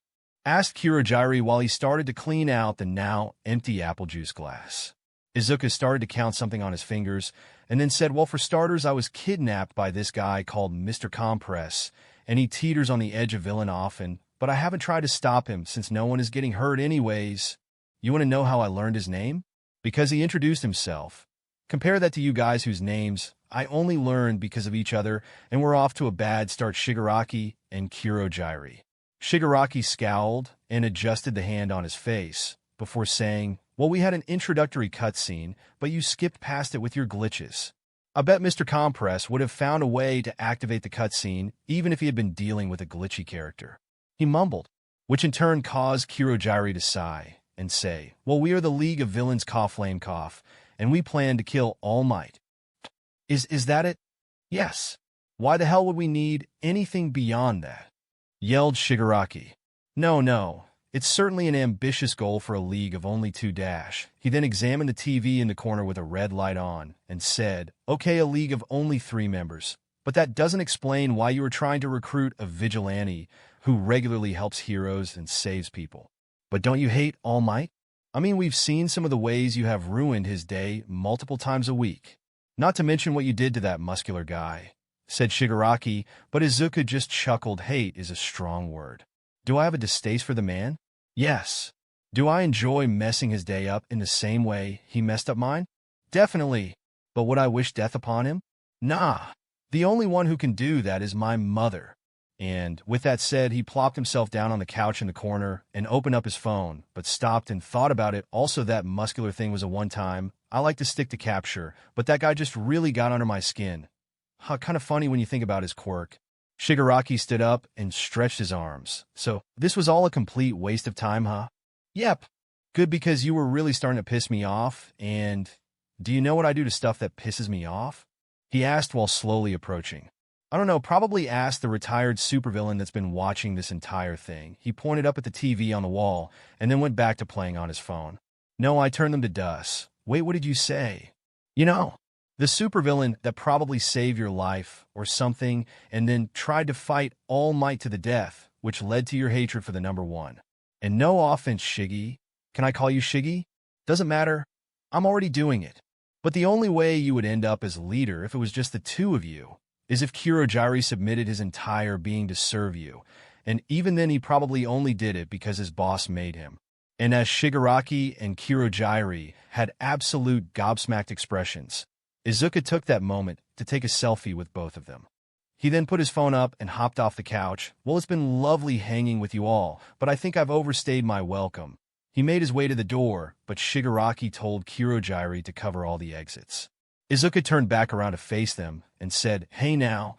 asked Kurogiri while he started to clean out the now empty apple juice glass. Izuku started to count something on his fingers, and then said, "Well, for starters, I was kidnapped by this guy called Mr. Compress, and he teeters on the edge of villain often, but I haven't tried to stop him since no one is getting hurt anyways." "You want to know how I learned his name?" "Because he introduced himself. Compare that to you guys whose names I only learned because of each other, and we're off to a bad start." Shigaraki and Kurogiri. Shigaraki scowled and adjusted the hand on his face before saying, "Well, we had an introductory cutscene, but you skipped past it with your glitches. I bet Mr. Compress would have found a way to activate the cutscene even if he had been dealing with a glitchy character." He mumbled, which in turn caused Kurogiri to sigh and say, "Well, we are the League of Villains Cough Flame Cough, and we plan to kill All Might." Is that it?" "Yes. Why the hell would we need anything beyond that?" yelled Shigaraki. No. It's certainly an ambitious goal for a league of only two dash." He then examined the TV in the corner with a red light on and said, "Okay, a league of only 3 members. But that doesn't explain why you were trying to recruit a vigilante who regularly helps heroes and saves people. But don't you hate All Might? I mean, we've seen some of the ways you have ruined his day multiple times a week. Not to mention what you did to that muscular guy," said Shigaraki, but Izuku just chuckled. "Hate is a strong word. Do I have a distaste for the man? Yes. Do I enjoy messing his day up in the same way he messed up mine? Definitely. But would I wish death upon him? Nah. The only one who can do that is my mother." And with that said, he plopped himself down on the couch in the corner and opened up his phone, but stopped and thought about it. Also, that muscular thing was a one-time. I like to stick to capture, but that guy just really got under my skin. Kind of funny when you think about his quirk. Shigaraki stood up and stretched his arms. "So, this was all a complete waste of time, huh?" "Yep. Good, because you were really starting to piss me off, and do you know what I do to stuff that pisses me off?" he asked while slowly approaching. "I don't know, probably ask the retired supervillain that's been watching this entire thing." He pointed up at the TV on the wall and then went back to playing on his phone. "No, I turn them to dust. Wait, what did you say? You know, the supervillain that probably saved your life or something and then tried to fight All Might to the death, which led to your hatred for the number one. And no offense, Shiggy. Can I call you Shiggy? Doesn't matter. I'm already doing it. But the only way you would end up as leader if it was just the two of you is if Kurogiri submitted his entire being to serve you, and even then he probably only did it because his boss made him. And as Shigaraki and Kurogiri had absolute gobsmacked expressions, Izuku took that moment to take a selfie with both of them. He then put his phone up and hopped off the couch. Well, it's been lovely hanging with you all, but I think I've overstayed my welcome. He made his way to the door, but Shigaraki told Kurogiri to cover all the exits. Izuku turned back around to face them and said, "Hey now,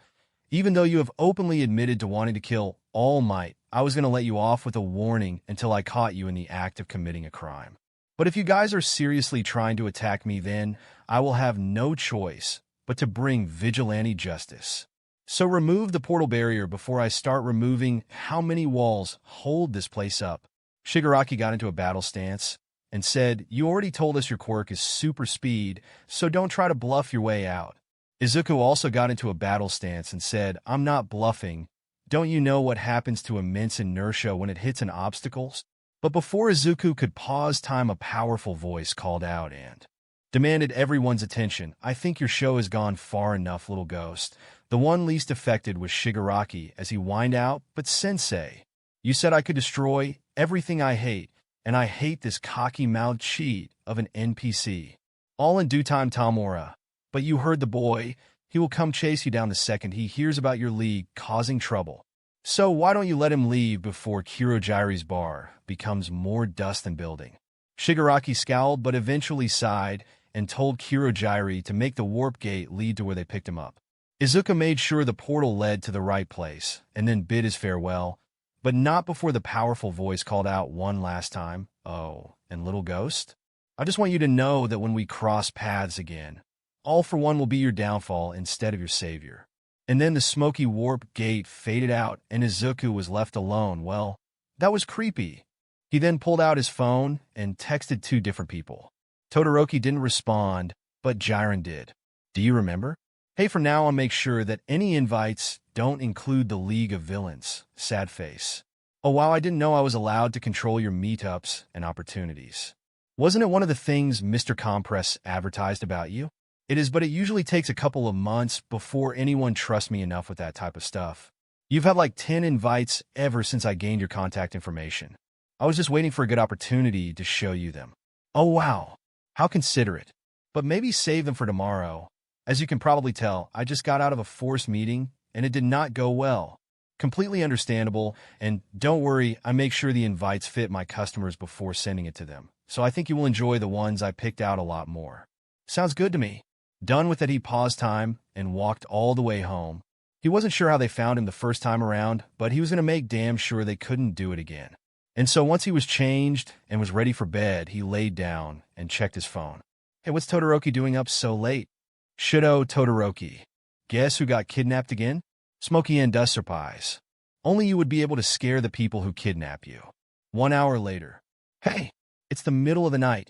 even though you have openly admitted to wanting to kill All Might, I was going to let you off with a warning until I caught you in the act of committing a crime. But if you guys are seriously trying to attack me, then I will have no choice but to bring vigilante justice. So remove the portal barrier before I start removing how many walls hold this place up." Shigaraki got into a battle stance and said, "You already told us your quirk is super speed, so don't try to bluff your way out." Izuku also got into a battle stance and said, "I'm not bluffing. Don't you know what happens to immense inertia when it hits an obstacle?" But before Izuku could pause time, a powerful voice called out and demanded everyone's attention. "I think your show has gone far enough, little ghost." The one least affected was Shigaraki as he whined out, "But sensei, you said I could destroy everything I hate, and I hate this cocky-mouthed cheat of an NPC. All in due time, Tamura. But you heard the boy. He will come chase you down the second he hears about your league causing trouble. So why don't you let him leave before Kurogiri's bar becomes more dust than building?" Shigaraki scowled but eventually sighed and told Kurogiri to make the warp gate lead to where they picked him up. Izuku made sure the portal led to the right place and then bid his farewell, but not before the powerful voice called out one last time, "Oh, and little ghost? I just want you to know that when we cross paths again, All for One will be your downfall instead of your savior." And then the smoky warp gate faded out and Izuku was left alone. Well, that was creepy. He then pulled out his phone and texted two different people. Todoroki didn't respond, but Jiren did. "Do you remember? Hey, for now I'll make sure that any invites don't include the League of Villains. Sad face. Oh wow, I didn't know I was allowed to control your meetups and opportunities. Wasn't it one of the things Mr. Compress advertised about you? It is, but it usually takes a couple of months before anyone trusts me enough with that type of stuff. You've had like 10 invites ever since I gained your contact information. I was just waiting for a good opportunity to show you them." Oh wow, how considerate. But maybe save them for tomorrow. As you can probably tell, I just got out of a forced meeting and it did not go well. Completely understandable, and don't worry, I make sure the invites fit my customers before sending it to them. So I think you will enjoy the ones I picked out a lot more. Sounds good to me. Done with it, he paused time and walked all the way home. He wasn't sure how they found him the first time around, but he was going to make damn sure they couldn't do it again. And so once he was changed and was ready for bed, he laid down and checked his phone. Hey, what's Todoroki doing up so late? Shido Todoroki. Guess who got kidnapped again? Smokey and Dust Surprise. Only you would be able to scare the people who kidnap you. 1 hour later. Hey, it's the middle of the night.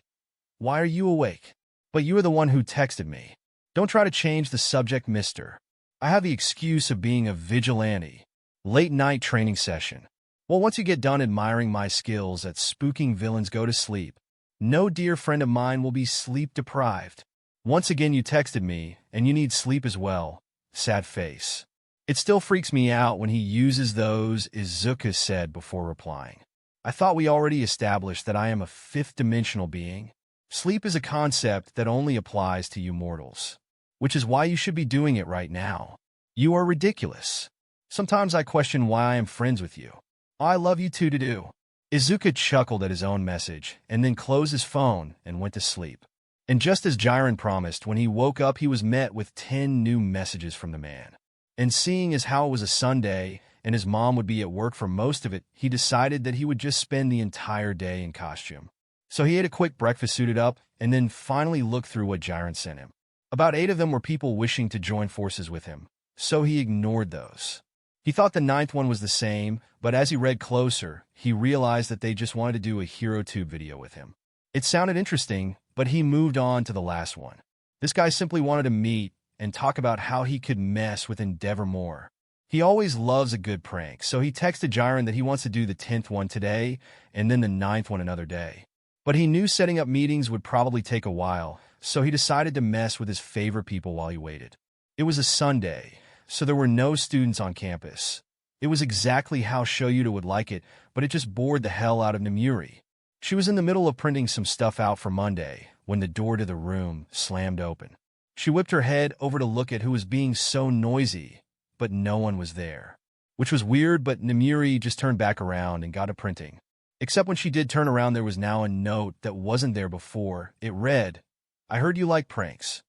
Why are you awake? But you are the one who texted me. Don't try to change the subject, mister. I have the excuse of being a vigilante. Late night training session. Well, once you get done admiring my skills at spooking villains, go to sleep. No dear friend of mine will be sleep deprived. Once again you texted me, and you need sleep as well. Sad face. It still freaks me out when he uses those, Izuku said before replying. I thought we already established that I am a fifth-dimensional being. Sleep is a concept that only applies to you mortals, which is why you should be doing it right now. You are ridiculous. Sometimes I question why I am friends with you. I love you too to do. Izuku chuckled at his own message and then closed his phone and went to sleep. And just as Jiren promised, when he woke up he was met with 10 new messages from the man. And seeing as how it was a Sunday and his mom would be at work for most of it, he decided that he would just spend the entire day in costume. So he ate a quick breakfast, suited up, and then finally looked through what Jiren sent him. About 8 of them were people wishing to join forces with him, so he ignored those. He thought the 9th one was the same, but as he read closer, he realized that they just wanted to do a HeroTube video with him. It sounded interesting, but he moved on to the last one. This guy simply wanted to meet and talk about how he could mess with Endeavor more. He always loves a good prank, so he texted Jiren that he wants to do the 10th one today and then the 9th one another day. But he knew setting up meetings would probably take a while, so he decided to mess with his favorite people while he waited. It was a Sunday, so there were no students on campus. It was exactly how Shoyuta would like it, but it just bored the hell out of Nemuri. She was in the middle of printing some stuff out for Monday when the door to the room slammed open. She whipped her head over to look at who was being so noisy, but no one was there. Which was weird, but Nemuri just turned back around and got to printing. Except when she did turn around, there was now a note that wasn't there before. It read, "I heard you like pranks,"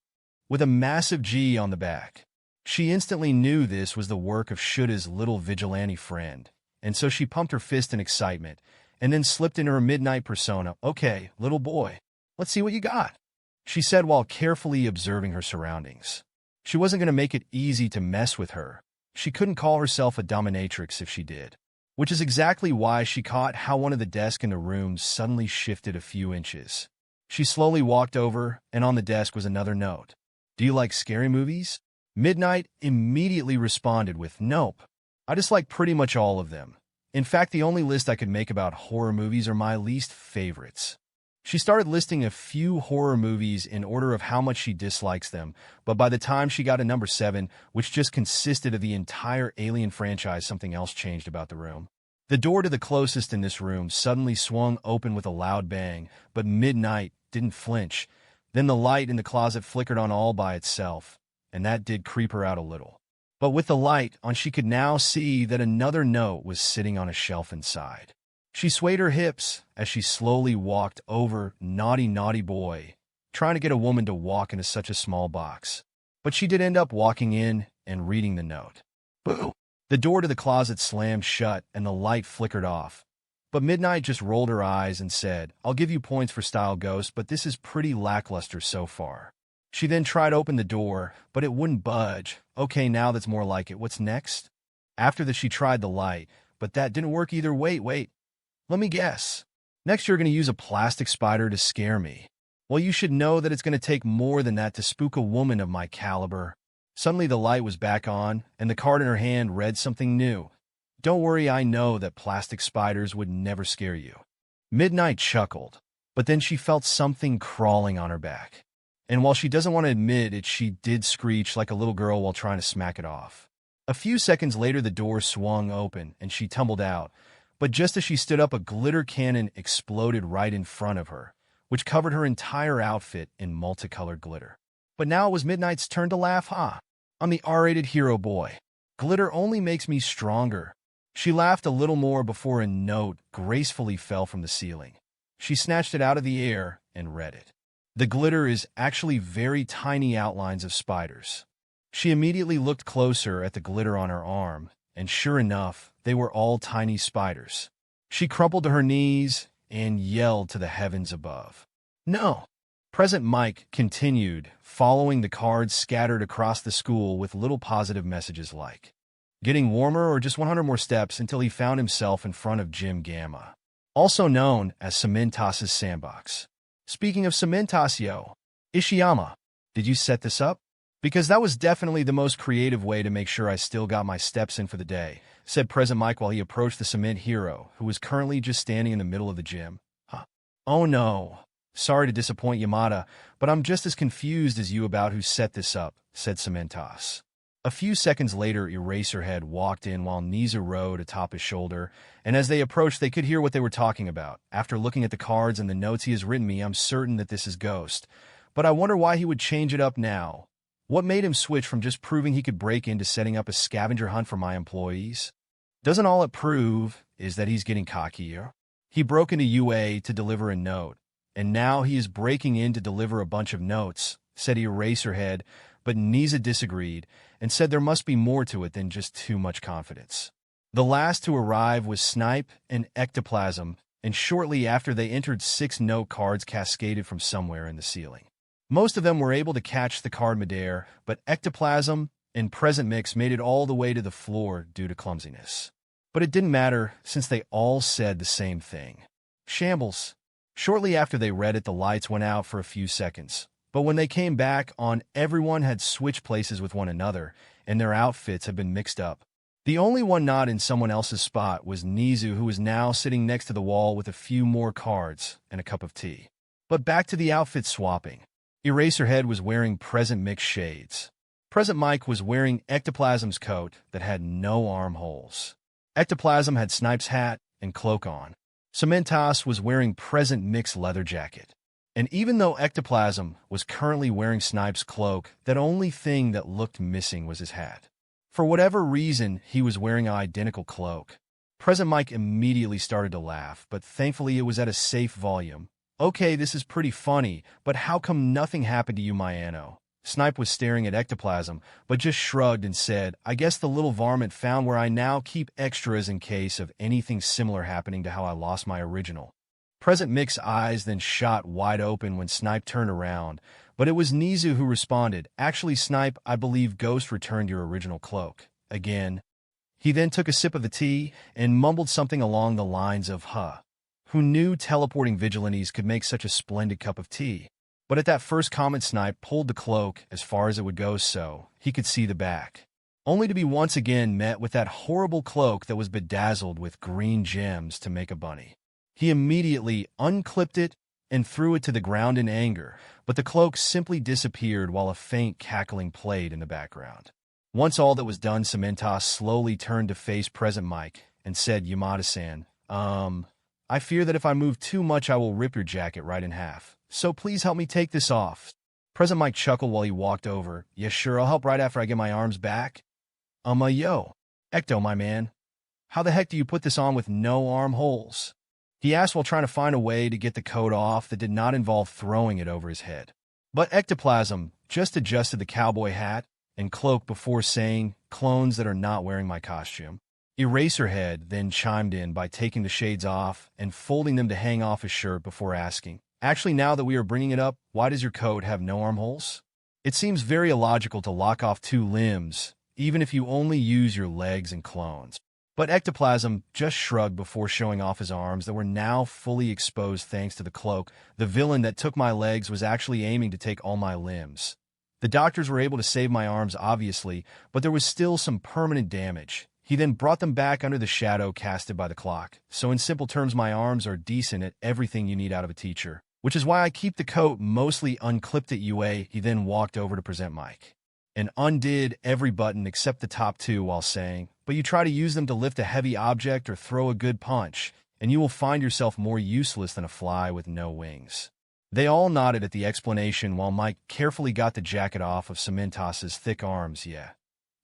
with a massive G on the back. She instantly knew this was the work of Shuta's little vigilante friend, and so she pumped her fist in excitement, and then slipped into her midnight persona. "Okay, little boy, let's see what you got," she said while carefully observing her surroundings. She wasn't going to make it easy to mess with her. She couldn't call herself a dominatrix if she did. Which is exactly why she caught how one of the desks in the room suddenly shifted a few inches. She slowly walked over, and on the desk was another note. "Do you like scary movies?" Midnight immediately responded with, "Nope. I just like pretty much all of them. In fact, the only list I could make about horror movies are my least favorites." She started listing a few horror movies in order of how much she dislikes them, but by the time she got to number 7, which just consisted of the entire Alien franchise, something else changed about the room. The door to the closest in this room suddenly swung open with a loud bang, but Midnight didn't flinch. Then the light in the closet flickered on all by itself, and that did creep her out a little. But with the light on, she could now see that another note was sitting on a shelf inside. She swayed her hips as she slowly walked over. Naughty, naughty boy, trying to get a woman to walk into such a small box. But she did end up walking in and reading the note. Boo! The door to the closet slammed shut and the light flickered off. But Midnight just rolled her eyes and said, "I'll give you points for style, Ghost, but this is pretty lackluster so far." She then tried to open the door, but it wouldn't budge. "Okay, now that's more like it. What's next?" After that, she tried the light, but that didn't work either. Wait. Let me guess. Next, you're going to use a plastic spider to scare me. Well, you should know that it's going to take more than that to spook a woman of my caliber. Suddenly, the light was back on, and the card in her hand read something new. "Don't worry, I know that plastic spiders would never scare you." Midnight chuckled, but then she felt something crawling on her back. And while she doesn't want to admit it, she did screech like a little girl while trying to smack it off. A few seconds later, the door swung open, and she tumbled out. But just as she stood up, a glitter cannon exploded right in front of her, which covered her entire outfit in multicolored glitter. But now it was Midnight's turn to laugh. I'm the R-rated hero boy. Glitter only makes me stronger." She laughed a little more before a note gracefully fell from the ceiling. She snatched it out of the air and read it. The glitter is actually very tiny outlines of spiders. She immediately looked closer at the glitter on her arm, and sure enough, they were all tiny spiders. She crumpled to her knees and yelled to the heavens above. "No!" Present Mike continued, following the cards scattered across the school with little positive messages like, "Getting warmer," or "Just 100 more steps," until he found himself in front of Gym Gamma, also known as Cementas's sandbox. Speaking of Cementasio, Ishiyama, did you set this up? Because that was definitely the most creative way to make sure I still got my steps in for the day, said Present Mike while he approached the cement hero, who was currently just standing in the middle of the gym. Oh no. Sorry to disappoint Yamada, but I'm just as confused as you about who set this up, said Cementas. A few seconds later, Eraserhead walked in while Nezu rode atop his shoulder, and as they approached, they could hear what they were talking about. "After looking at the cards and the notes he has written me, I'm certain that this is Ghost. But I wonder why he would change it up now. What made him switch from just proving he could break into setting up a scavenger hunt for my employees? Doesn't all it prove is that he's getting cockier? He broke into UA to deliver a note, and now he is breaking in to deliver a bunch of notes," said Eraserhead, but Nezu disagreed and said there must be more to it than just too much confidence. The last to arrive was Snipe and Ectoplasm, and shortly after they entered, 6 note cards cascaded from somewhere in the ceiling. Most of them were able to catch the card midair, but Ectoplasm and Present Mix made it all the way to the floor due to clumsiness. But it didn't matter, since they all said the same thing. "Shambles. Shortly after they read it, the lights went out for a few seconds. But when they came back on, everyone had switched places with one another, and their outfits had been mixed up. The only one not in someone else's spot was Nezu, who was now sitting next to the wall with a few more cards and a cup of tea. But back to the outfit swapping. Eraserhead was wearing Present Mix shades. Present Mike was wearing Ectoplasm's coat that had no armholes. Ectoplasm had Snipe's hat and cloak on. Cementas was wearing Present Mix leather jacket. And even though Ectoplasm was currently wearing Snipe's cloak, that only thing that looked missing was his hat. For whatever reason, he was wearing an identical cloak. Present Mike immediately started to laugh, but thankfully it was at a safe volume. Okay, this is pretty funny, but how come nothing happened to you, Mayano? Snipe was staring at Ectoplasm, but just shrugged and said, I guess the little varmint found where I now keep extras in case of anything similar happening to how I lost my original. Present Mix's eyes then shot wide open when Snipe turned around, but it was Nezu who responded, Actually, Snipe, I believe Ghost returned your original cloak. Again. He then took a sip of the tea and mumbled something along the lines of, Who knew teleporting vigilantes could make such a splendid cup of tea? But at that first comment, Snipe pulled the cloak as far as it would go so he could see the back, only to be once again met with that horrible cloak that was bedazzled with green gems to make a bunny. He immediately unclipped it and threw it to the ground in anger, but the cloak simply disappeared while a faint cackling played in the background. Once all that was done, Cementas slowly turned to face Present Mike and said, Yamada-san, I fear that if I move too much I will rip your jacket right in half, so please help me take this off. Present Mike chuckled while he walked over. Yeah, sure, I'll help right after I get my arms back. Yo. Ecto, my man. How the heck do you put this on with no armholes? He asked while trying to find a way to get the coat off that did not involve throwing it over his head. But Ectoplasm just adjusted the cowboy hat and cloak before saying, Clones that are not wearing my costume. Eraserhead then chimed in by taking the shades off and folding them to hang off his shirt before asking, Actually, now that we are bringing it up, why does your coat have no armholes? It seems very illogical to lock off two limbs, even if you only use your legs and clones. But Ectoplasm just shrugged before showing off his arms that were now fully exposed thanks to the cloak. The villain that took my legs was actually aiming to take all my limbs. The doctors were able to save my arms, obviously, but there was still some permanent damage. He then brought them back under the shadow casted by the clock. So in simple terms, my arms are decent at everything you need out of a teacher, which is why I keep the coat mostly unclipped at UA. He then walked over to present Mike and undid every button except the top two while saying, But you try to use them to lift a heavy object or throw a good punch, and you will find yourself more useless than a fly with no wings. They all nodded at the explanation while Mike carefully got the jacket off of Cementas's thick arms. Yeah.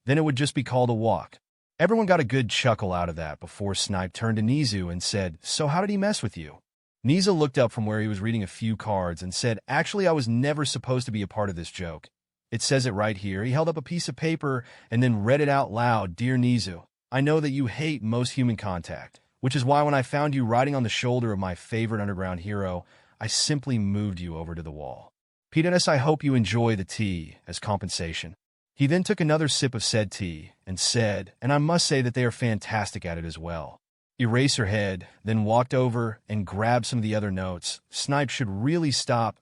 Then it would just be called a walk. Everyone got a good chuckle out of that before Snipe turned to Nezu and said, So how did he mess with you? Nezu looked up from where he was reading a few cards and said, Actually, I was never supposed to be a part of this joke. It says it right here. He held up a piece of paper and then read it out loud. Dear Nezu, I know that you hate most human contact, which is why when I found you riding on the shoulder of my favorite underground hero, I simply moved you over to the wall. P.S. I hope you enjoy the tea as compensation. He then took another sip of said tea and said, And I must say that they are fantastic at it as well. Eraserhead then walked over and grabbed some of the other notes. Snipe should really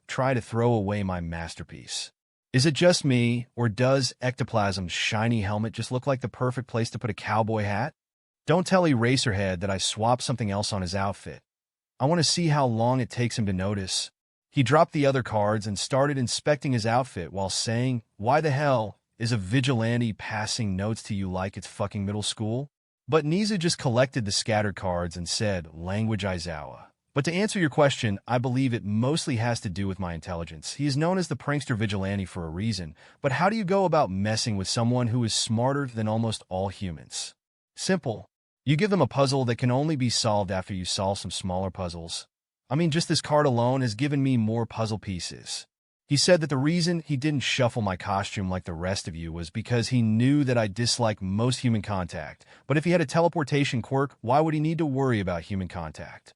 try to throw away my masterpiece. Is it just me, or does Ectoplasm's shiny helmet just look like the perfect place to put a cowboy hat? Don't tell Eraserhead that I swapped something else on his outfit. I want to see how long it takes him to notice. He dropped the other cards and started inspecting his outfit while saying, Why the hell is a vigilante passing notes to you like it's fucking middle school? But Nezu just collected the scattered cards and said, Language Aizawa. But to answer your question, I believe it mostly has to do with my intelligence. He is known as the Prankster Vigilante for a reason, but how do you go about messing with someone who is smarter than almost all humans? Simple. You give them a puzzle that can only be solved after you solve some smaller puzzles. I mean, just this card alone has given me more puzzle pieces. He said that the reason he didn't shuffle my costume like the rest of you was because he knew that I dislike most human contact. But if he had a teleportation quirk, why would he need to worry about human contact?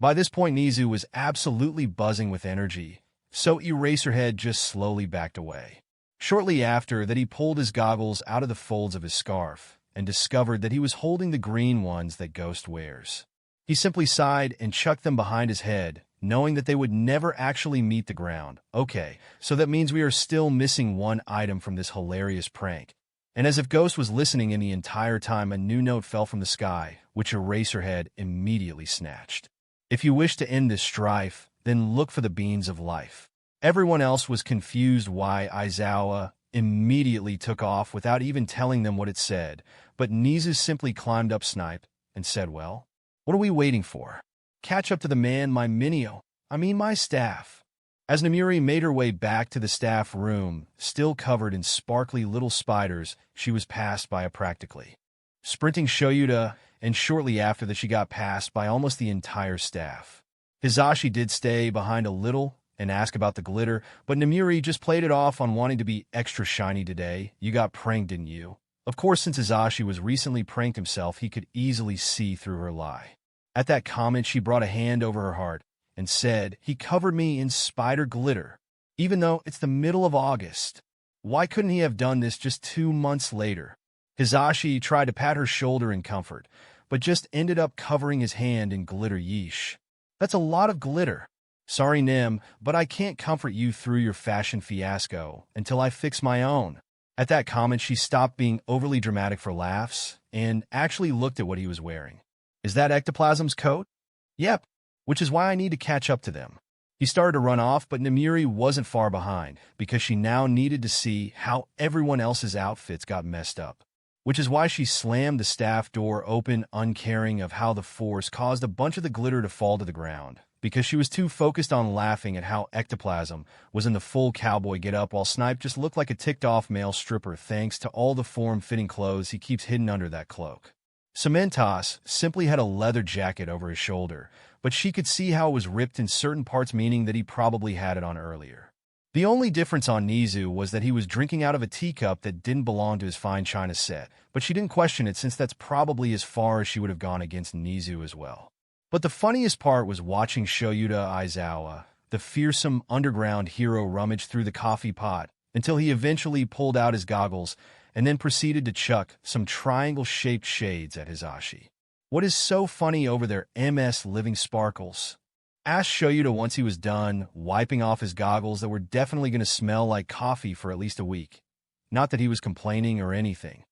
By this point, Nezu was absolutely buzzing with energy, so Eraserhead just slowly backed away. Shortly after that, he pulled his goggles out of the folds of his scarf and discovered that he was holding the green ones that Ghost wears. He simply sighed and chucked them behind his head, knowing that they would never actually meet the ground. Okay, so that means we are still missing one item from this hilarious prank. And as if Ghost was listening in the entire time, a new note fell from the sky, which Eraserhead immediately snatched. If you wish to end this strife, then look for the beans of life. Everyone else was confused why Aizawa immediately took off without even telling them what it said, but Nezu simply climbed up Snipe and said, well, what are we waiting for? Catch up to the man, my staff. As Nemuri made her way back to the staff room, still covered in sparkly little spiders, she was passed by a practically sprinting Shoyuta, and shortly after that she got passed by almost the entire staff. Hizashi did stay behind a little and ask about the glitter, but Nemuri just played it off on wanting to be extra shiny today. You got pranked, didn't you? Of course, since Hizashi was recently pranked himself, he could easily see through her lie. At that comment, she brought a hand over her heart and said, he covered me in spider glitter, even though it's the middle of August. Why couldn't he have done this just 2 months later? Hizashi tried to pat her shoulder in comfort, but just ended up covering his hand in glitter. Yeesh. That's a lot of glitter. Sorry, Nem, but I can't comfort you through your fashion fiasco until I fix my own. At that comment, she stopped being overly dramatic for laughs and actually looked at what he was wearing. Is that Ectoplasm's coat? Yep, which is why I need to catch up to them. He started to run off, but Nemuri wasn't far behind because she now needed to see how everyone else's outfits got messed up, which is why she slammed the staff door open, uncaring of how the force caused a bunch of the glitter to fall to the ground, because she was too focused on laughing at how Ectoplasm was in the full cowboy get-up while Snipe just looked like a ticked-off male stripper thanks to all the form-fitting clothes he keeps hidden under that cloak. Cementos simply had a leather jacket over his shoulder, but she could see how it was ripped in certain parts, meaning that he probably had it on earlier. The only difference on Nezu was that he was drinking out of a teacup that didn't belong to his fine china set, but she didn't question it since that's probably as far as she would have gone against Nezu as well. But the funniest part was watching Shoyuta Aizawa, the fearsome underground hero, rummage through the coffee pot until he eventually pulled out his goggles and then proceeded to chuck some triangle-shaped shades at Hizashi. What is so funny over there, MS Living Sparkles? Asked Shoyuta once he was done, wiping off his goggles that were definitely going to smell like coffee for at least a week. Not that he was complaining or anything.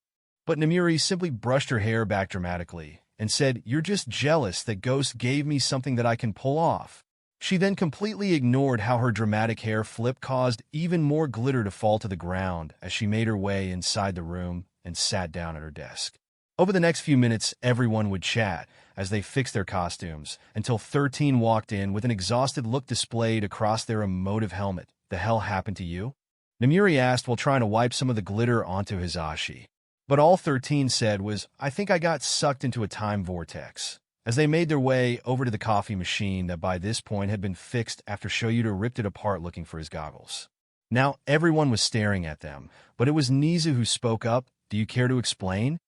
But Nemuri simply brushed her hair back dramatically and said, "You're just jealous that Ghost gave me something that I can pull off." She then completely ignored how her dramatic hair flip caused even more glitter to fall to the ground as she made her way inside the room and sat down at her desk. Over the next few minutes, everyone would chat as they fixed their costumes until 13 walked in with an exhausted look displayed across their emotive helmet. "The hell happened to you?" Nemuri asked while trying to wipe some of the glitter onto Hizashi. But all 13 said was, "I think I got sucked into a time vortex," as they made their way over to the coffee machine that by this point had been fixed after Shoyuta ripped it apart looking for his goggles. Now everyone was staring at them, but it was Nezu who spoke up. "Do you care to explain?"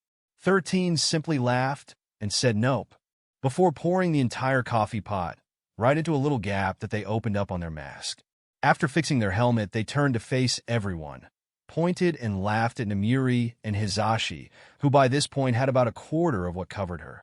13 simply laughed and said nope, before pouring the entire coffee pot right into a little gap that they opened up on their mask. After fixing their helmet, they turned to face everyone, pointed and laughed at Nemuri and Hizashi, who by this point had about a quarter of what covered her,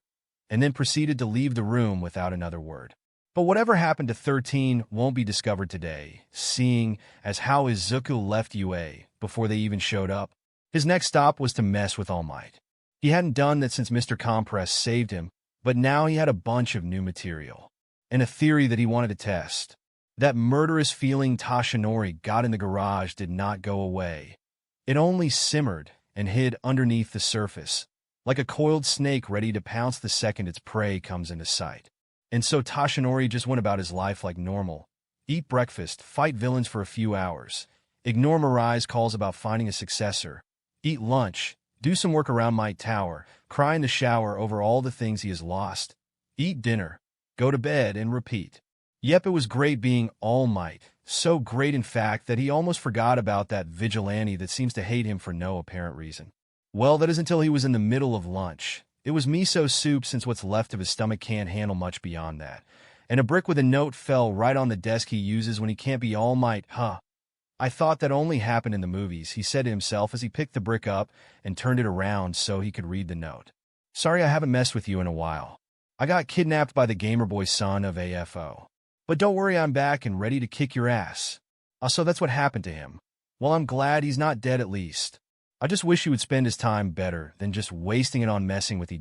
and then proceeded to leave the room without another word. But whatever happened to 13 won't be discovered today, seeing as how Izuku left UA before they even showed up. His next stop was to mess with All Might. He hadn't done that since Mr. Compress saved him, but now he had a bunch of new material and a theory that he wanted to test. That murderous feeling Tashinori got in the garage did not go away. It only simmered and hid underneath the surface, like a coiled snake ready to pounce the second its prey comes into sight. And so Tashinori just went about his life like normal. Eat breakfast, fight villains for a few hours, ignore Mirai's calls about finding a successor, eat lunch, do some work around Might Tower, cry in the shower over all the things he has lost, eat dinner, go to bed, and repeat. Yep, it was great being All Might. So great, in fact, that he almost forgot about that vigilante that seems to hate him for no apparent reason. Well, that is until he was in the middle of lunch. It was miso soup since what's left of his stomach can't handle much beyond that. And a brick with a note fell right on the desk he uses when he can't be All Might. I thought that only happened in the movies, he said to himself as he picked the brick up and turned it around so he could read the note. "Sorry I haven't messed with you in a while. I got kidnapped by the gamer boy son of AFO. But don't worry, I'm back and ready to kick your ass. So that's what happened to him. Well, I'm glad he's not dead at least. I just wish he would spend his time better than just wasting it on messing with you.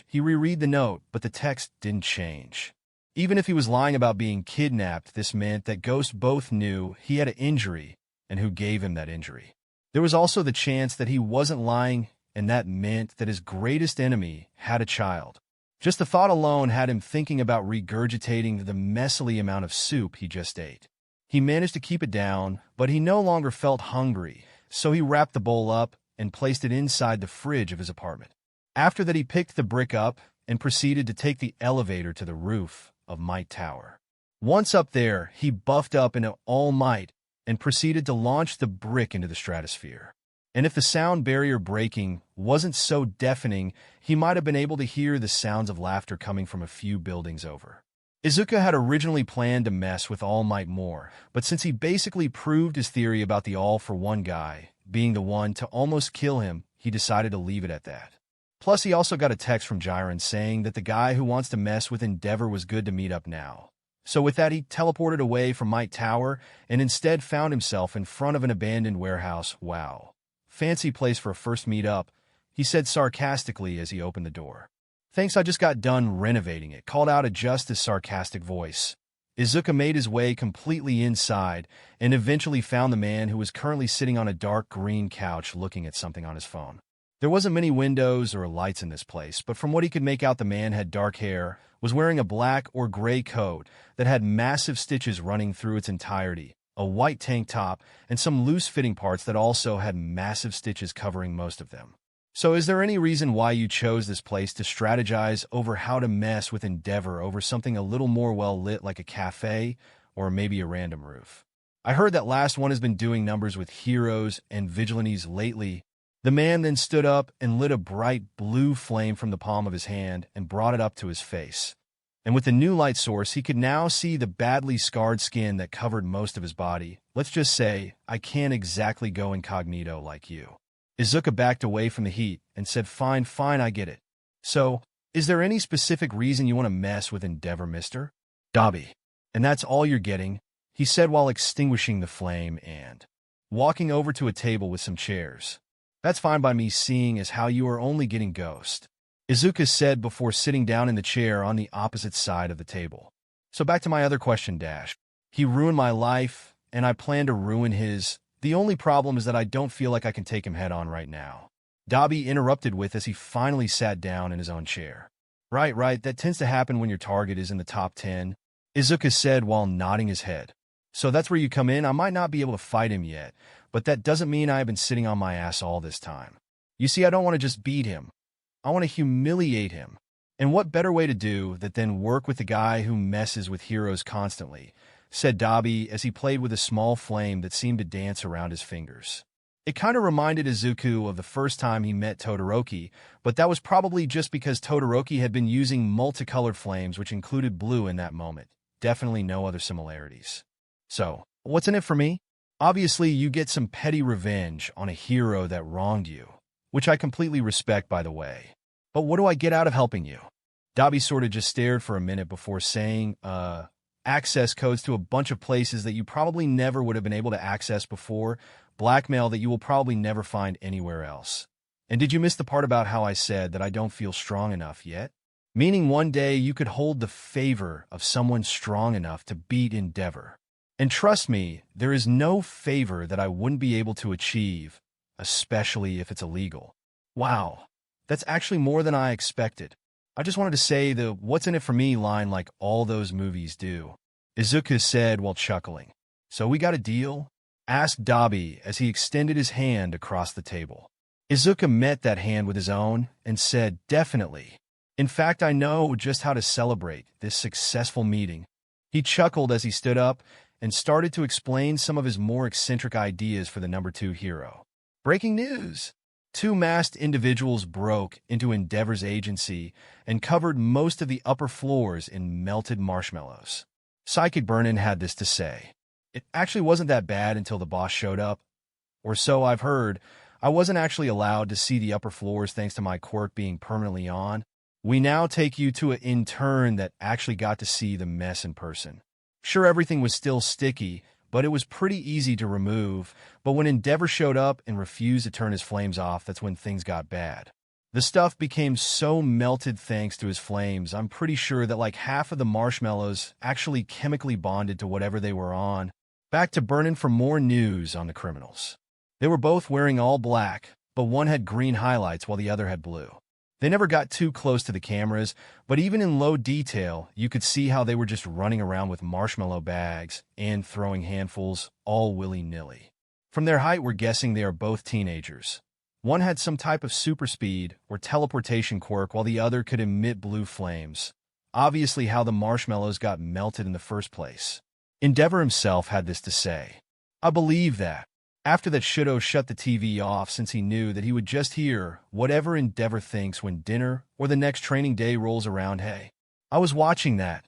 He reread the note, but the text didn't change. Even if he was lying about being kidnapped, this meant that Ghost both knew he had an injury and who gave him that injury. There was also the chance that he wasn't lying, and that meant that his greatest enemy had a child. Just the thought alone had him thinking about regurgitating the messily amount of soup he just ate. He managed to keep it down, but he no longer felt hungry, so he wrapped the bowl up and placed it inside the fridge of his apartment. After that, he picked the brick up and proceeded to take the elevator to the roof of Might Tower. Once up there, he buffed up into all might and proceeded to launch the brick into the stratosphere. And if the sound barrier breaking wasn't so deafening, he might have been able to hear the sounds of laughter coming from a few buildings over. Izuku had originally planned to mess with All Might more, but since he basically proved his theory about the all-for-one guy being the one to almost kill him, he decided to leave it at that. Plus, he also got a text from Jiren saying that the guy who wants to mess with Endeavor was good to meet up now. So with that, he teleported away from Might Tower and instead found himself in front of an abandoned warehouse. Wow. Fancy place for a first meet-up, he said sarcastically as he opened the door. Thanks, I just got done renovating it, called out a just as sarcastic voice. Izuku made his way completely inside and eventually found the man who was currently sitting on a dark green couch looking at something on his phone. There wasn't many windows or lights in this place, but from what he could make out, the man had dark hair, was wearing a black or gray coat that had massive stitches running through its entirety, a white tank top, and some loose-fitting parts that also had massive stitches covering most of them. So is there any reason why you chose this place to strategize over how to mess with Endeavor over something a little more well-lit like a cafe or maybe a random roof? I heard that last one has been doing numbers with heroes and vigilantes lately. The man then stood up and lit a bright blue flame from the palm of his hand and brought it up to his face. And with the new light source, he could now see the badly scarred skin that covered most of his body. Let's just say, I can't exactly go incognito like you. Izuku backed away from the heat and said, Fine, I get it. So, is there any specific reason you want to mess with Endeavor, mister? Dobby. And that's all you're getting, he said while extinguishing the flame and walking over to a table with some chairs. That's fine by me, seeing as how you are only getting Ghost, Izuku said before sitting down in the chair on the opposite side of the table. So back to my other question, He ruined my life, and I plan to ruin his. The only problem is that I don't feel like I can take him head-on right now. Dobby interrupted with as he finally sat down in his own chair. Right, that tends to happen when your target is in the top 10, Izuku said while nodding his head. So that's where you come in. I might not be able to fight him yet, but that doesn't mean I have been sitting on my ass all this time. You see, I don't want to just beat him. I want to humiliate him. And what better way to do that than work with the guy who messes with heroes constantly, said Dobby as he played with a small flame that seemed to dance around his fingers. It kind of reminded Izuku of the first time he met Todoroki, but that was probably just because Todoroki had been using multicolored flames which included blue in that moment. Definitely no other similarities. So, what's in it for me? Obviously, you get some petty revenge on a hero that wronged you, which I completely respect, by the way. But what do I get out of helping you? Dobby sort of just stared for a minute before saying, access codes to a bunch of places that you probably never would have been able to access before, blackmail that you will probably never find anywhere else. And did you miss the part about how I said that I don't feel strong enough yet? Meaning one day you could hold the favor of someone strong enough to beat Endeavor. And trust me, there is no favor that I wouldn't be able to achieve, especially if it's illegal. Wow, that's actually more than I expected. I just wanted to say the what's in it for me line like all those movies do, Izuku said while chuckling. So we got a deal? Asked Dobby as he extended his hand across the table. Izuku met that hand with his own and said, definitely. In fact, I know just how to celebrate this successful meeting. He chuckled as he stood up and started to explain some of his more eccentric ideas for the number 2 hero. Breaking news! 2 masked individuals broke into Endeavor's agency and covered most of the upper floors in melted marshmallows. Psychic Burnin had this to say. It actually wasn't that bad until the boss showed up. Or so I've heard. I wasn't actually allowed to see the upper floors thanks to my quirk being permanently on. We now take you to an intern that actually got to see the mess in person. Sure, everything was still sticky, but it was pretty easy to remove. But when Endeavor showed up and refused to turn his flames off, that's when things got bad. The stuff became so melted thanks to his flames, I'm pretty sure that like half of the marshmallows actually chemically bonded to whatever they were on. Back to Burnin for more news on the criminals. They were both wearing all black, but one had green highlights while the other had blue. They never got too close to the cameras, but even in low detail, you could see how they were just running around with marshmallow bags and throwing handfuls, all willy-nilly. From their height, we're guessing they are both teenagers. One had some type of super speed or teleportation quirk, while the other could emit blue flames. Obviously how the marshmallows got melted in the first place. Endeavor himself had this to say. I believe that. After that, Shudo shut the TV off since he knew that he would just hear whatever Endeavor thinks when dinner or the next training day rolls around. Hey, I was watching that,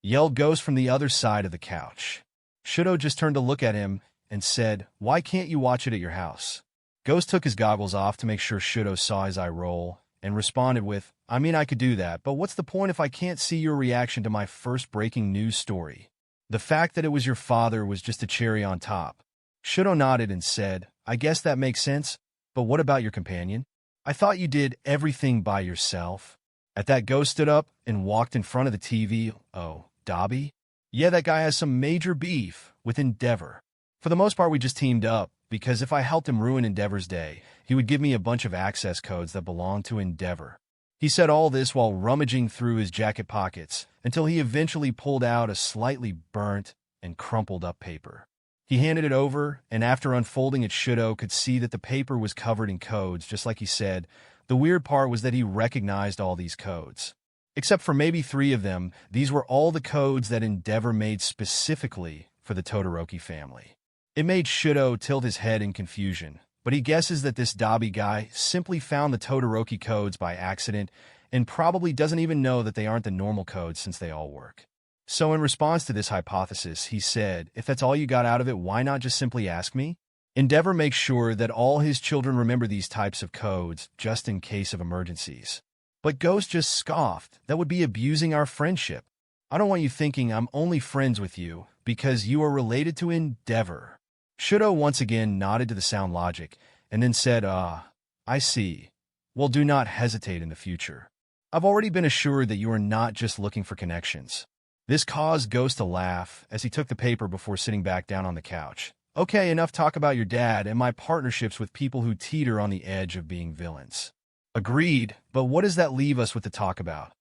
yelled Ghost from the other side of the couch. Shudo just turned to look at him and said, why can't you watch it at your house? Ghost took his goggles off to make sure Shudo saw his eye roll and responded with, I mean, I could do that, but what's the point if I can't see your reaction to my first breaking news story? The fact that it was your father was just a cherry on top. Shudo nodded and said, I guess that makes sense, but what about your companion? I thought you did everything by yourself. At that, Ghost stood up and walked in front of the TV. Oh, Dobby? Yeah, that guy has some major beef with Endeavor. For the most part, we just teamed up, because if I helped him ruin Endeavor's day, he would give me a bunch of access codes that belonged to Endeavor. He said all this while rummaging through his jacket pockets until he eventually pulled out a slightly burnt and crumpled up paper. He handed it over, and after unfolding it, Shudo could see that the paper was covered in codes, just like he said. The weird part was that he recognized all these codes. Except for maybe 3 of them, these were all the codes that Endeavor made specifically for the Todoroki family. It made Shudo tilt his head in confusion, but he guesses that this Dobby guy simply found the Todoroki codes by accident and probably doesn't even know that they aren't the normal codes since they all work. So in response to this hypothesis, he said, if that's all you got out of it, why not just simply ask me? Endeavor makes sure that all his children remember these types of codes, just in case of emergencies. But Ghost just scoffed. That would be abusing our friendship. I don't want you thinking I'm only friends with you because you are related to Endeavor. Shudo once again nodded to the sound logic, and then said, I see. Well, do not hesitate in the future. I've already been assured that you are not just looking for connections. This caused Ghost to laugh as he took the paper before sitting back down on the couch. Okay, enough talk about your dad and my partnerships with people who teeter on the edge of being villains. Agreed, but what does that leave us with to talk about?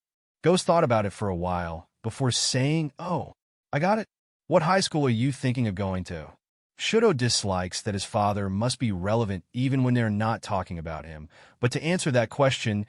Ghost thought about it for a while before saying, oh, I got it. What high school are you thinking of going to? Shudo dislikes that his father must be relevant even when they're not talking about him. But to answer that question,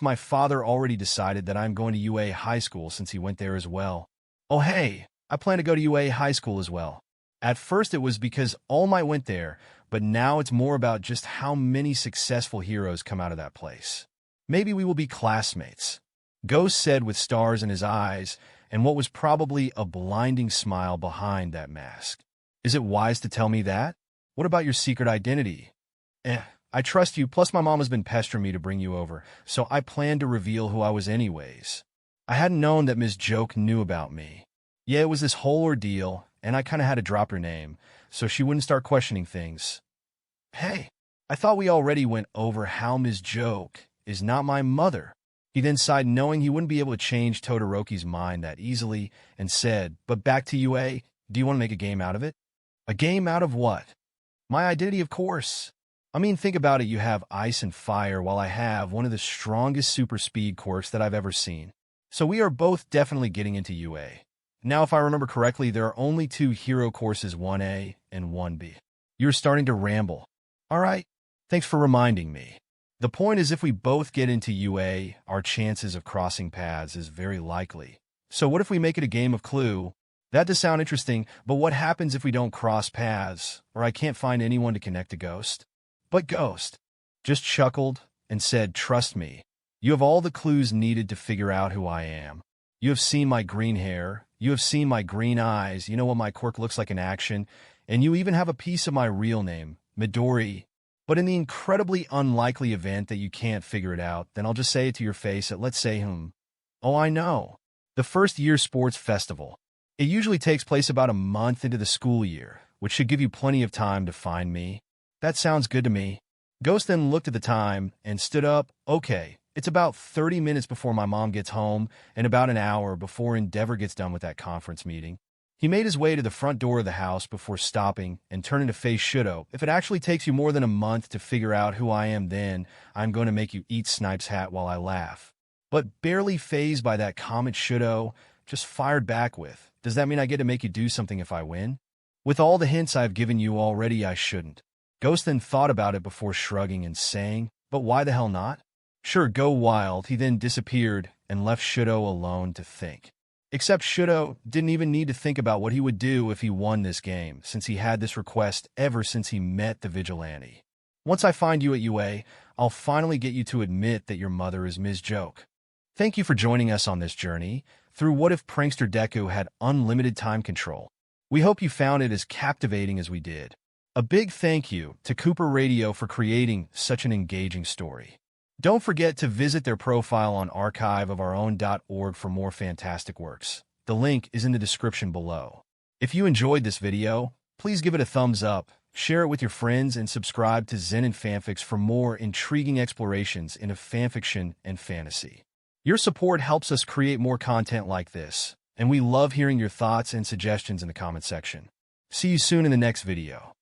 my father already decided that I'm going to UA High School since he went there as well. Oh hey, I plan to go to UA High School as well. At first it was because All Might went there, but now it's more about just how many successful heroes come out of that place. Maybe we will be classmates. Ghost said with stars in his eyes and what was probably a blinding smile behind that mask. Is it wise to tell me that? What about your secret identity? I trust you, plus my mom has been pestering me to bring you over, so I planned to reveal who I was anyways. I hadn't known that Ms. Joke knew about me. Yeah, it was this whole ordeal, and I kinda had to drop her name, so she wouldn't start questioning things. Hey, I thought we already went over how Ms. Joke is not my mother. He then sighed, knowing he wouldn't be able to change Todoroki's mind that easily, and said, but back to UA, do you want to make a game out of it? A game out of what? My identity, of course. I mean, think about it. You have ice and fire, while I have one of the strongest super speed quirks that I've ever seen. So we are both definitely getting into UA. Now, if I remember correctly, there are only 2 hero courses, 1A and 1B. You're starting to ramble. All right, thanks for reminding me. The point is, if we both get into UA, our chances of crossing paths is very likely. So what if we make it a game of Clue? That does sound interesting, but what happens if we don't cross paths, or I can't find anyone to connect to Ghost? But Ghost just chuckled and said, trust me, you have all the clues needed to figure out who I am. You have seen my green hair, you have seen my green eyes, you know what my quirk looks like in action, and you even have a piece of my real name, Midoriya. But in the incredibly unlikely event that you can't figure it out, then I'll just say it to your face at, let's say, Oh, I know. The first year sports festival. It usually takes place about a month into the school year, which should give you plenty of time to find me. That sounds good to me. Ghost then looked at the time and stood up. Okay, it's about 30 minutes before my mom gets home and about an hour before Endeavor gets done with that conference meeting. He made his way to the front door of the house before stopping and turning to face Shudo. If it actually takes you more than a month to figure out who I am, then I'm going to make you eat Snipe's hat while I laugh. But barely fazed by that comment, Shudo just fired back with, does that mean I get to make you do something if I win? With all the hints I've given you already, I shouldn't. Ghost then thought about it before shrugging and saying, but why the hell not? Sure, go wild. He then disappeared and left Shudo alone to think. Except Shudo didn't even need to think about what he would do if he won this game, since he had this request ever since he met the vigilante. Once I find you at UA, I'll finally get you to admit that your mother is Ms. Joke. Thank you for joining us on this journey through What If Prankster Deku Had Unlimited Time Control. We hope you found it as captivating as we did. A big thank you to Cooper Radio for creating such an engaging story. Don't forget to visit their profile on archiveofourown.org for more fantastic works. The link is in the description below. If you enjoyed this video, please give it a thumbs up, share it with your friends, and subscribe to Zenin Fanfics for more intriguing explorations into fanfiction and fantasy. Your support helps us create more content like this, and we love hearing your thoughts and suggestions in the comment section. See you soon in the next video.